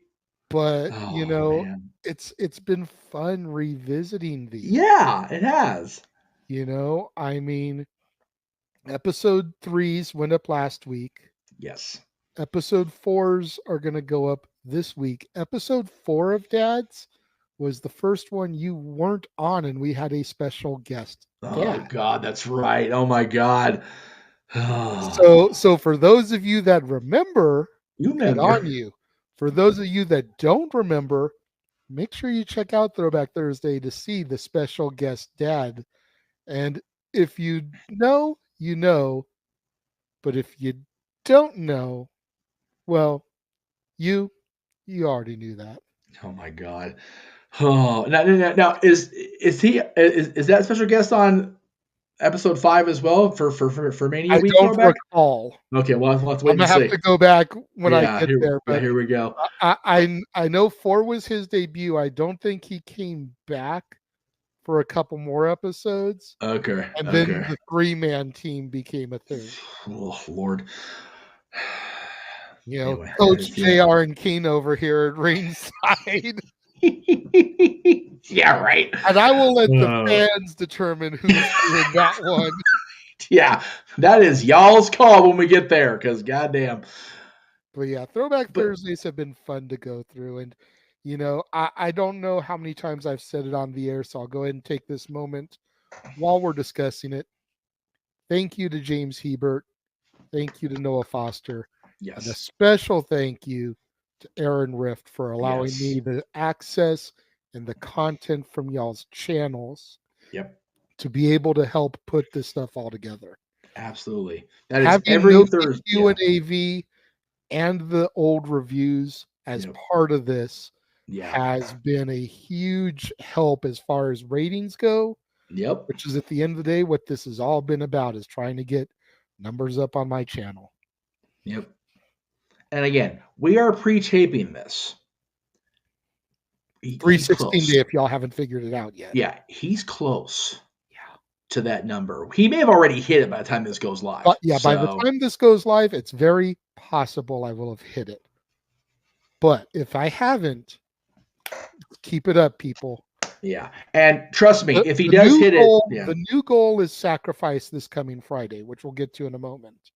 But you know, man. It's been fun revisiting these. Yeah, it has. You know, I mean, episode 3s went up last week. Yes. Episode 4s are going to go up this week. Episode 4 of Dad's was the first one you weren't on, and we had a special guest. Oh God, that's right. Oh my God. So for those of you that remember, good on you. For those of you that don't remember, make sure you check out Throwback Thursday to see the special guest Dad. And if you know, you know. But if you don't know, well, you already knew that. Oh my God. Oh, now is that special guest on episode 5 as well for Mania Week? I don't recall. Okay, well, I'll have to wait I'm gonna have to go back when I get there. But here we go. I know 4 was his debut. I don't think he came back for a couple more episodes. Okay. And then the 3-man team became a thing. Oh Lord. You know, anyway, Coach JR and Keen over here at ringside. Yeah, right. And I will let the fans determine who's doing that one. Yeah, that is y'all's call when we get there, because goddamn. But yeah, Throwback Thursdays have been fun to go through. And, you know, I don't know how many times I've said it on the air, so I'll go ahead and take this moment while we're discussing it. Thank you to James Hebert. Thank you to Noah Foster. Yes. And a special thank you to Aaron Rift for allowing me the access and the content from y'all's channels. Yep. To be able to help put this stuff all together. Absolutely. That is every Thursday. And AV and the old reviews as part of this has been a huge help as far as ratings go. Yep. Which is at the end of the day what this has all been about, is trying to get numbers up on my channel. Yep. And again, we are pre-taping this. 316 day if y'all haven't figured it out yet. Yeah, he's close. To that number. He may have already hit it by the time this goes live. By the time this goes live, it's very possible I will have hit it. But if I haven't, keep it up, people. Yeah. And trust me, if he does hit it. The new goal is Sacrifice this coming Friday, which we'll get to in a moment.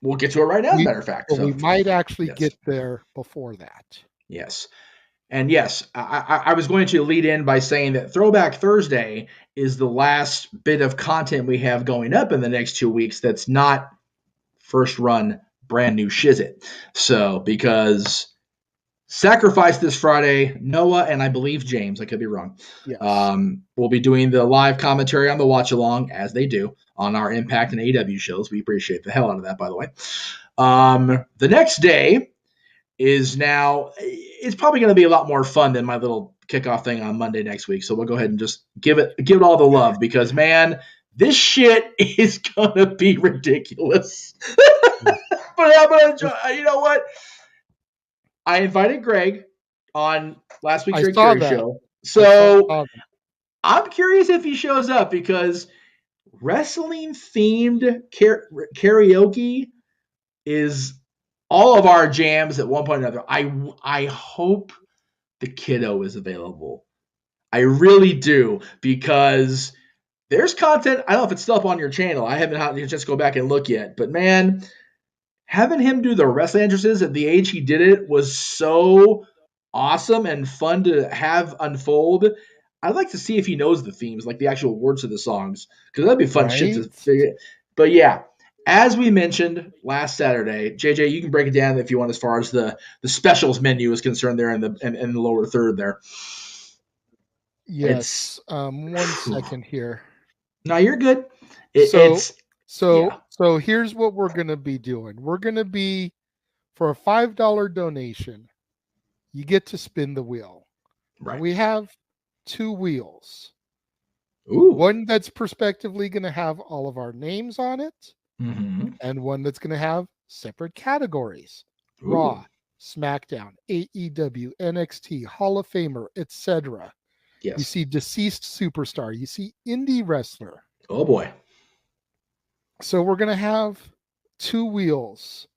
We'll get to it right now, as a matter of fact. So we might actually get there before that. Yes. And yes, I was going to lead in by saying that Throwback Thursday is the last bit of content we have going up in the next 2 weeks that's not first run brand new shizit. So, because Sacrifice this Friday, Noah and I believe James, I could be wrong, will be doing the live commentary on the watch along, as they do, on our Impact and AEW shows. We appreciate the hell out of that, by the way. The next day is now, it's probably going to be a lot more fun than my little kickoff thing on Monday next week. So we'll go ahead and just give it all the love, because man, This shit is gonna be ridiculous. But I'm gonna enjoy. You know what? I invited Greg on last week's I Greg saw Carey that. show, so that. I'm curious if he shows up because wrestling themed karaoke is all of our jams at one point or another. I hope the kiddo is available. I really do, because there's content. I don't know if it's still up on your channel. I haven't had a chance to go back and look yet, but man, having him do the wrestling entrances at the age he did it was so awesome and fun to have unfold. I'd like to see if he knows the themes, like the actual words of the songs, because that'd be fun shit to Right? figure. But yeah, as we mentioned last Saturday, JJ, you can break it down if you want as far as the specials menu is concerned there in the lower third there. It's Yes. 1 second here. no, you're good. So Yeah, so here's what we're gonna be doing. We're gonna be, for a $5 donation, you get to spin the wheel. Now right. we have 2 wheels. Ooh. One that's prospectively gonna have all of our names on it, Mm-hmm. and one that's gonna have separate categories. Ooh. Raw, SmackDown, AEW, NXT, Hall of Famer, etc. Yes. You see deceased superstar. You see indie wrestler. Oh boy. So we're going to have 2 wheels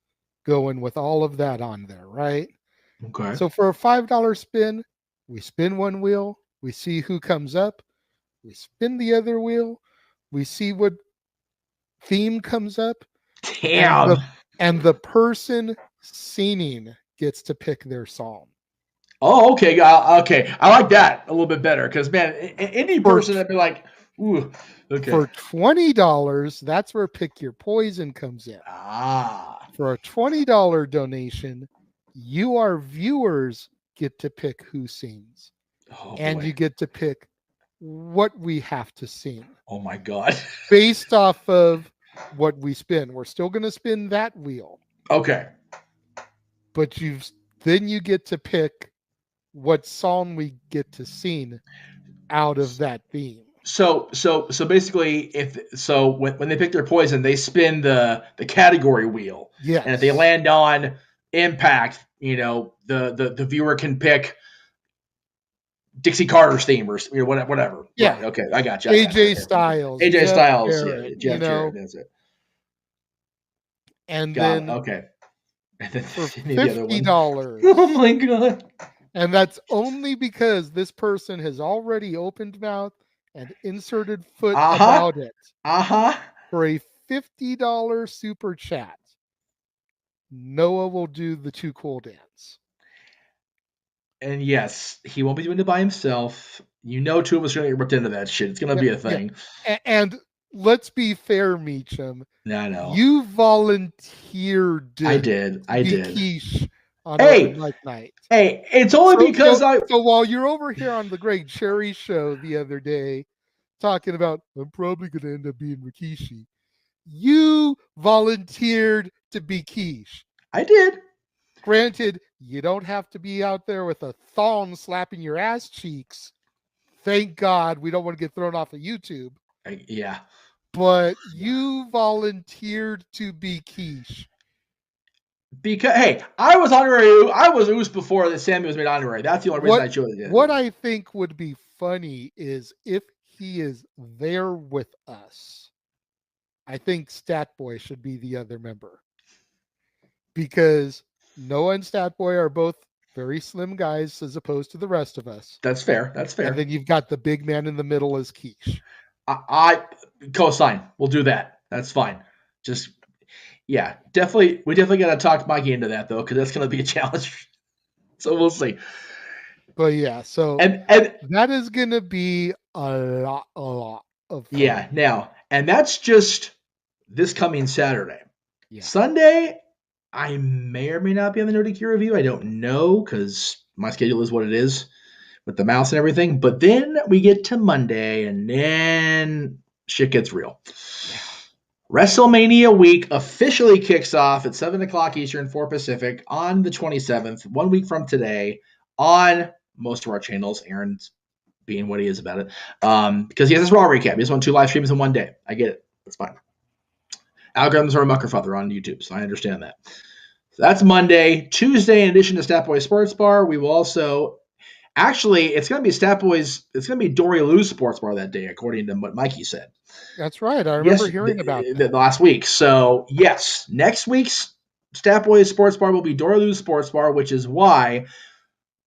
going with all of that on there, right? Okay. So for a $5 spin, we spin one wheel, we see who comes up, we spin the other wheel, we see what theme comes up, Damn. and the person singing gets to pick their song. Oh, okay. Okay. I like that a little bit better because, man, any person that'd be like, ooh, okay. For $20, that's where Pick Your Poison comes in. Ah. For a $20 donation, you, our viewers, get to pick who sings. Oh, and boy. you get to pick what we have to sing. Oh, my God. Based off of what we spin. We're still going to spin that wheel. Okay. But then you get to pick what song we get to sing out of that theme. So basically, when they pick their poison, they spin the category wheel. Yes. And if they land on Impact, the viewer can pick Dixie Carter's theme or whatever. Yeah. Right. Okay, I got you. AJ Styles. AJ Styles. Jarrett, Jeff Jarrett. That's it. And got then okay. And then for $50. Oh my God. And that's only because this person has already opened mouth and inserted foot about it. For a $50 super chat, Noah will do the Too Cool dance. And yes, he won't be doing it by himself. Two of us are going to get ripped into that shit. It's going to be a thing. Yeah. And let's be fair, Meacham. I know. You volunteered. I did. Quiche on open mic night. Hey, it's only because So while you're over here on the Greg Cherry show the other day, talking about I'm probably going to end up being Rikishi, you volunteered to be Quiche. I did. Granted, you don't have to be out there with a thong slapping your ass cheeks. Thank God we don't want to get thrown off of YouTube. Yeah. But you volunteered to be Quiche. Because, hey, I was honorary. I was Oos before the Sammy was made honorary. That's the only reason I chose it. What I think would be funny is if he is there with us. I think Stat Boy should be the other member. Because Noah and Stat Boy are both very slim guys as opposed to the rest of us. That's fair. And then you've got the big man in the middle as Quiche. I co-sign. We'll do that. That's fine. Yeah, definitely. We definitely got to talk Mikey into that, though, because that's going to be a challenge. So we'll see. But yeah, so and that is going to be a lot of fun. Yeah, now, and that's just this coming Saturday. Yeah. Sunday, I may or may not be on the Nerdy Gear review. I don't know because my schedule is what it is with the mouse and everything. But then we get to Monday, and then shit gets real. Yeah. WrestleMania week officially kicks off at 7 o'clock Eastern, 4 Pacific on the 27th, 1 week from today, on most of our channels. Aaron's being what he is about it. Because he has his Raw recap. He just won 2 live streams in one day. I get it. That's fine. Algorithms are a muckerfucker on YouTube, so I understand that. So that's Monday. Tuesday, in addition to Stat Boy Sports Bar, we will also actually, it's going to be Stat Boys. It's going to be Dory Lou's Sports Bar that day, according to what Mikey said. That's right. I remember hearing about that last week. So yes, next week's Stat Boys Sports Bar will be Dory Lou's Sports Bar, which is why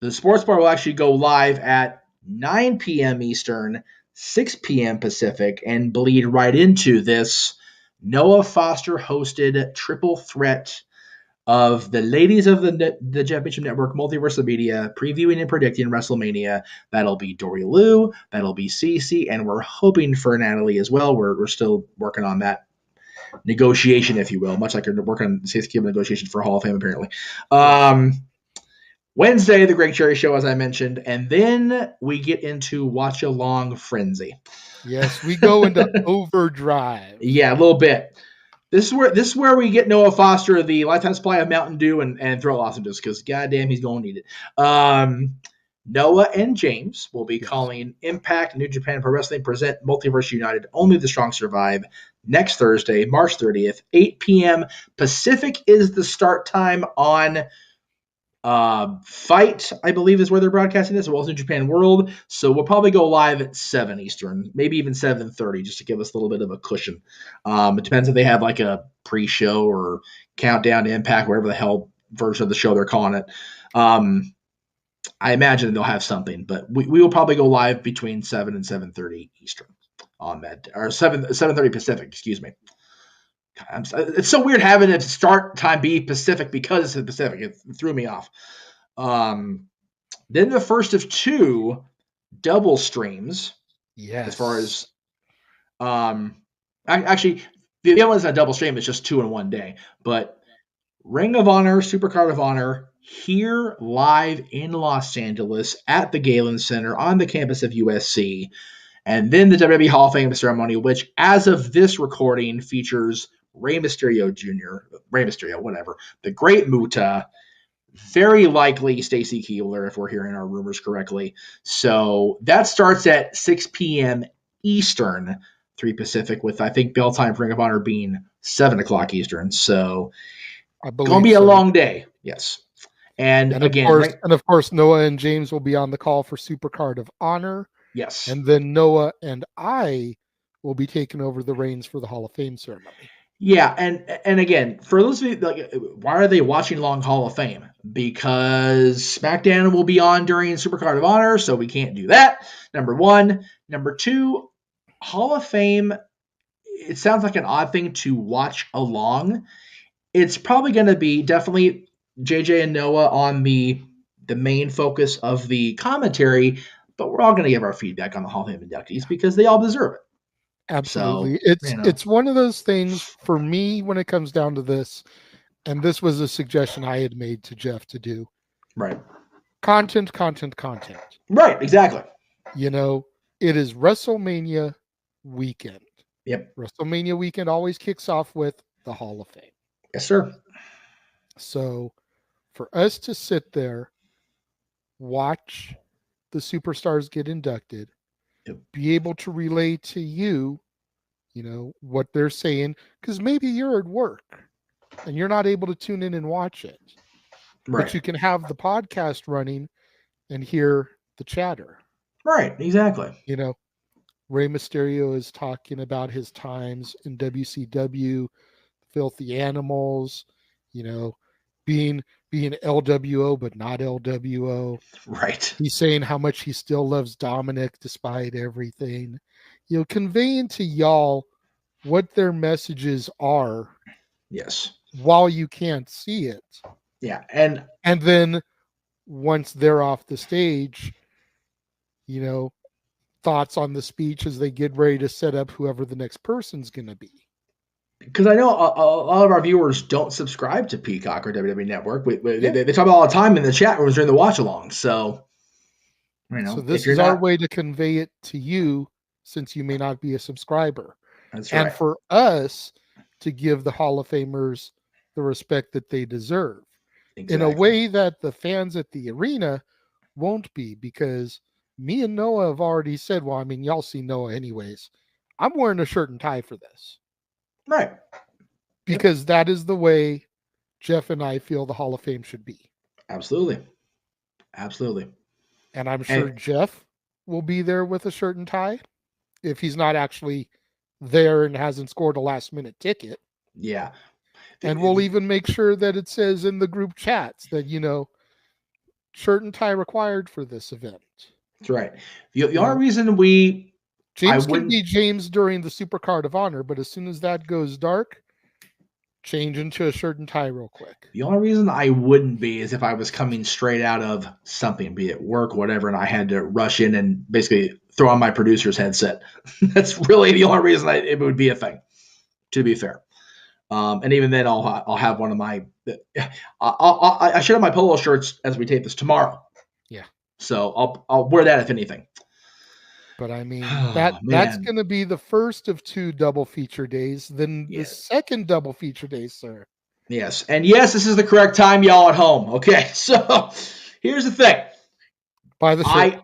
the Sports Bar will actually go live at 9 p.m. Eastern, 6 p.m. Pacific, and bleed right into this Noah Foster hosted triple threat of the ladies of the Championship Network Multiverse of Media previewing and predicting WrestleMania. That'll be Dory Lou, that'll be Cece, and we're hoping for Natalie as well. We're still working on that negotiation, if you will, much like we're working on the negotiation for Hall of Fame, apparently. Wednesday, the Greg Cherry Show, as I mentioned, and then we get into Watch Along Frenzy. Yes, we go into overdrive. Yeah, a little bit. This is where we get Noah Foster the lifetime supply of Mountain Dew and throw lozenges because goddamn he's going to need it. Noah and James will be calling Impact New Japan Pro Wrestling present Multiverse United Only the Strong Survive next Thursday, March 30th, 8 p.m. Pacific is the start time on Fight, I believe, is where they're broadcasting this, as well as New Japan World. So we'll probably go live at 7 Eastern, maybe even 7:30, just to give us a little bit of a cushion. It depends if they have like a pre-show or countdown to Impact, whatever the hell version of the show they're calling it. I imagine they'll have something, but we will probably go live between 7 and 7:30 Eastern on that, or 7:30 Pacific, excuse me. It's so weird having it start time be Pacific because it's the Pacific. It threw me off. Then the first of 2 double streams. Yes. As far as actually, the other one's not a double stream. It's just 2 in one day. But Ring of Honor, Supercard of Honor, here live in Los Angeles at the Galen Center on the campus of USC. And then the WWE Hall of Fame ceremony, which as of this recording features Rey Mysterio Jr., the Great Muta, very likely Stacy Keibler, if we're hearing our rumors correctly. So that starts at 6 p.m. Eastern, 3 Pacific, with I think bell time for Ring of Honor being 7 o'clock Eastern. So it's going to be a long day. Yes. And again, of course, Noah and James will be on the call for Supercard of Honor. Yes. And then Noah and I will be taking over the reins for the Hall of Fame ceremony. Yeah, and again, for those of you, like, why are they watching Long Hall of Fame? Because SmackDown will be on during Supercard of Honor, so we can't do that. Number 1. Number 2, Hall of Fame, it sounds like an odd thing to watch along. It's probably going to be definitely JJ and Noah on the main focus of the commentary, but we're all going to give our feedback on the Hall of Fame inductees because they all deserve it. Absolutely. So, it's one of those things for me when it comes down to this, and this was a suggestion I had made to Jeff to do. Right. Content. Right, exactly. You know, it is WrestleMania weekend. Yep. WrestleMania weekend always kicks off with the Hall of Fame. Yes, sir. So for us to sit there, watch the superstars get inducted, be able to relay to you, what they're saying, because maybe you're at work and you're not able to tune in and watch it. Right. But you can have the podcast running and hear the chatter. Right, exactly. Rey Mysterio is talking about his times in WCW, Filthy Animals, being LWO but not LWO. Right. He's saying how much he still loves Dominic despite everything. Conveying to y'all what their messages are. Yes. While you can't see it. Yeah. And then once they're off the stage, thoughts on the speech as they get ready to set up whoever the next person's going to be. Because I know a lot of our viewers don't subscribe to Peacock or WWE Network. They talk about all the time in the chat rooms during the watch along. So, so this is our way to convey it to you, since you may not be a subscriber. That's right. And for us to give the Hall of Famers the respect that they deserve. Exactly. In a way that the fans at the arena won't be, because me and Noah have already said, well, I mean, y'all see Noah anyways. I'm wearing a shirt and tie for this. Right. Because that is the way Jeff and I feel the Hall of Fame should be. Absolutely. Absolutely. And I'm sure Jeff will be there with a shirt and tie if he's not actually there and hasn't scored a last-minute ticket. Yeah. And we'll even make sure that it says in the group chats that, shirt and tie required for this event. That's right. The only reason James can be James during the Supercard of Honor, but as soon as that goes dark, change into a shirt and tie real quick. The only reason I wouldn't be is if I was coming straight out of something, be it work, whatever, and I had to rush in and basically throw on my producer's headset. That's really the only reason it would be a thing, to be fair. And even then, I'll have one of my I should have my polo shirts as we tape this tomorrow. Yeah. So I'll wear that if anything. But I mean, that's going to be the first of 2 double feature days. Then the second double feature day, sir. Yes. And yes, this is the correct time, y'all at home. Okay. So here's the thing. Buy the shirt.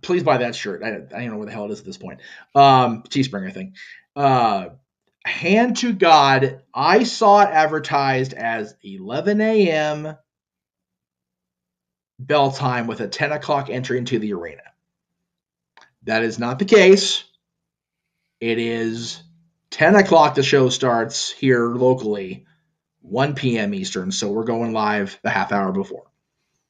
Please buy that shirt. I don't know where the hell it is at this point. Teespring, I think. Hand to God, I saw it advertised as 11 a.m. bell time with a 10 o'clock entry into the arena. That is not the case. It is 10 o'clock the show starts here locally, 1 p.m. Eastern, so we're going live the half hour before.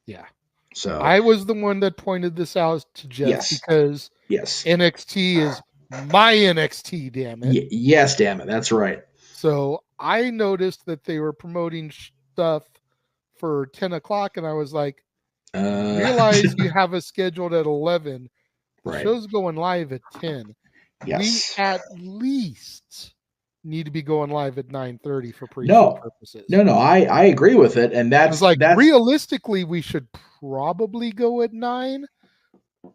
Yeah. So I was the one that pointed this out to Jeff because NXT is my NXT, damn it. Yes, damn it. That's right. So I noticed that they were promoting stuff for 10 o'clock, and I was like, realize you have it scheduled at 11. The show's going live at 10. Yes. We at least need to be going live at 9:30 for pre-show purposes. No, I agree with it, and that's realistically we should probably go at 9,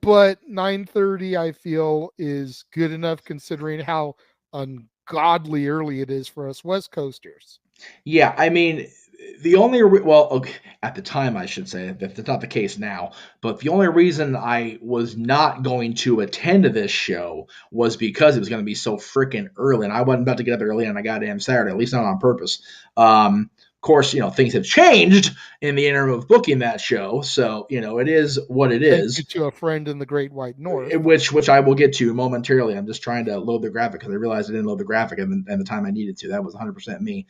but 9:30 I feel is good enough considering how ungodly early it is for us West Coasters. Yeah, I mean, at the time I should say, that's not the case now, but the only reason I was not going to attend this show was because it was going to be so freaking early, and I wasn't about to get up early on a goddamn Saturday, at least not on purpose. Of course, things have changed in the interim of booking that show, so, it is what it is. Thank you to a friend in the Great White North. Which I will get to momentarily. I'm just trying to load the graphic because I realized I didn't load the graphic and the time I needed to. That was 100% me.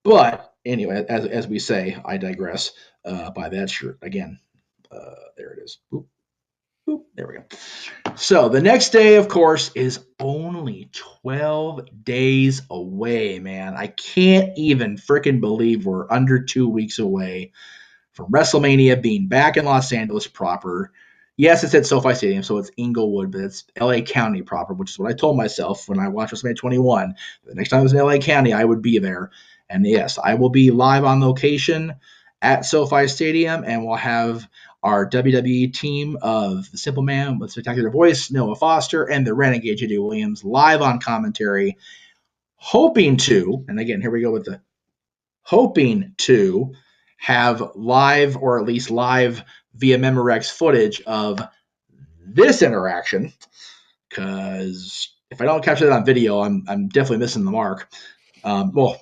But anyway, as we say, I digress. Buy that shirt again. There it is. Boop, boop, there we go. So the next day, of course, is only 12 days away, man. I can't even freaking believe we're under 2 weeks away from WrestleMania being back in Los Angeles proper. Yes, it's at SoFi Stadium, so it's Inglewood, but it's LA County proper, which is what I told myself when I watched WrestleMania 21. The next time I was in LA County, I would be there. And yes, I will be live on location at SoFi Stadium, and we'll have our WWE team of the Simple Man with Spectacular Voice, Noah Foster, and the Renegade J.J. Williams live on commentary, hoping to, and again, here we go with the hoping to have live, or at least live via Memorex footage of this interaction, because if I don't capture that on video, I'm definitely missing the mark. Well,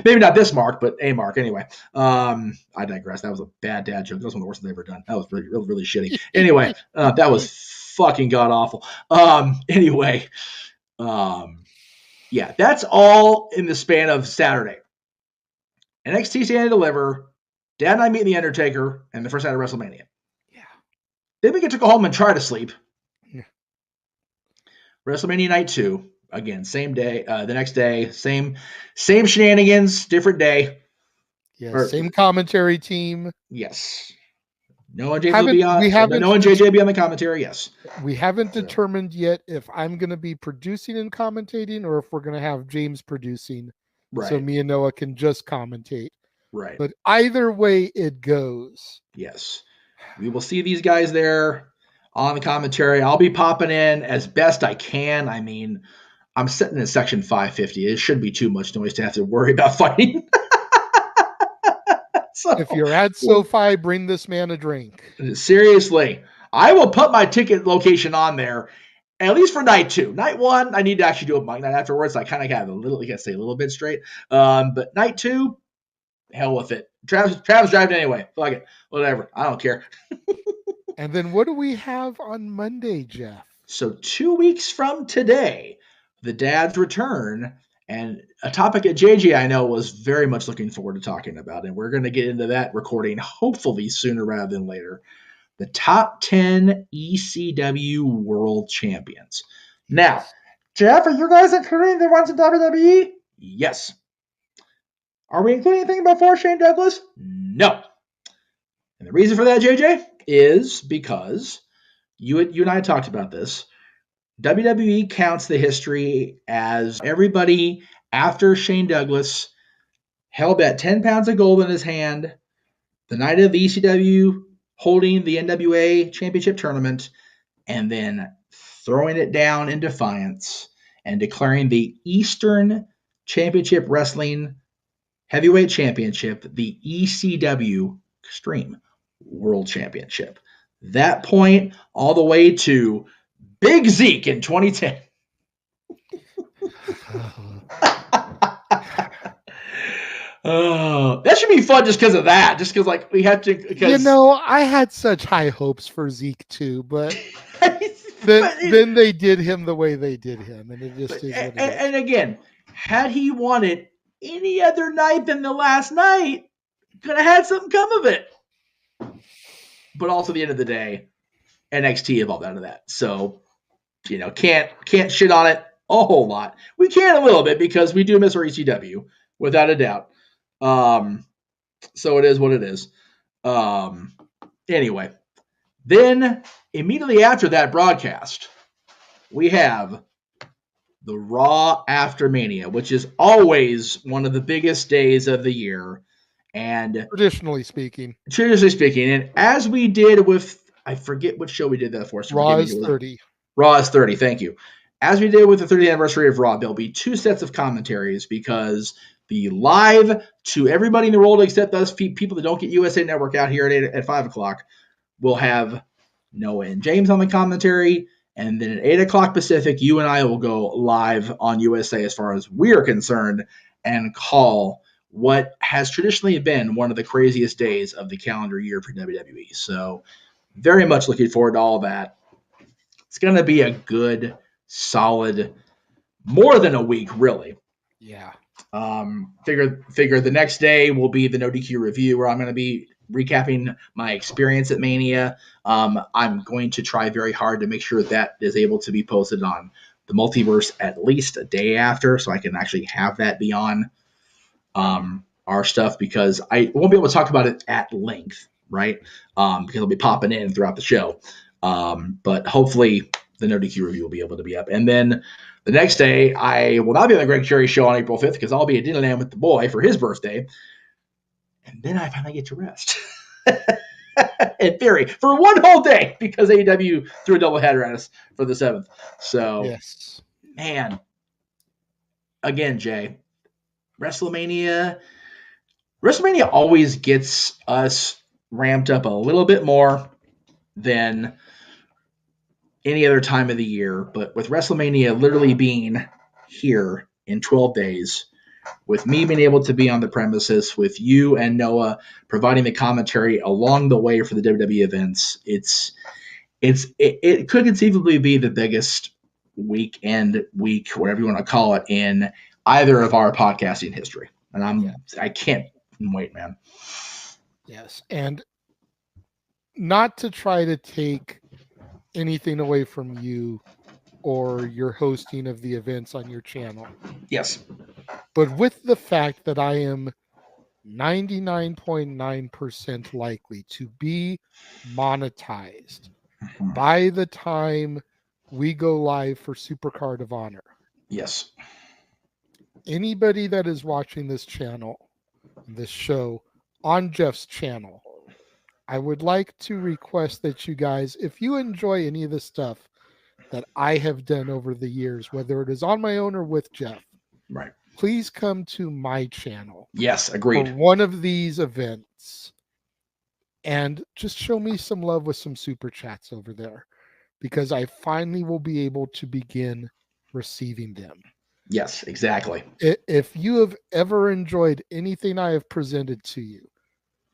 maybe not this mark, but a mark anyway. I digress. That was a bad dad joke. That was one of the worst I've ever done. That was really, really, really shitty. Anyway, that was fucking god awful. Anyway, yeah, that's all in the span of Saturday. NXT Stand and Deliver, Dad and I meet the Undertaker, and the first night of WrestleMania. Yeah. Then we get to go home and try to sleep. Yeah. WrestleMania Night 2. Again, same day, the next day, same shenanigans, different day. Yeah, same commentary team. Yes. Noah and JJ will be on. Noah and JJ be on the commentary. Yes. We haven't determined yet if I'm going to be producing and commentating, or if we're going to have James producing, so me and Noah can just commentate. Right. But either way it goes. Yes. We will see these guys there on the commentary. I'll be popping in as best I can. I mean, I'm sitting in section 550. It shouldn't be too much noise to have to worry about fighting. So, if you're at SoFi, bring this man a drink. Seriously, I will put my ticket location on there, at least for night 2. Night 1, I need to actually do a bike night afterwards. I kind of got a little, you got to say a little bit straight. But night 2, hell with it. Travis driving anyway. Fuck it. Whatever. I don't care. And then what do we have on Monday, Jeff? So 2 weeks from today, the dads return, and a topic that JJ I know was very much looking forward to talking about, and we're going to get into that recording hopefully sooner rather than later. The top 10 ECW World Champions. Now, Jeff, are you guys including the ones in WWE? Yes. Are we including anything before Shane Douglas? No. And the reason for that, JJ, is because you and I talked about this. WWE counts the history as everybody after Shane Douglas held that 10 pounds of gold in his hand the night of the ECW holding the NWA Championship Tournament and then throwing it down in defiance and declaring the Eastern Championship Wrestling Heavyweight Championship the ECW Extreme World Championship. That point all the way to Big Zeke in 2010. Oh, that should be fun just because of that. Just because, like, we have to. Because, I had such high hopes for Zeke too, but then they did him the way they did him, and it just is what it is. And again, had he won it any other night than the last night, could have had something come of it. But also, at the end of the day, NXT evolved out of that. So, can't shit on it a whole lot. We can a little bit because we do miss our ECW, without a doubt. So it is what it is. Anyway, then immediately after that broadcast, we have the Raw after Mania, which is always one of the biggest days of the year. And traditionally speaking, and as we did with, I forget what show we did that for. So Raw is 30. Raw is 30. Thank you. As we did with the 30th anniversary of Raw, there'll be 2 sets of commentaries because the live to everybody in the world except us people that don't get USA Network out here at 5 o'clock will have Noah and James on the commentary. And then at 8 o'clock Pacific, you and I will go live on USA as far as we are concerned and call what has traditionally been one of the craziest days of the calendar year for WWE. So very much looking forward to all that. It's going to be a good, solid, more than a week, really. Yeah. Figure the next day will be the No DQ review where I'm going to be recapping my experience at Mania. I'm going to try very hard to make sure that is able to be posted on the Multiverse at least a day after so I can actually have that be on our stuff because I won't be able to talk about it at length, right? Because it'll be popping in throughout the show. But hopefully the No DQ review will be able to be up. And then the next day, I will not be on the Greg Cherry show on April 5th because I'll be at Disneyland with the boy for his birthday. And then I finally get to rest. In theory, for one whole day because AEW threw a doubleheader at us for the 7th. So, yes, man, again, Jay, WrestleMania always gets us ramped up a little bit more than any other time of the year. But with WrestleMania literally being here in 12 days, with me being able to be on the premises, with you and Noah providing the commentary along the way for the WWE events, it could conceivably be the biggest week, whatever you want to call it, in either of our podcasting history. And I can't wait, man. Yes, and not to try to take anything away from you or your hosting of the events on your channel. Yes. But with the fact that I am 99.9% likely to be monetized by the time we go live for Supercard of Honor. Yes. Anybody that is watching this channel, this show on Jeff's channel, I would like to request that you guys, if you enjoy any of the stuff that I have done over the years, whether it is on my own or with Jeff, right, please come to my channel Yes, for agreed. one of these events and just show me some love with some super chats over there, because I finally will be able to begin receiving them. Yes, exactly. If you have ever enjoyed anything I have presented to you,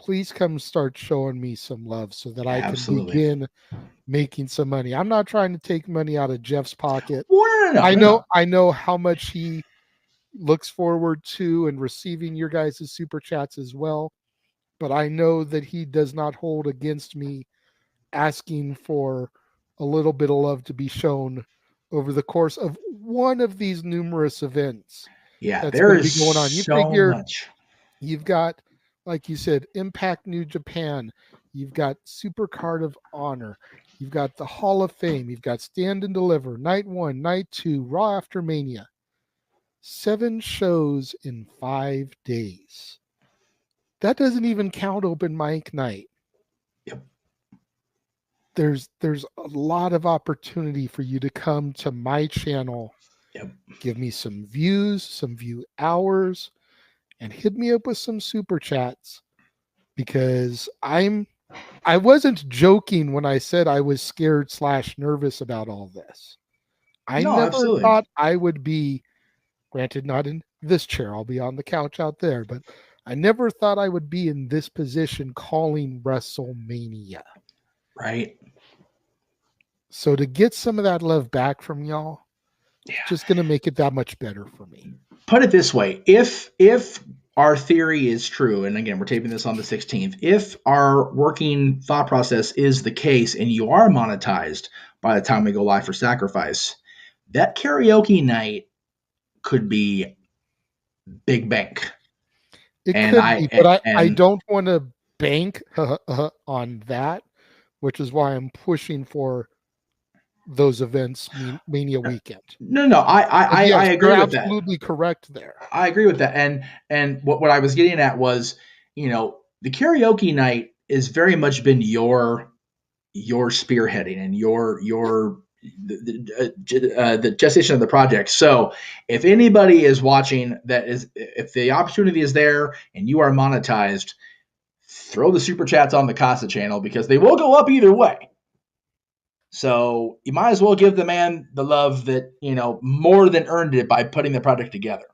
please come start showing me some love so that I can Absolutely. begin making some money. I'm not trying to take money out of Jeff's pocket. Well, no, I know how much he looks forward to and receiving your guys' super chats as well, but I know that he does not hold against me asking for a little bit of love to be shown over the course of one of these numerous events Yeah, that's there going to be is going on. You so figure much. you've got, like you said, Impact New Japan, you've got Super Card of Honor, you've got the Hall of Fame, you've got Stand and Deliver, Night 1, Night 2, Raw After Mania. 7 shows in 5 days. That doesn't even count open mic night. Yep. There's a lot of opportunity for you to come to my channel. Yep. Give me some views, some view hours, and hit me up with some super chats, because I wasn't joking when I said I was scared / nervous about all this. I No, never absolutely. thought I would be, granted not in this chair, I'll be on the couch out there, but I never thought I would be in this position calling WrestleMania. Right. So to get some of that love back from y'all, Yeah. it's just going to make it that much better for me. Put it this way, if our theory is true, and again, we're taping this on the 16th, if our working thought process is the case and you are monetized by the time we go live for Sacrifice, that karaoke night could be big bank. It And could be, but I don't want to bank on that, which is why I'm pushing for those events Mania weekend. No, I Yes, agree you're with that. absolutely correct there. I agree with that. And what I was getting at was, the karaoke night has very much been your spearheading and the gestation of the project. So if anybody is watching, if the opportunity is there and you are monetized, throw the super chats on the Casa channel, because they will go up either way. So you might as well give the man the love that, more than earned it by putting the project together.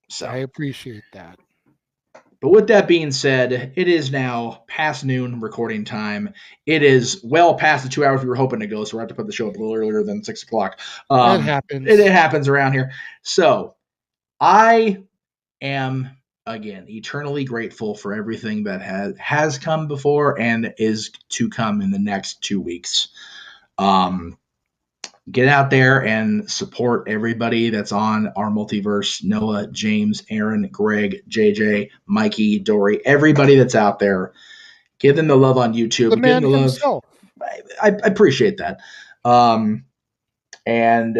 So I appreciate that. But with that being said, it is now past noon recording time. It is well past the 2 hours we were hoping to go, so we're going to have to put the show up a little earlier than 6 o'clock. It happens. It happens around here. So I am, again, eternally grateful for everything that has come before and is to come in the next 2 weeks. Get out there and support everybody that's on our multiverse. Noah, James, Aaron, Greg, JJ, Mikey, Dory, everybody that's out there. Give them the love on YouTube. The Give man them the love. himself. I appreciate that. And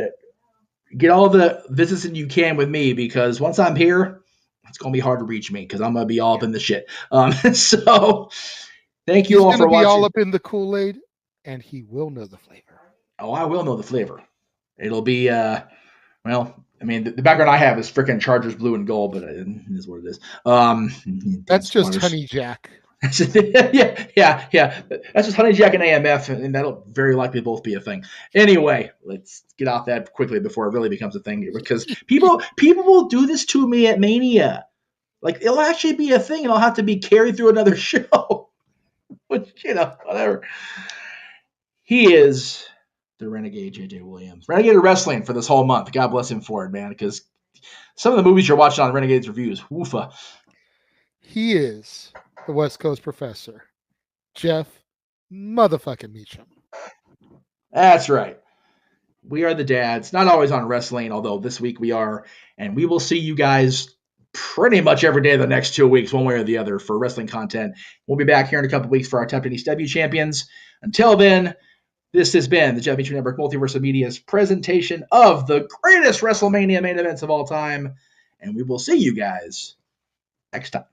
get all the visits that you can with me, because once I'm here, it's going to be hard to reach me because I'm going to be all up in the shit. So thank you all for watching. He's going to be all up in the Kool-Aid, and he will know the flavor. Oh, I will know the flavor. It'll be, well, I mean, the background I have is freaking Chargers blue and gold, but it is what it is. That's just Honey Jack. yeah. That's just Honey Jack and AMF, and that'll very likely both be a thing. Anyway, let's get off that quickly before it really becomes a thing, because people will do this to me at Mania. Like, it'll actually be a thing, and I'll have to be carried through another show. Which, whatever. He is the Renegade J.J. Williams. Renegade Wrestling for this whole month. God bless him for it, man, because some of the movies you're watching on Renegade's reviews, woofa. He is the West Coast Professor, Jeff motherfucking Meacham. That's right. We are the dads, not always on wrestling, although this week we are, and we will see you guys pretty much every day of the next 2 weeks, one way or the other, for wrestling content. We'll be back here in a couple weeks for our Top 10 ECW champions. Until then, this has been the Jeff J.J. Network Multiverse of Media's presentation of the greatest WrestleMania main events of all time, and we will see you guys next time.